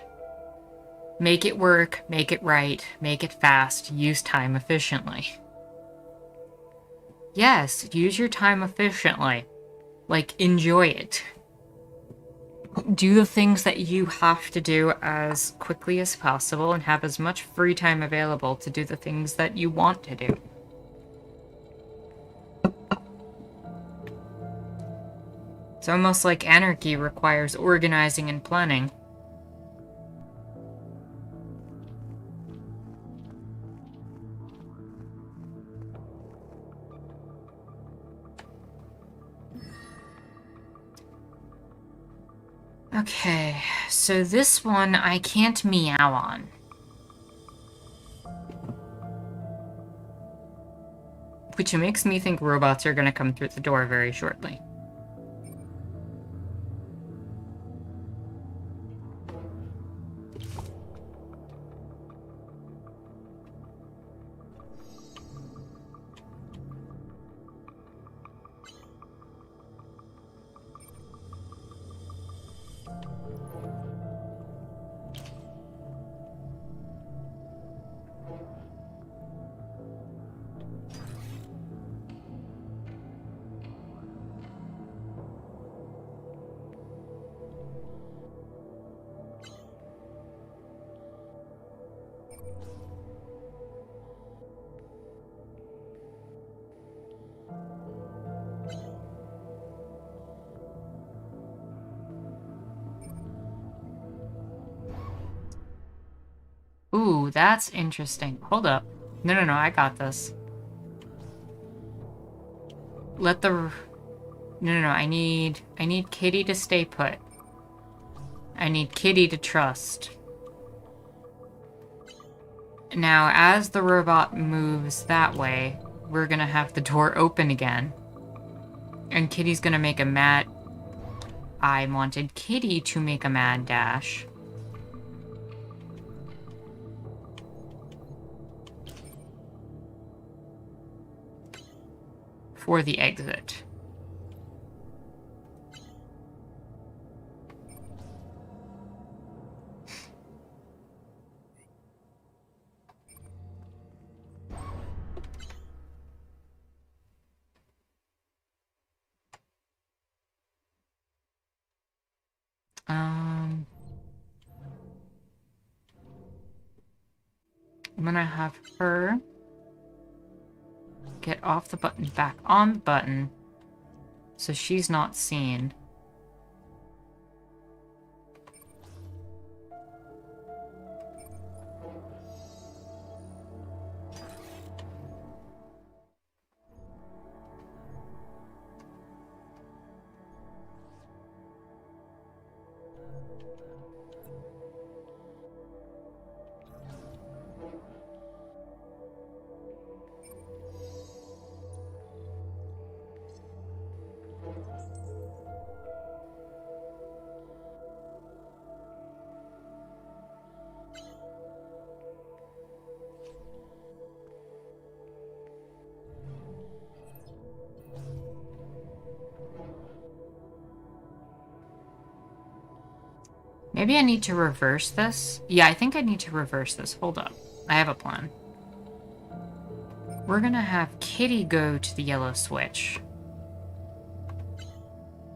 Make it work, make it right, make it fast, use time efficiently. Yes, use your time efficiently. Like, enjoy it. Do the things that you have to do as quickly as possible and have as much free time available to do the things that you want to do. It's almost like anarchy requires organizing and planning. Okay, so this one I can't meow on. Which makes me think robots are gonna come through the door very shortly. Ooh, that's interesting. Hold up. No, I got this. Let the... No, I need Kitty to stay put. I need Kitty to trust. Now, as the robot moves that way, we're gonna have the door open again. And Kitty's gonna make a mad... I wanted Kitty to make a mad dash. For the exit. I'm gonna have her get off the button, back on the button, so she's not seen. Maybe I need to reverse this? Yeah, I think I need to reverse this. Hold up. I have a plan. We're gonna have Kitty go to the yellow switch.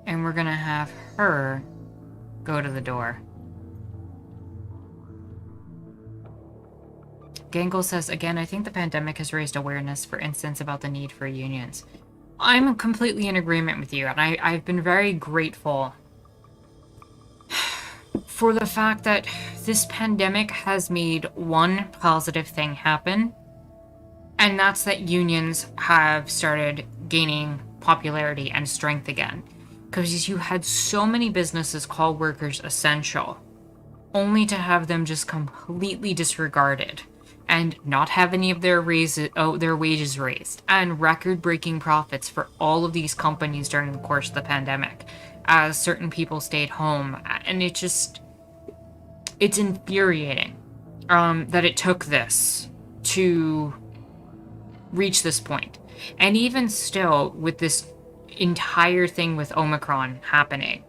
And we're gonna have her go to the door. Gangle says, again, I think the pandemic has raised awareness, for instance, about the need for unions. I'm completely in agreement with you, and I've been very grateful for the fact that this pandemic has made one positive thing happen, and that's that unions have started gaining popularity and strength again. Because you had so many businesses call workers essential, only to have them just completely disregarded and not have any of their wages raised, and record-breaking profits for all of these companies during the course of the pandemic, as certain people stayed home. And it's infuriating that it took this to reach this point. And even still, with this entire thing with Omicron happening,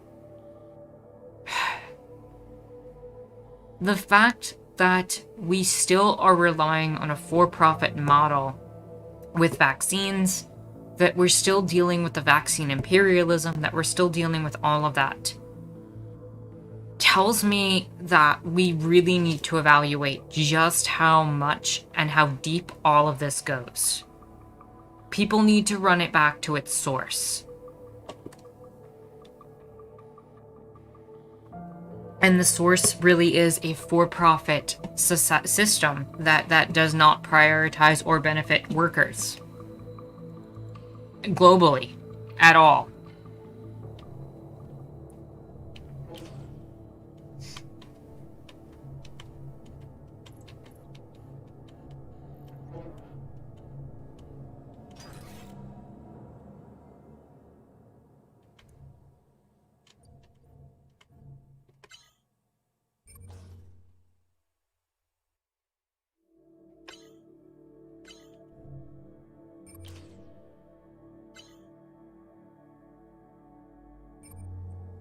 the fact that we still are relying on a for-profit model with vaccines, that we're still dealing with the vaccine imperialism, that we're still dealing with all of that, tells me that we really need to evaluate just how much and how deep all of this goes. People need to run it back to its source. And the source really is a for-profit system that does not prioritize or benefit workers globally at all.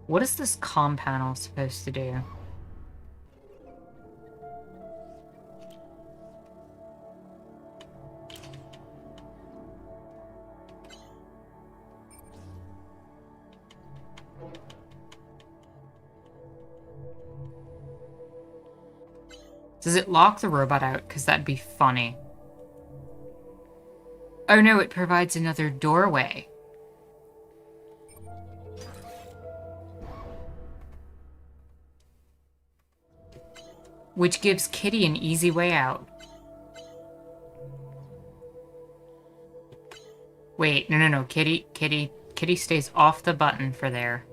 What is this comm panel supposed to do? Does it lock the robot out? Because that'd be funny. Oh no, it provides another doorway. Which gives Kitty an easy way out. Wait, no. Kitty stays off the button for there.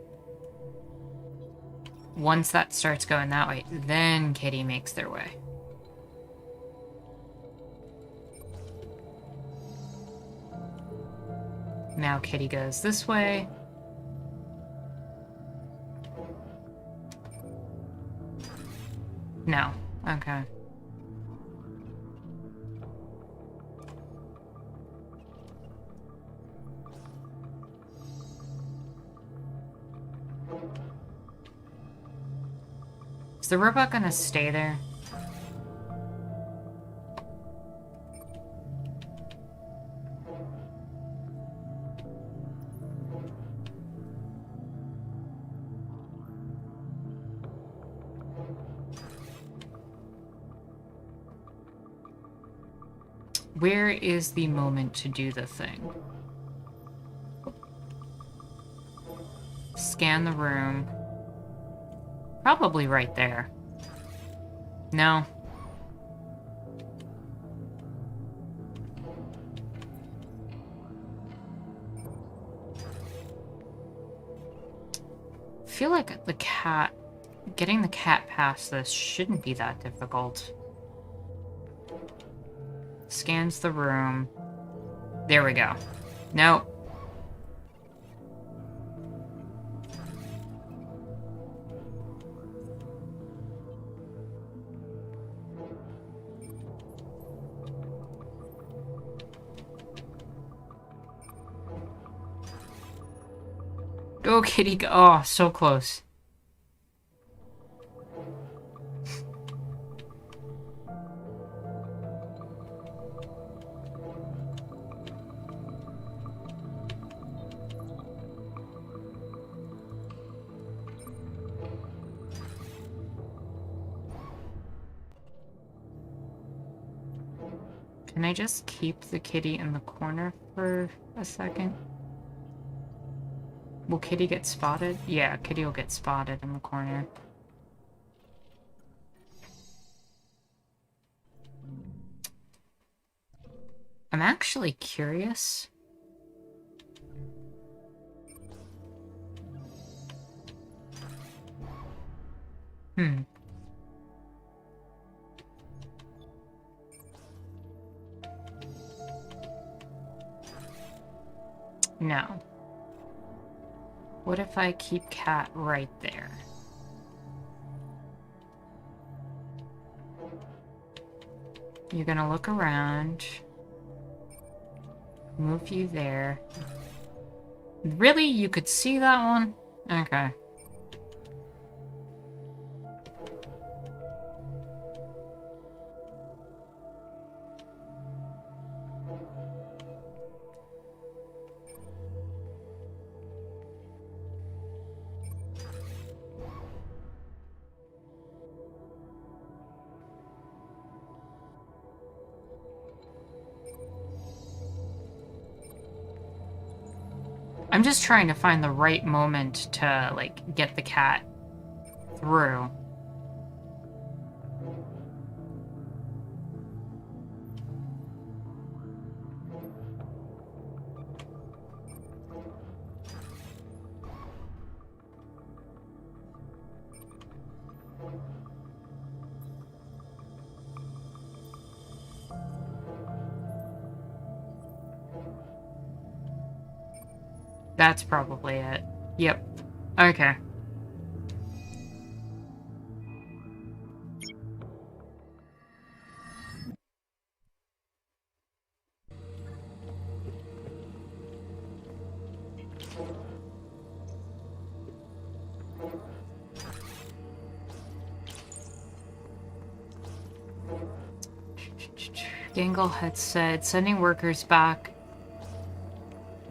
Once that starts going that way, then Kitty makes their way. Now Kitty goes this way. No. Okay. Is the robot gonna stay there? Where is the moment to do the thing? Scan the room. Probably right there. No. I feel like the cat... Getting the cat past this shouldn't be that difficult. Scans the room. There we go. No. Go, Kitty, go. Oh, so close. Can I just keep the kitty in the corner for a second? Will Kitty get spotted? Yeah, Kitty will get spotted in the corner. I'm actually curious. No. What if I keep Cat right there? You're gonna look around. Move you there. Really? You could see that one? Okay. I'm just trying to find the right moment to, like, get the cat through. That's probably it. Yep. Okay. Gangle had said, sending workers back.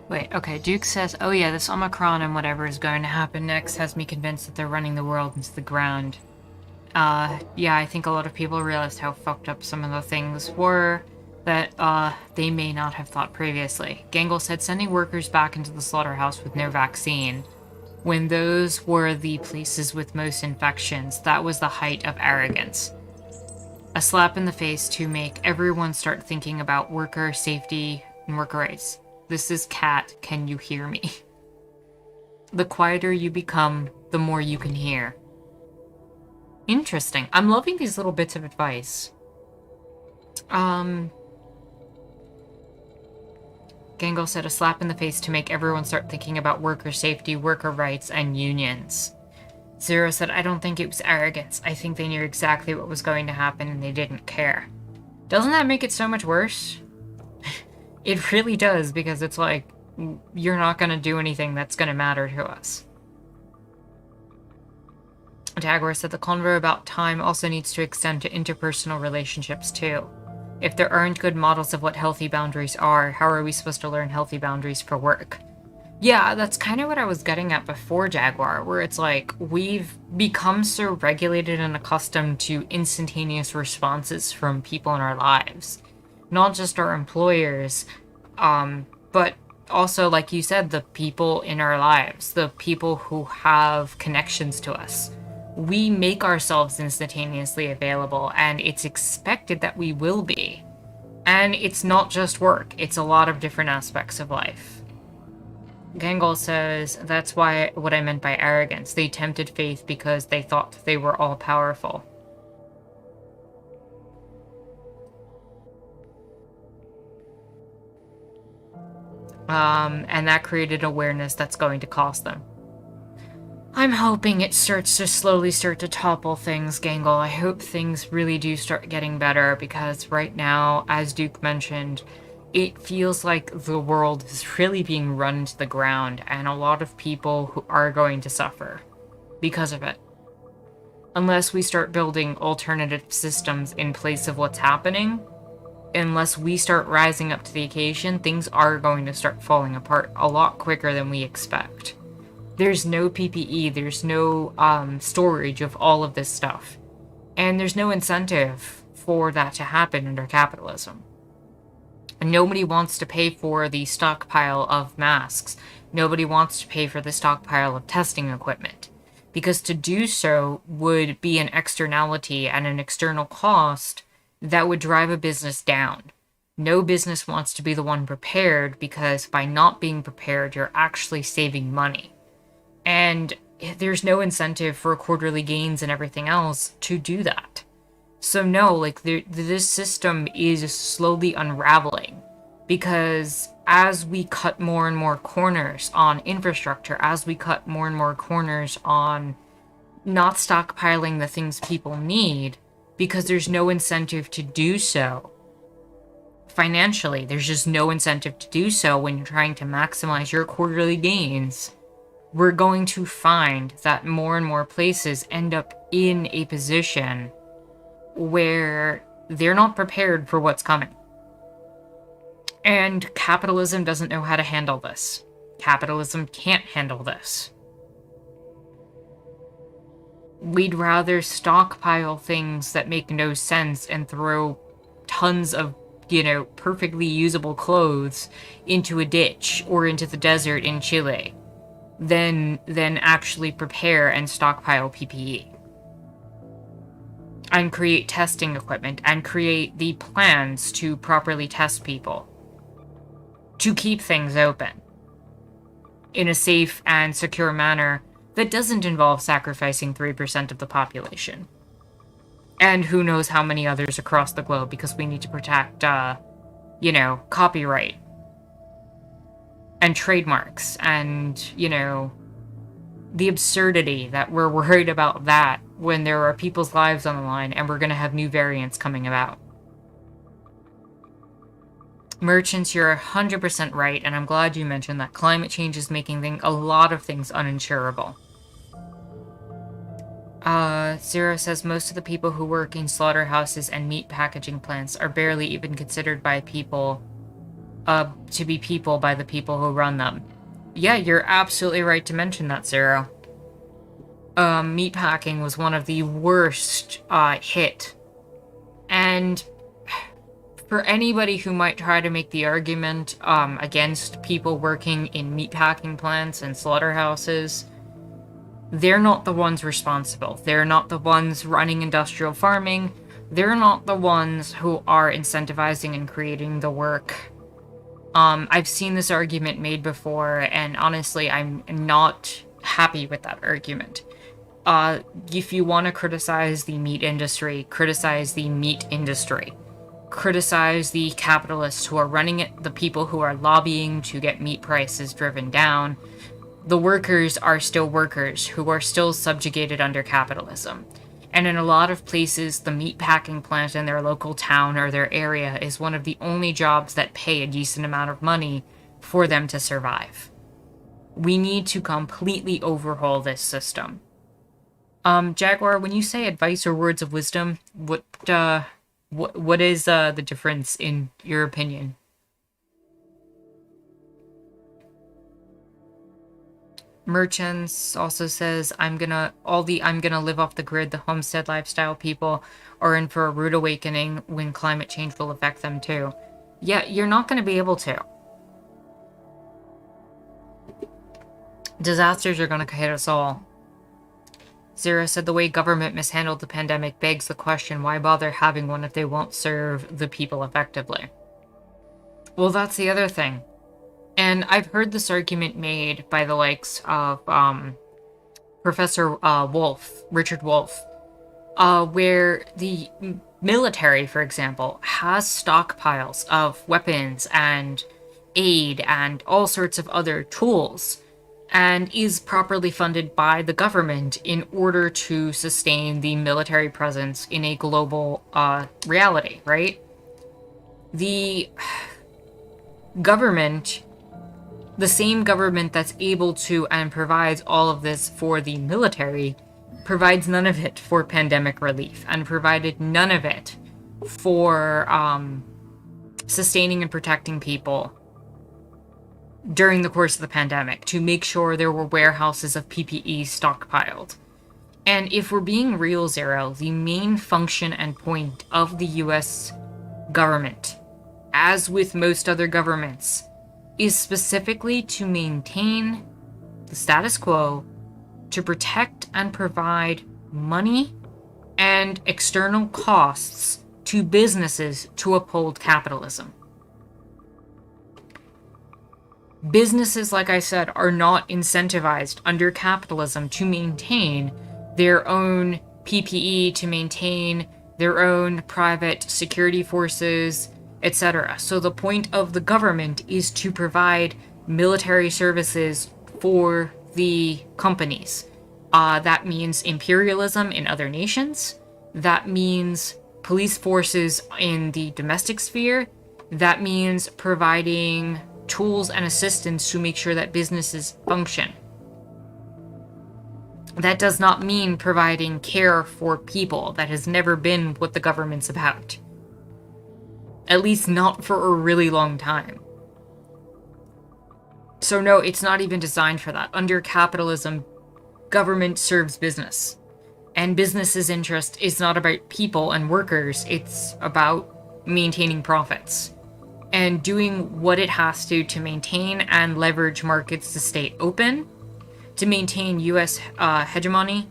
Wait, okay, Duke says, oh yeah, this Omicron and whatever is going to happen next has me convinced that they're running the world into the ground. Yeah, I think a lot of people realized how fucked up some of the things were that, they may not have thought previously. Gangle said sending workers back into the slaughterhouse with no vaccine, when those were the places with most infections, that was the height of arrogance. A slap in the face to make everyone start thinking about worker safety and worker rights. This is Cat, can you hear me? The quieter you become, the more you can hear. Interesting. I'm loving these little bits of advice. Gangle said a slap in the face to make everyone start thinking about worker safety, worker rights, and unions. Zero said, I don't think it was arrogance. I think they knew exactly what was going to happen and they didn't care. Doesn't that make it so much worse? It really does, because it's like, you're not going to do anything that's going to matter to us. Jaguar said the convo about time also needs to extend to interpersonal relationships too. If there aren't good models of what healthy boundaries are, how are we supposed to learn healthy boundaries for work? Yeah, that's kind of what I was getting at before, Jaguar, where it's like, we've become so regulated and accustomed to instantaneous responses from people in our lives. Not just our employers, but also, like you said, the people in our lives, the people who have connections to us. We make ourselves instantaneously available, and it's expected that we will be. And it's not just work, it's a lot of different aspects of life. Gangle says, that's why what I meant by arrogance. They tempted faith because they thought they were all-powerful. And that created awareness that's going to cost them. I'm hoping it starts to slowly start to topple things, Gangle. I hope things really do start getting better, because right now, as Duke mentioned, it feels like the world is really being run to the ground, and a lot of people who are going to suffer because of it. Unless we start building alternative systems in place of what's happening, unless we start rising up to the occasion, things are going to start falling apart a lot quicker than we expect. There's no PPE, there's no storage of all of this stuff. And there's no incentive for that to happen under capitalism. And nobody wants to pay for the stockpile of masks. Nobody wants to pay for the stockpile of testing equipment. Because to do so would be an externality and an external cost that would drive a business down. No business wants to be the one prepared, because by not being prepared, you're actually saving money. And there's no incentive for quarterly gains and everything else to do that. So no, like, this system is slowly unraveling, because as we cut more and more corners on infrastructure, as we cut more and more corners on not stockpiling the things people need, because there's no incentive to do so. Financially, there's just no incentive to do so when you're trying to maximize your quarterly gains. We're going to find that more and more places end up in a position where they're not prepared for what's coming. And capitalism doesn't know how to handle this. Capitalism can't handle this. We'd rather stockpile things that make no sense and throw tons of, perfectly usable clothes into a ditch or into the desert in Chile than actually prepare and stockpile PPE. And create testing equipment and create the plans to properly test people. To keep things open in a safe and secure manner that doesn't involve sacrificing 3% of the population. And who knows how many others across the globe, because we need to protect, copyright. And trademarks, and, the absurdity that we're worried about that when there are people's lives on the line and we're going to have new variants coming about. Merchants, you're 100% right, and I'm glad you mentioned that climate change is making a lot of things uninsurable. Zero says most of the people who work in slaughterhouses and meat packaging plants are barely even considered by people, to be people by the people who run them. Yeah, you're absolutely right to mention that, Zero. meatpacking was one of the worst hit. And for anybody who might try to make the argument against people working in meatpacking plants and slaughterhouses, they're not the ones responsible. They're not the ones running industrial farming. They're not the ones who are incentivizing and creating the work. I've seen this argument made before, and honestly, I'm not happy with that argument. If you want to criticize the meat industry, criticize the meat industry. Criticize the capitalists who are running it, the people who are lobbying to get meat prices driven down. The workers are still workers who are still subjugated under capitalism. And in a lot of places, the meatpacking plant in their local town or their area is one of the only jobs that pay a decent amount of money for them to survive. We need to completely overhaul this system. Jaguar, when you say advice or words of wisdom, what is the difference in your opinion? Merchants also says, I'm gonna live off the grid, the homestead lifestyle people are in for a rude awakening when climate change will affect them too. Yeah, you're not gonna be able to. Disasters are gonna hit us all. Zero said the way government mishandled the pandemic begs the question, why bother having one if they won't serve the people effectively? Well, that's the other thing. And I've heard this argument made by the likes of Professor Richard Wolff, where the military, for example, has stockpiles of weapons and aid and all sorts of other tools, and is properly funded by the government in order to sustain the military presence in a global reality, right? The government, the same government that's able to and provides all of this for the military, provides none of it for pandemic relief and provided none of it for sustaining and protecting people during the course of the pandemic to make sure there were warehouses of PPE stockpiled. And if we're being real, Zero, the main function and point of the US government, as with most other governments, is specifically to maintain the status quo, to protect and provide money and external costs to businesses to uphold capitalism. Businesses, like I said, are not incentivized under capitalism to maintain their own PPE, to maintain their own private security forces, etc. So the point of the government is to provide military services for the companies. That means imperialism in other nations. That means police forces in the domestic sphere. That means providing tools and assistance to make sure that businesses function. That does not mean providing care for people. That has never been what the government's about. At least not for a really long time. So no, it's not even designed for that. Under capitalism, government serves business. And business's interest is not about people and workers, it's about maintaining profits. And doing what it has to maintain and leverage markets to stay open, to maintain US hegemony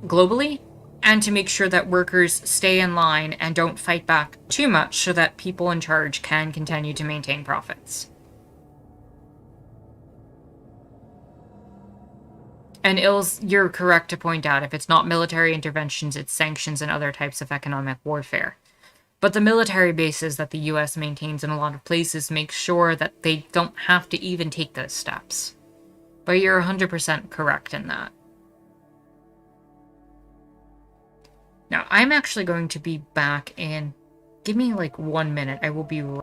globally, and to make sure that workers stay in line and don't fight back too much so that people in charge can continue to maintain profits. And Ills, you're correct to point out, if it's not military interventions, it's sanctions and other types of economic warfare. But the military bases that the US maintains in a lot of places make sure that they don't have to even take those steps. But you're 100% correct in that. Now, I'm actually going to be back in... Give me like 1 minute. I will be right...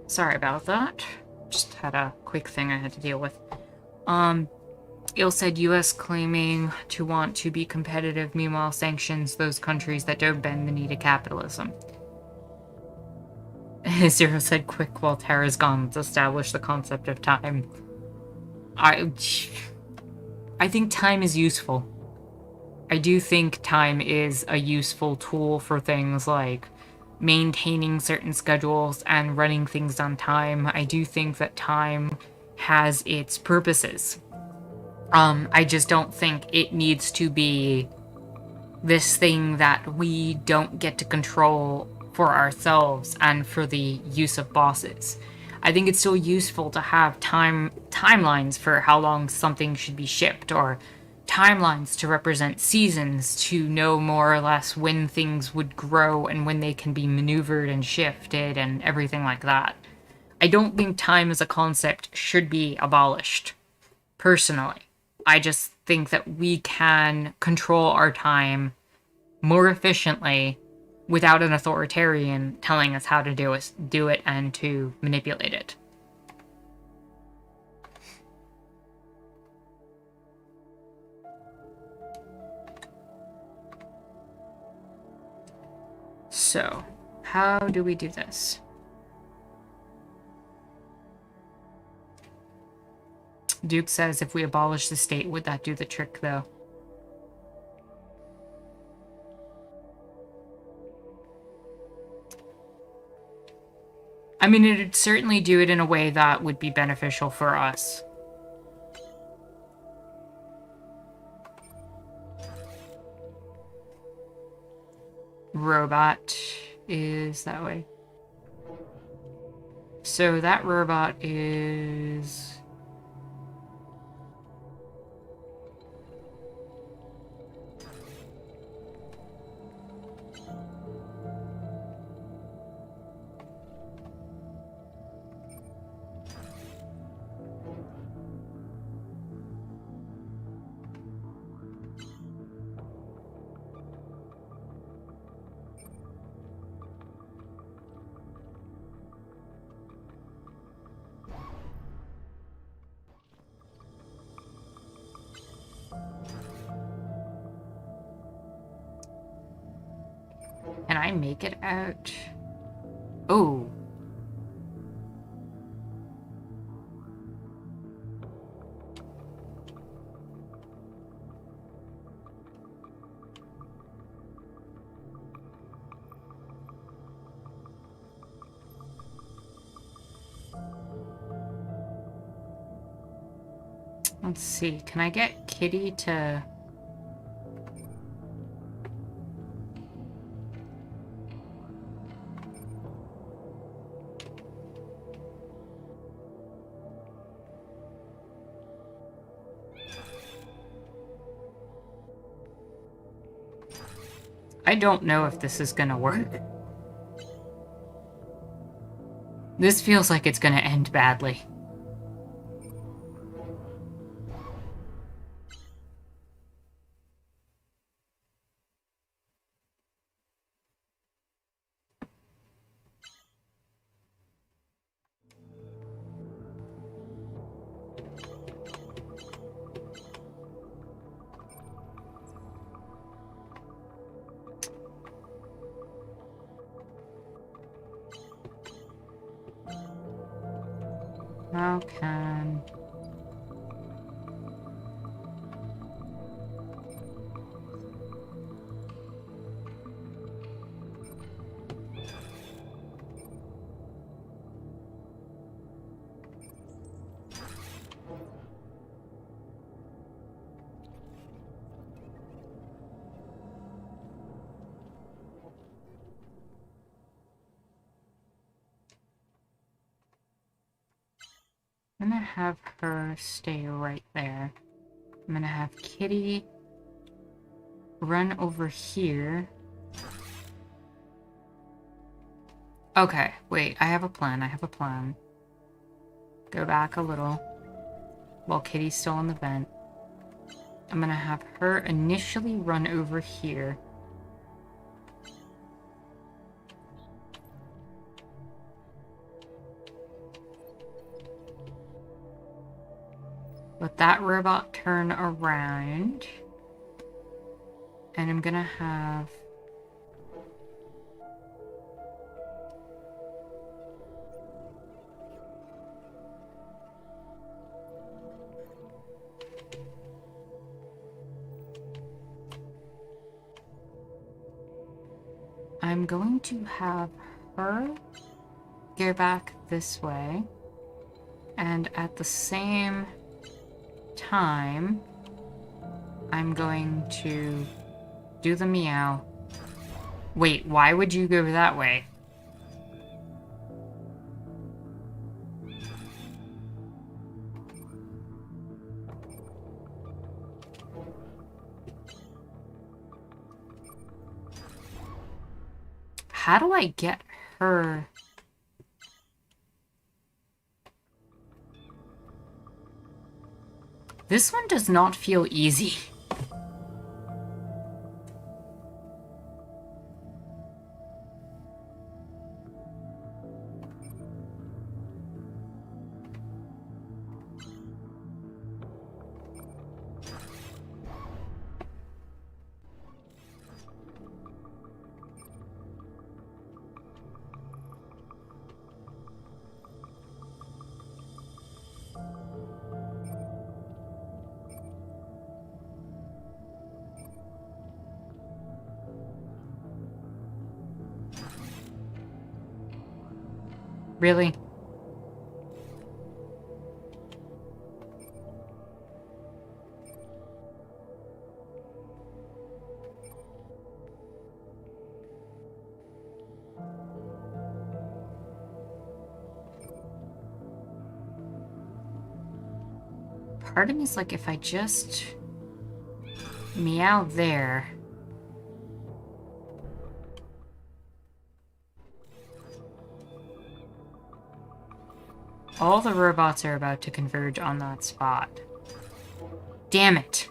Sorry about that. Just had a quick thing I had to deal with. Il said US claiming to want to be competitive, meanwhile sanctions those countries that don't bend the knee to capitalism. Zero said quick while Tara's gone. Let's establish the concept of time. I think time is useful. I do think time is a useful tool for things like maintaining certain schedules and running things on time. I do think that time has its purposes. I just don't think it needs to be this thing that we don't get to control for ourselves and for the use of bosses. I think it's still useful to have timelines for how long something should be shipped, or timelines to represent seasons, to know more or less when things would grow and when they can be maneuvered and shifted and everything like that. I don't think time as a concept should be abolished, personally. I just think that we can control our time more efficiently without an authoritarian telling us how to do it and to manipulate it. So, how do we do this? Duke says if we abolish the state, would that do the trick, though? I mean, it'd certainly do it in a way that would be beneficial for us. Robot is that way. So that robot is... Can I make it out? Oh. Let's see. Can I get Kitty to... I don't know if this is gonna work. This feels like it's gonna end badly. How can... I'm gonna have her stay right there. I'm gonna have Kitty run over here. Okay, wait, I have a plan. Go back a little while Kitty's still on the vent. I'm gonna have her initially run over here. Let that robot turn around. And I'm gonna have... I'm going to have her go back this way. And at the same time, I'm going to do the meow. Wait, why would you go that way? How do I get her? This one does not feel easy. Really? Part of me is like, if I just meow there... All the robots are about to converge on that spot. Damn it.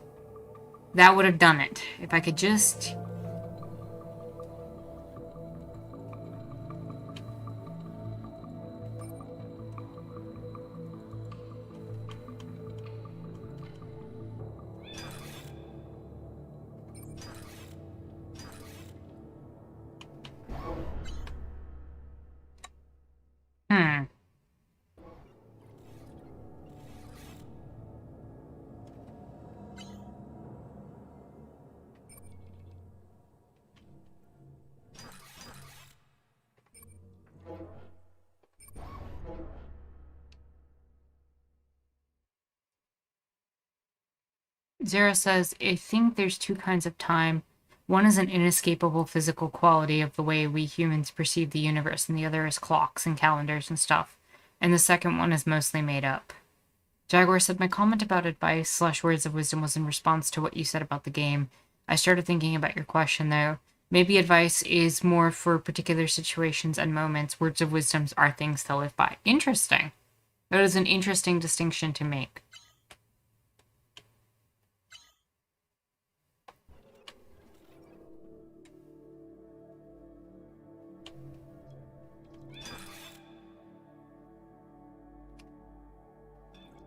That would have done it. If I could just... Zero says, I think there's two kinds of time. One is an inescapable physical quality of the way we humans perceive the universe, and the other is clocks and calendars and stuff. And the second one is mostly made up. Jaguar said, my comment about advice/words of wisdom was in response to what you said about the game. I started thinking about your question, though. Maybe advice is more for particular situations and moments. Words of wisdom are things to live by. Interesting. That is an interesting distinction to make.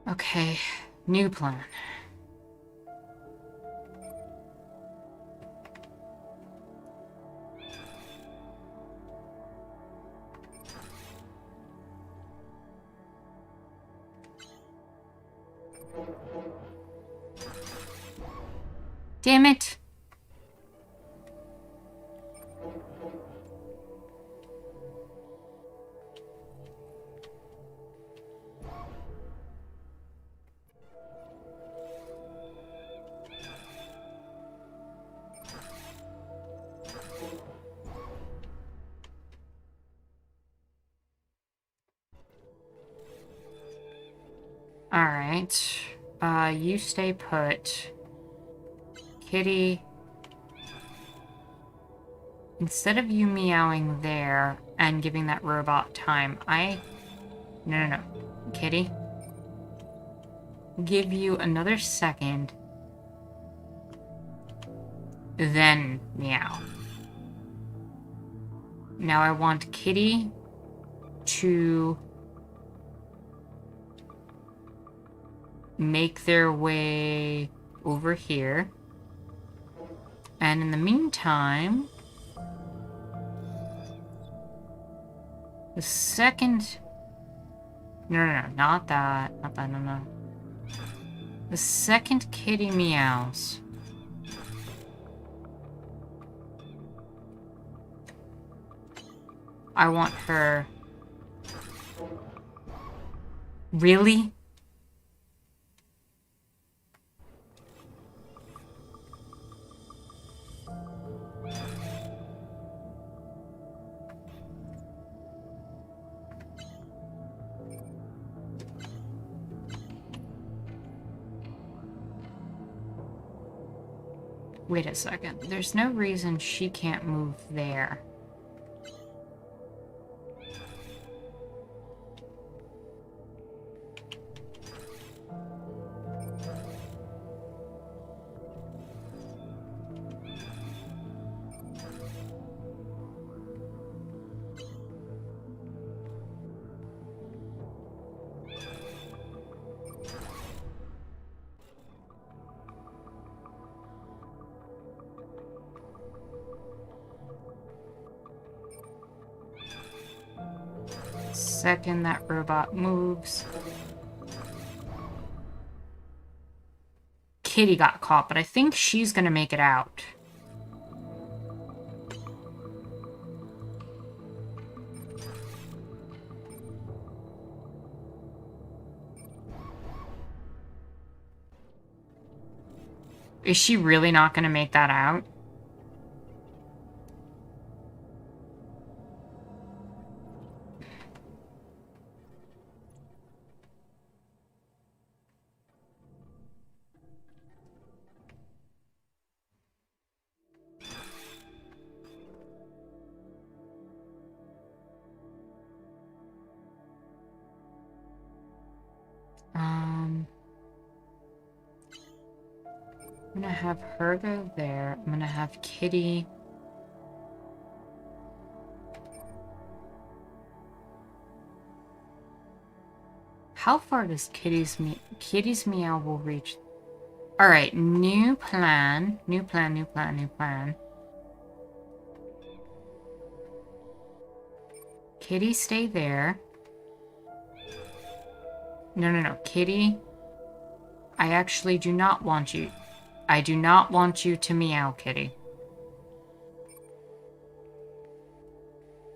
Okay, new plan. Damn it! Alright. You stay put. Kitty. Instead of you meowing there and giving that robot time, No. Kitty. Give you another second. Then meow. Now I want Kitty to make their way over here. And in the meantime, the second... No, not that. Not that, no. The second Kitty meows, I want her... Really? Wait a second. There's no reason she can't move there. Second that robot moves. Kitty got caught, but I think she's gonna make it out. Is she really not gonna make that out? I'm gonna have her go there. I'm gonna have Kitty... How far does Kitty's meow will reach? Alright, new plan. New plan. Kitty, stay there. No. Kitty, I actually do not want you. I do not want you to meow, Kitty.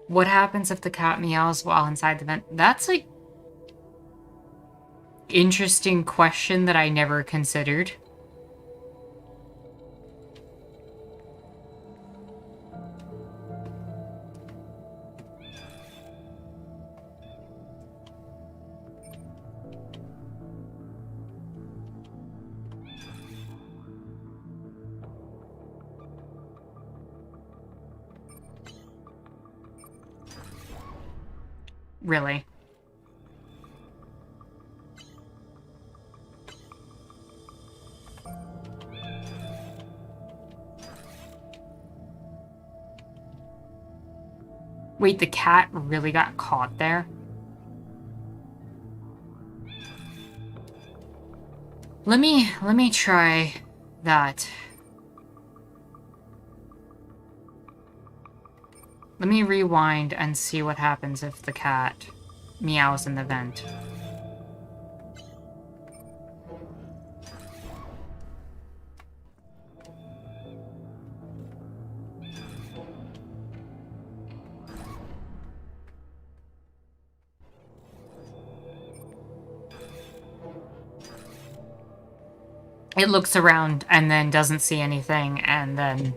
What happens if the cat meows while inside the vent? That's a interesting question that I never considered. Really? Wait, the cat really got caught there? Let me try that. Let me rewind and see what happens if the cat meows in the vent. It looks around and then doesn't see anything and then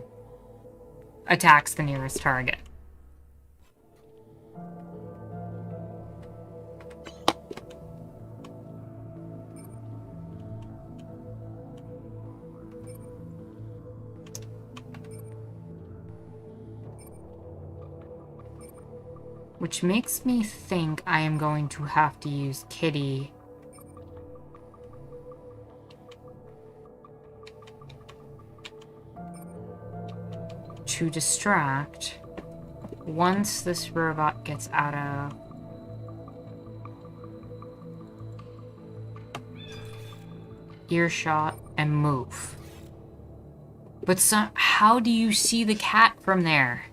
attacks the nearest target. Which makes me think I am going to have to use Kitty to distract once this robot gets out of earshot and move. But how do you see the cat from there?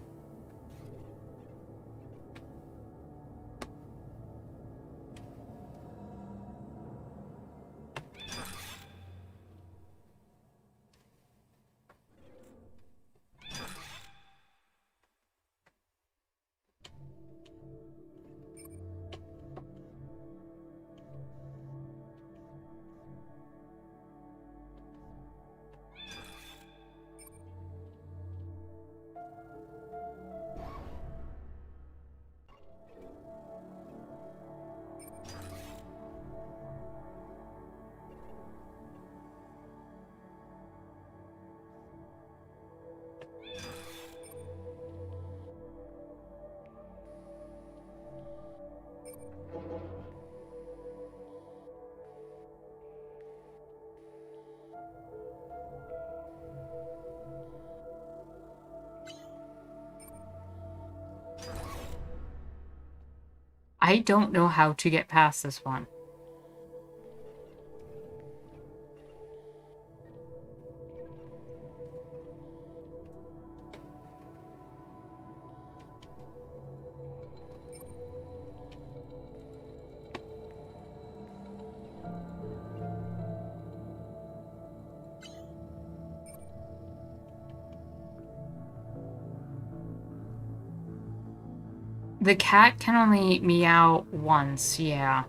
I don't know how to get past this one. The cat can only meow once, yeah.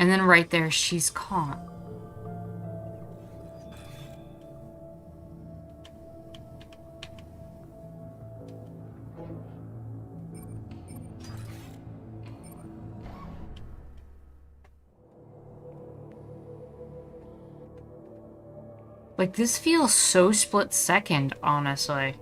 And then right there, she's caught. Like, this feels so split second, honestly.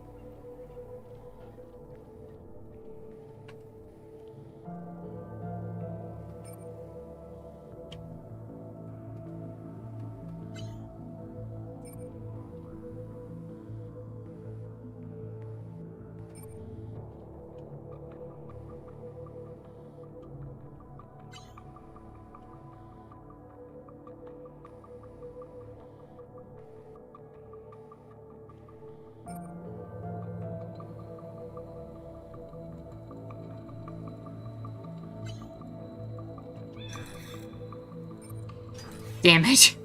Damage.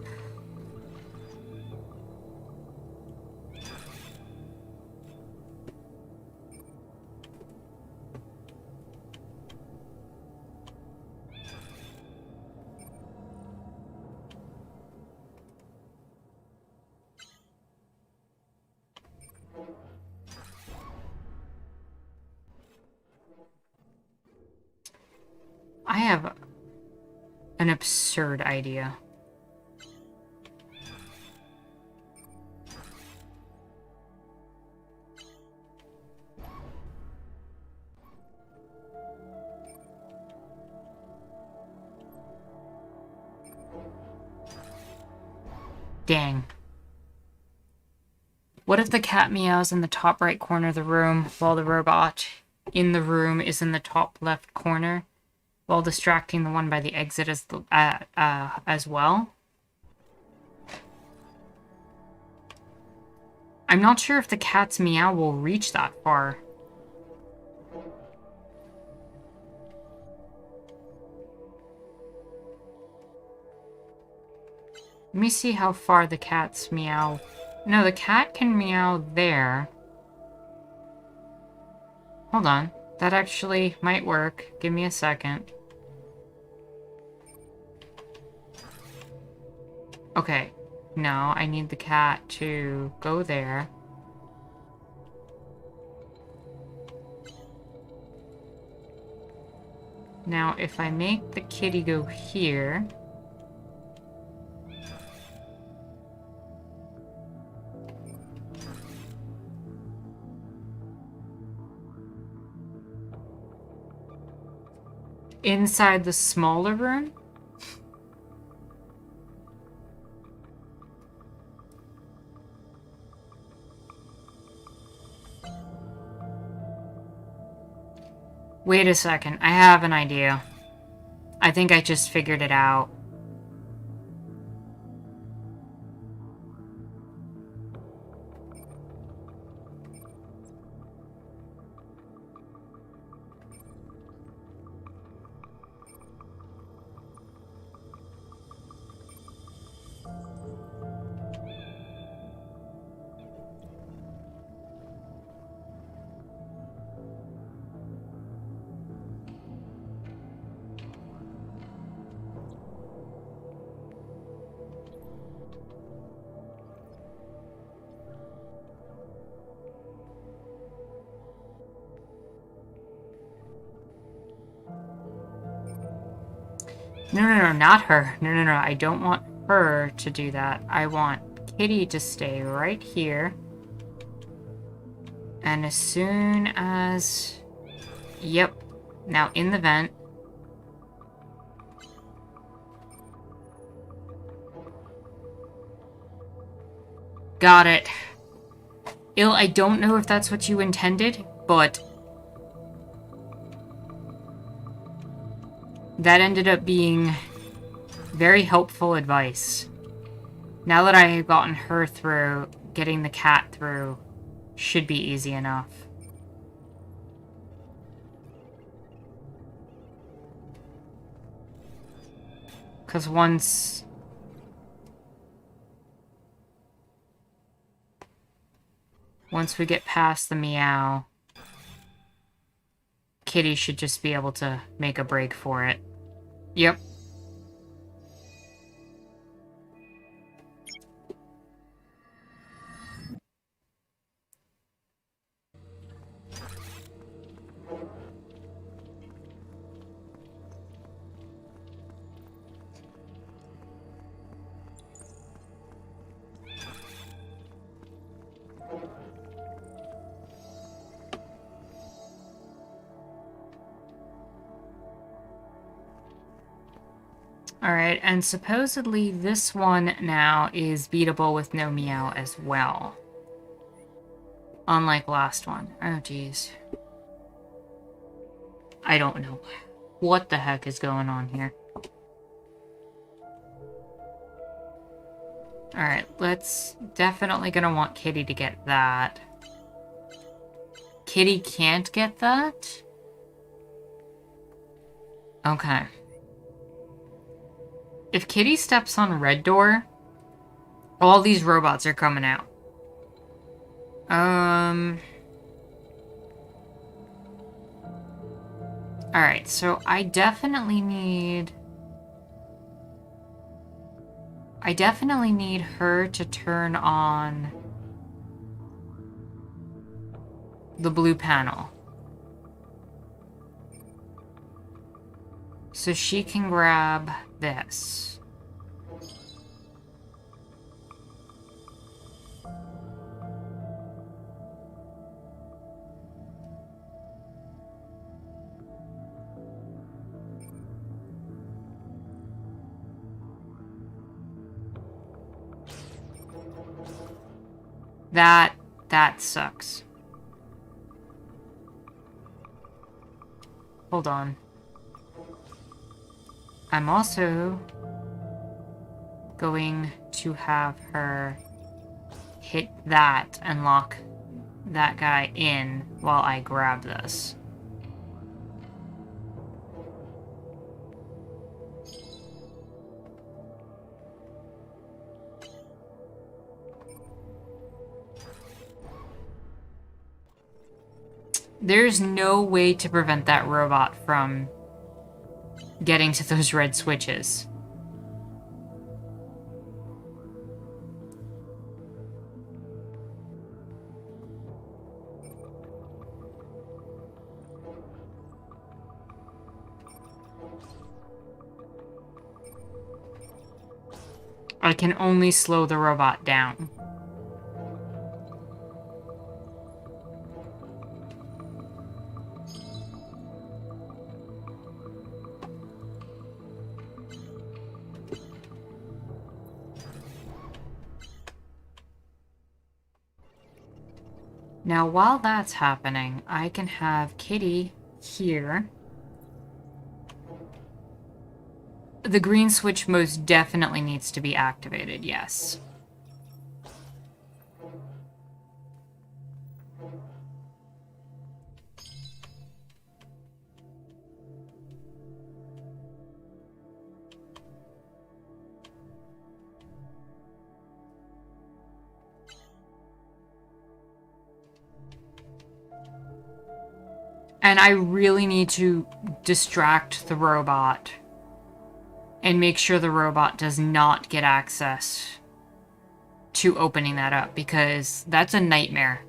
I have an absurd idea. Dang. What if the cat meows in the top right corner of the room while the robot in the room is in the top left corner, while distracting the one by the exit as well? I'm not sure if the cat's meow will reach that far. Let me see how far the cat's meow... No, the cat can meow there. Hold on. That actually might work. Give me a second. Okay. No, I need the cat to go there. Now, if I make the kitty go here... inside the smaller room? Wait a second, I have an idea. I think I just figured it out. No, not her. No, I don't want her to do that. I want Kitty to stay right here. And as soon as... Yep. Now in the vent. Got it. Il, I don't know if that's what you intended, but... that ended up being very helpful advice. Now that I've gotten her through, getting the cat through should be easy enough. Because once we get past the meow, Kitty should just be able to make a break for it. Yep. Alright, and supposedly this one now is beatable with no meow as well. Unlike last one. Oh, jeez. I don't know what the heck is going on here. Alright, let's... definitely gonna want Kitty to get that. Kitty can't get that? Okay. If Kitty steps on red door, all these robots are coming out. Alright, so I definitely need her to turn on the blue panel. So she can grab this. That sucks. Hold on. I'm also going to have her hit that and lock that guy in while I grab this. There's no way to prevent that robot from getting to those red switches. I can only slow the robot down. Now, while that's happening, I can have Kitty here. The green switch most definitely needs to be activated, yes. And I really need to distract the robot and make sure the robot does not get access to opening that up, because that's a nightmare.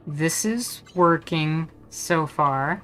This is working so far.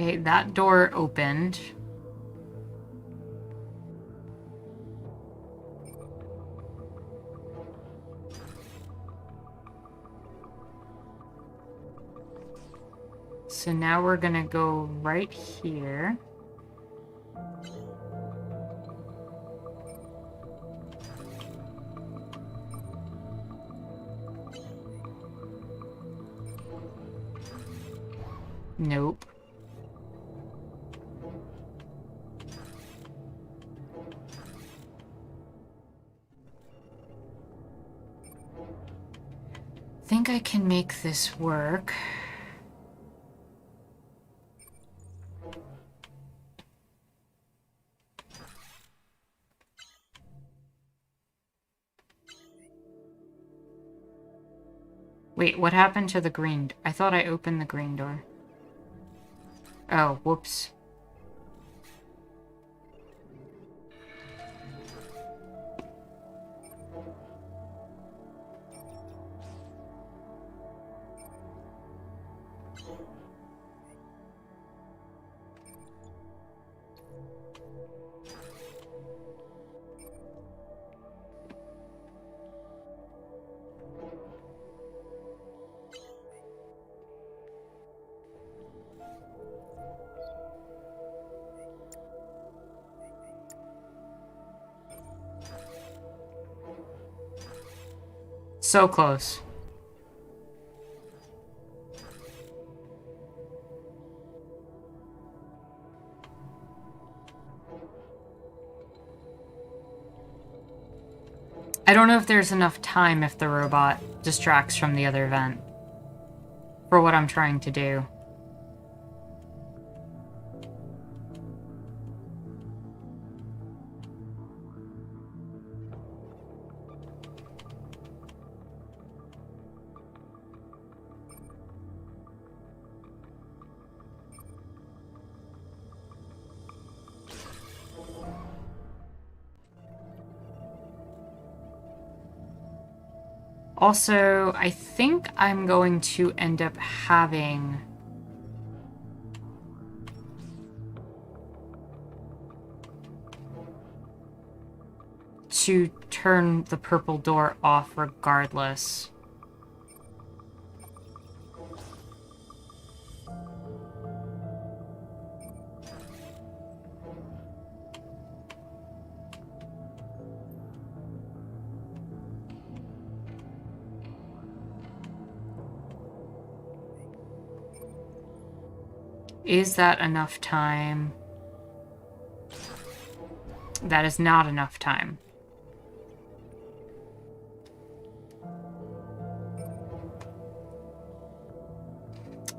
Okay, that door opened. So now we're gonna go right here. Nope. Think I can make this work. Wait, what happened to the green? I thought I opened the green door. Oh, whoops. So close. I don't know if there's enough time if the robot distracts from the other vent for what I'm trying to do. Also, I think I'm going to end up having to turn the purple door off regardless. Is that enough time? That is not enough time.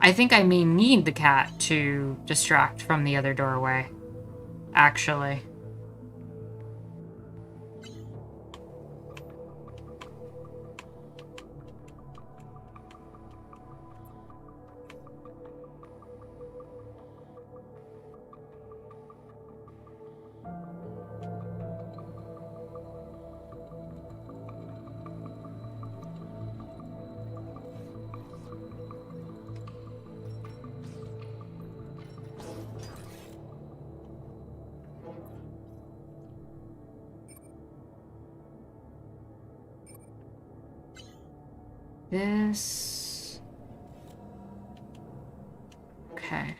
I think I may need the cat to distract from the other doorway, actually. This... Okay.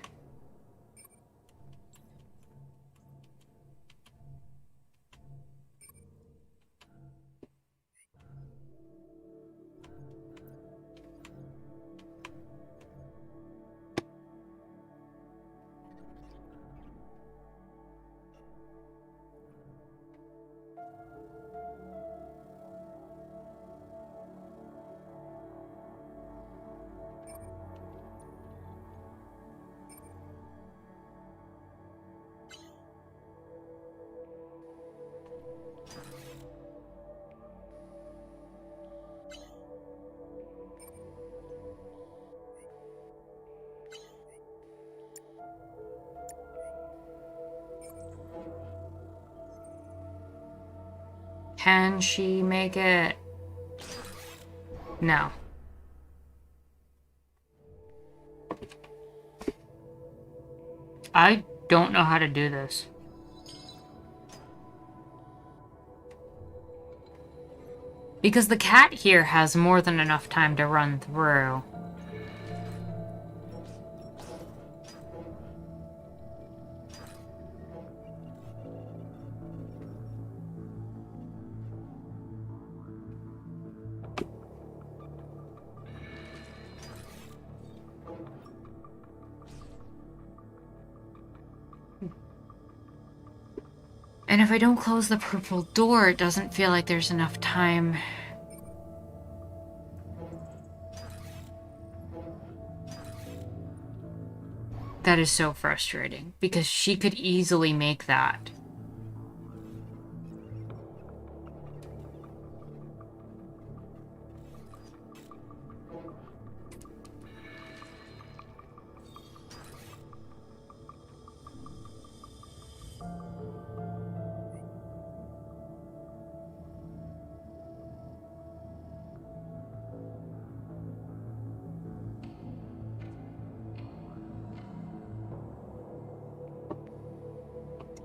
Can she make it? No. I don't know how to do this. Because the cat here has more than enough time to run through. And if I don't close the purple door, it doesn't feel like there's enough time. That is so frustrating, because she could easily make that.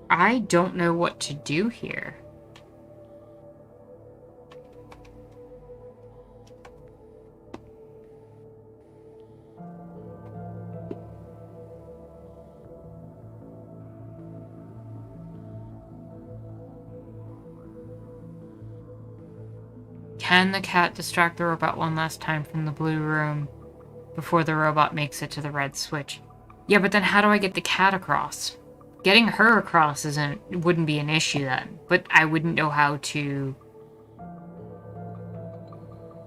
I don't know what to do here. Can the cat distract the robot one last time from the blue room before the robot makes it to the red switch? Yeah, but then how do I get the cat across? Getting her across wouldn't be an issue then, but I wouldn't know how to...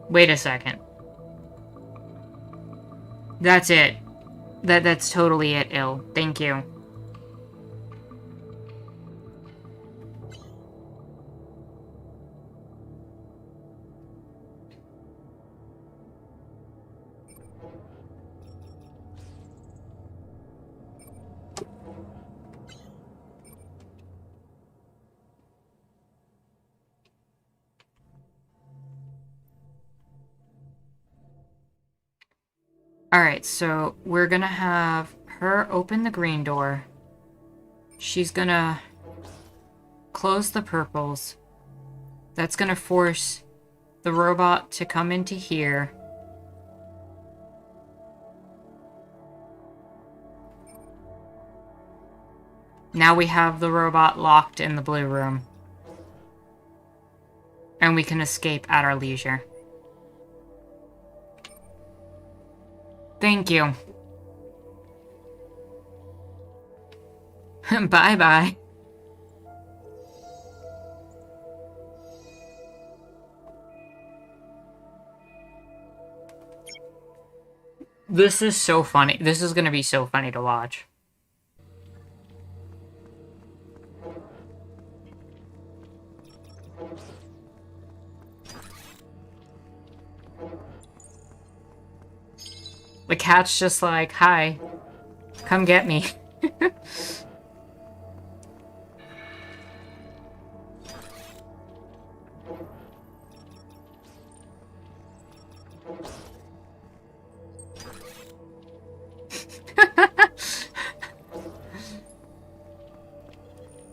Wait a second. That's it. That's totally it, Il. Thank you. Alright, so we're gonna have her open the green door. She's gonna close the purples. That's gonna force the robot to come into here. Now we have the robot locked in the blue room. And we can escape at our leisure. Thank you. Bye-bye. This is so funny. This is gonna be so funny to watch. The cat's just like, hi, come get me.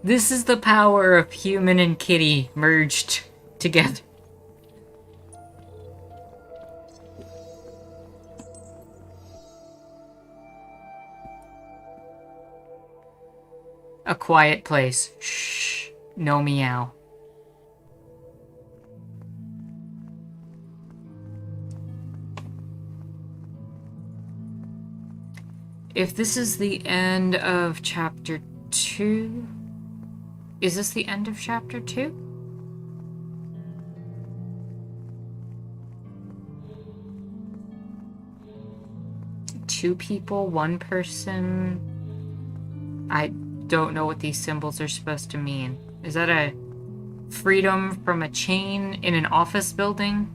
This is the power of human and kitty merged together. A quiet place. Shh. No meow. If this is the end of chapter 2... Is this the end of chapter 2? Two people, one person... I don't know what these symbols are supposed to mean. Is that a freedom from a chain in an office building?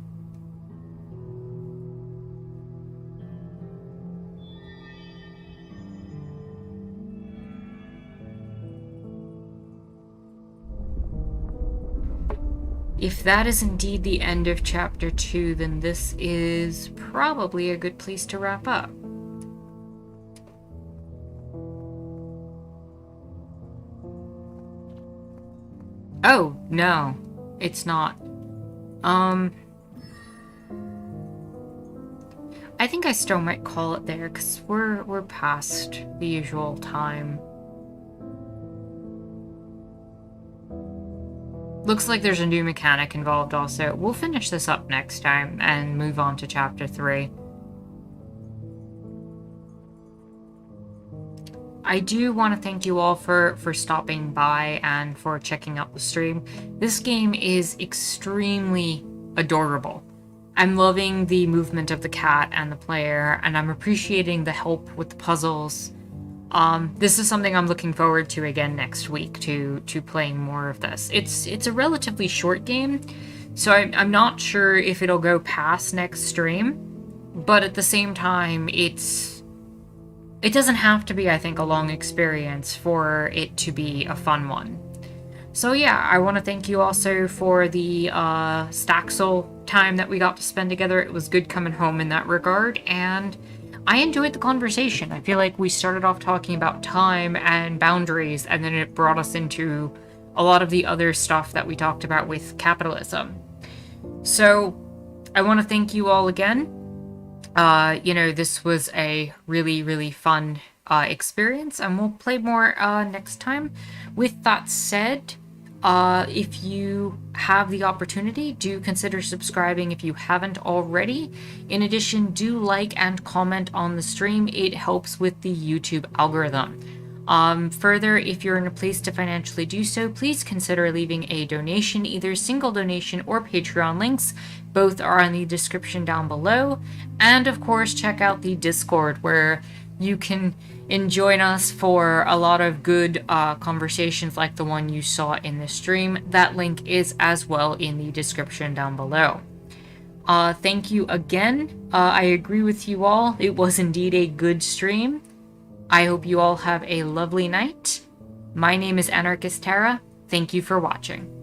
If that is indeed the end of chapter 2, then this is probably a good place to wrap up. Oh, no, it's not. I think I still might call it there, because we're past the usual time. Looks like there's a new mechanic involved also. We'll finish this up next time and move on to chapter 3. I do want to thank you all for stopping by and for checking out the stream. This game is extremely adorable. I'm loving the movement of the cat and the player, and I'm appreciating the help with the puzzles. This is something I'm looking forward to again next week, to playing more of this. It's a relatively short game, so I'm not sure if it'll go past next stream, but at the same time, it doesn't have to be, I think, a long experience for it to be a fun one. So yeah, I want to thank you also for the Staxel time that we got to spend together. It was good coming home in that regard, and I enjoyed the conversation. I feel like we started off talking about time and boundaries, and then it brought us into a lot of the other stuff that we talked about with capitalism. So I want to thank you all again. You know, this was a really, really fun experience, and we'll play more next time. With that said, If you have the opportunity, do consider subscribing if you haven't already. In addition, do like and comment on the stream. It helps with the YouTube algorithm. Further, if you're in a place to financially do so, please consider leaving a donation, either single donation or Patreon links. Both are in the description down below. And of course, check out the Discord where you can join us for a lot of good conversations like the one you saw in the stream. That link is as well in the description down below. Thank you again. I agree with you all. It was indeed a good stream. I hope you all have a lovely night. My name is Anarchist Tara. Thank you for watching.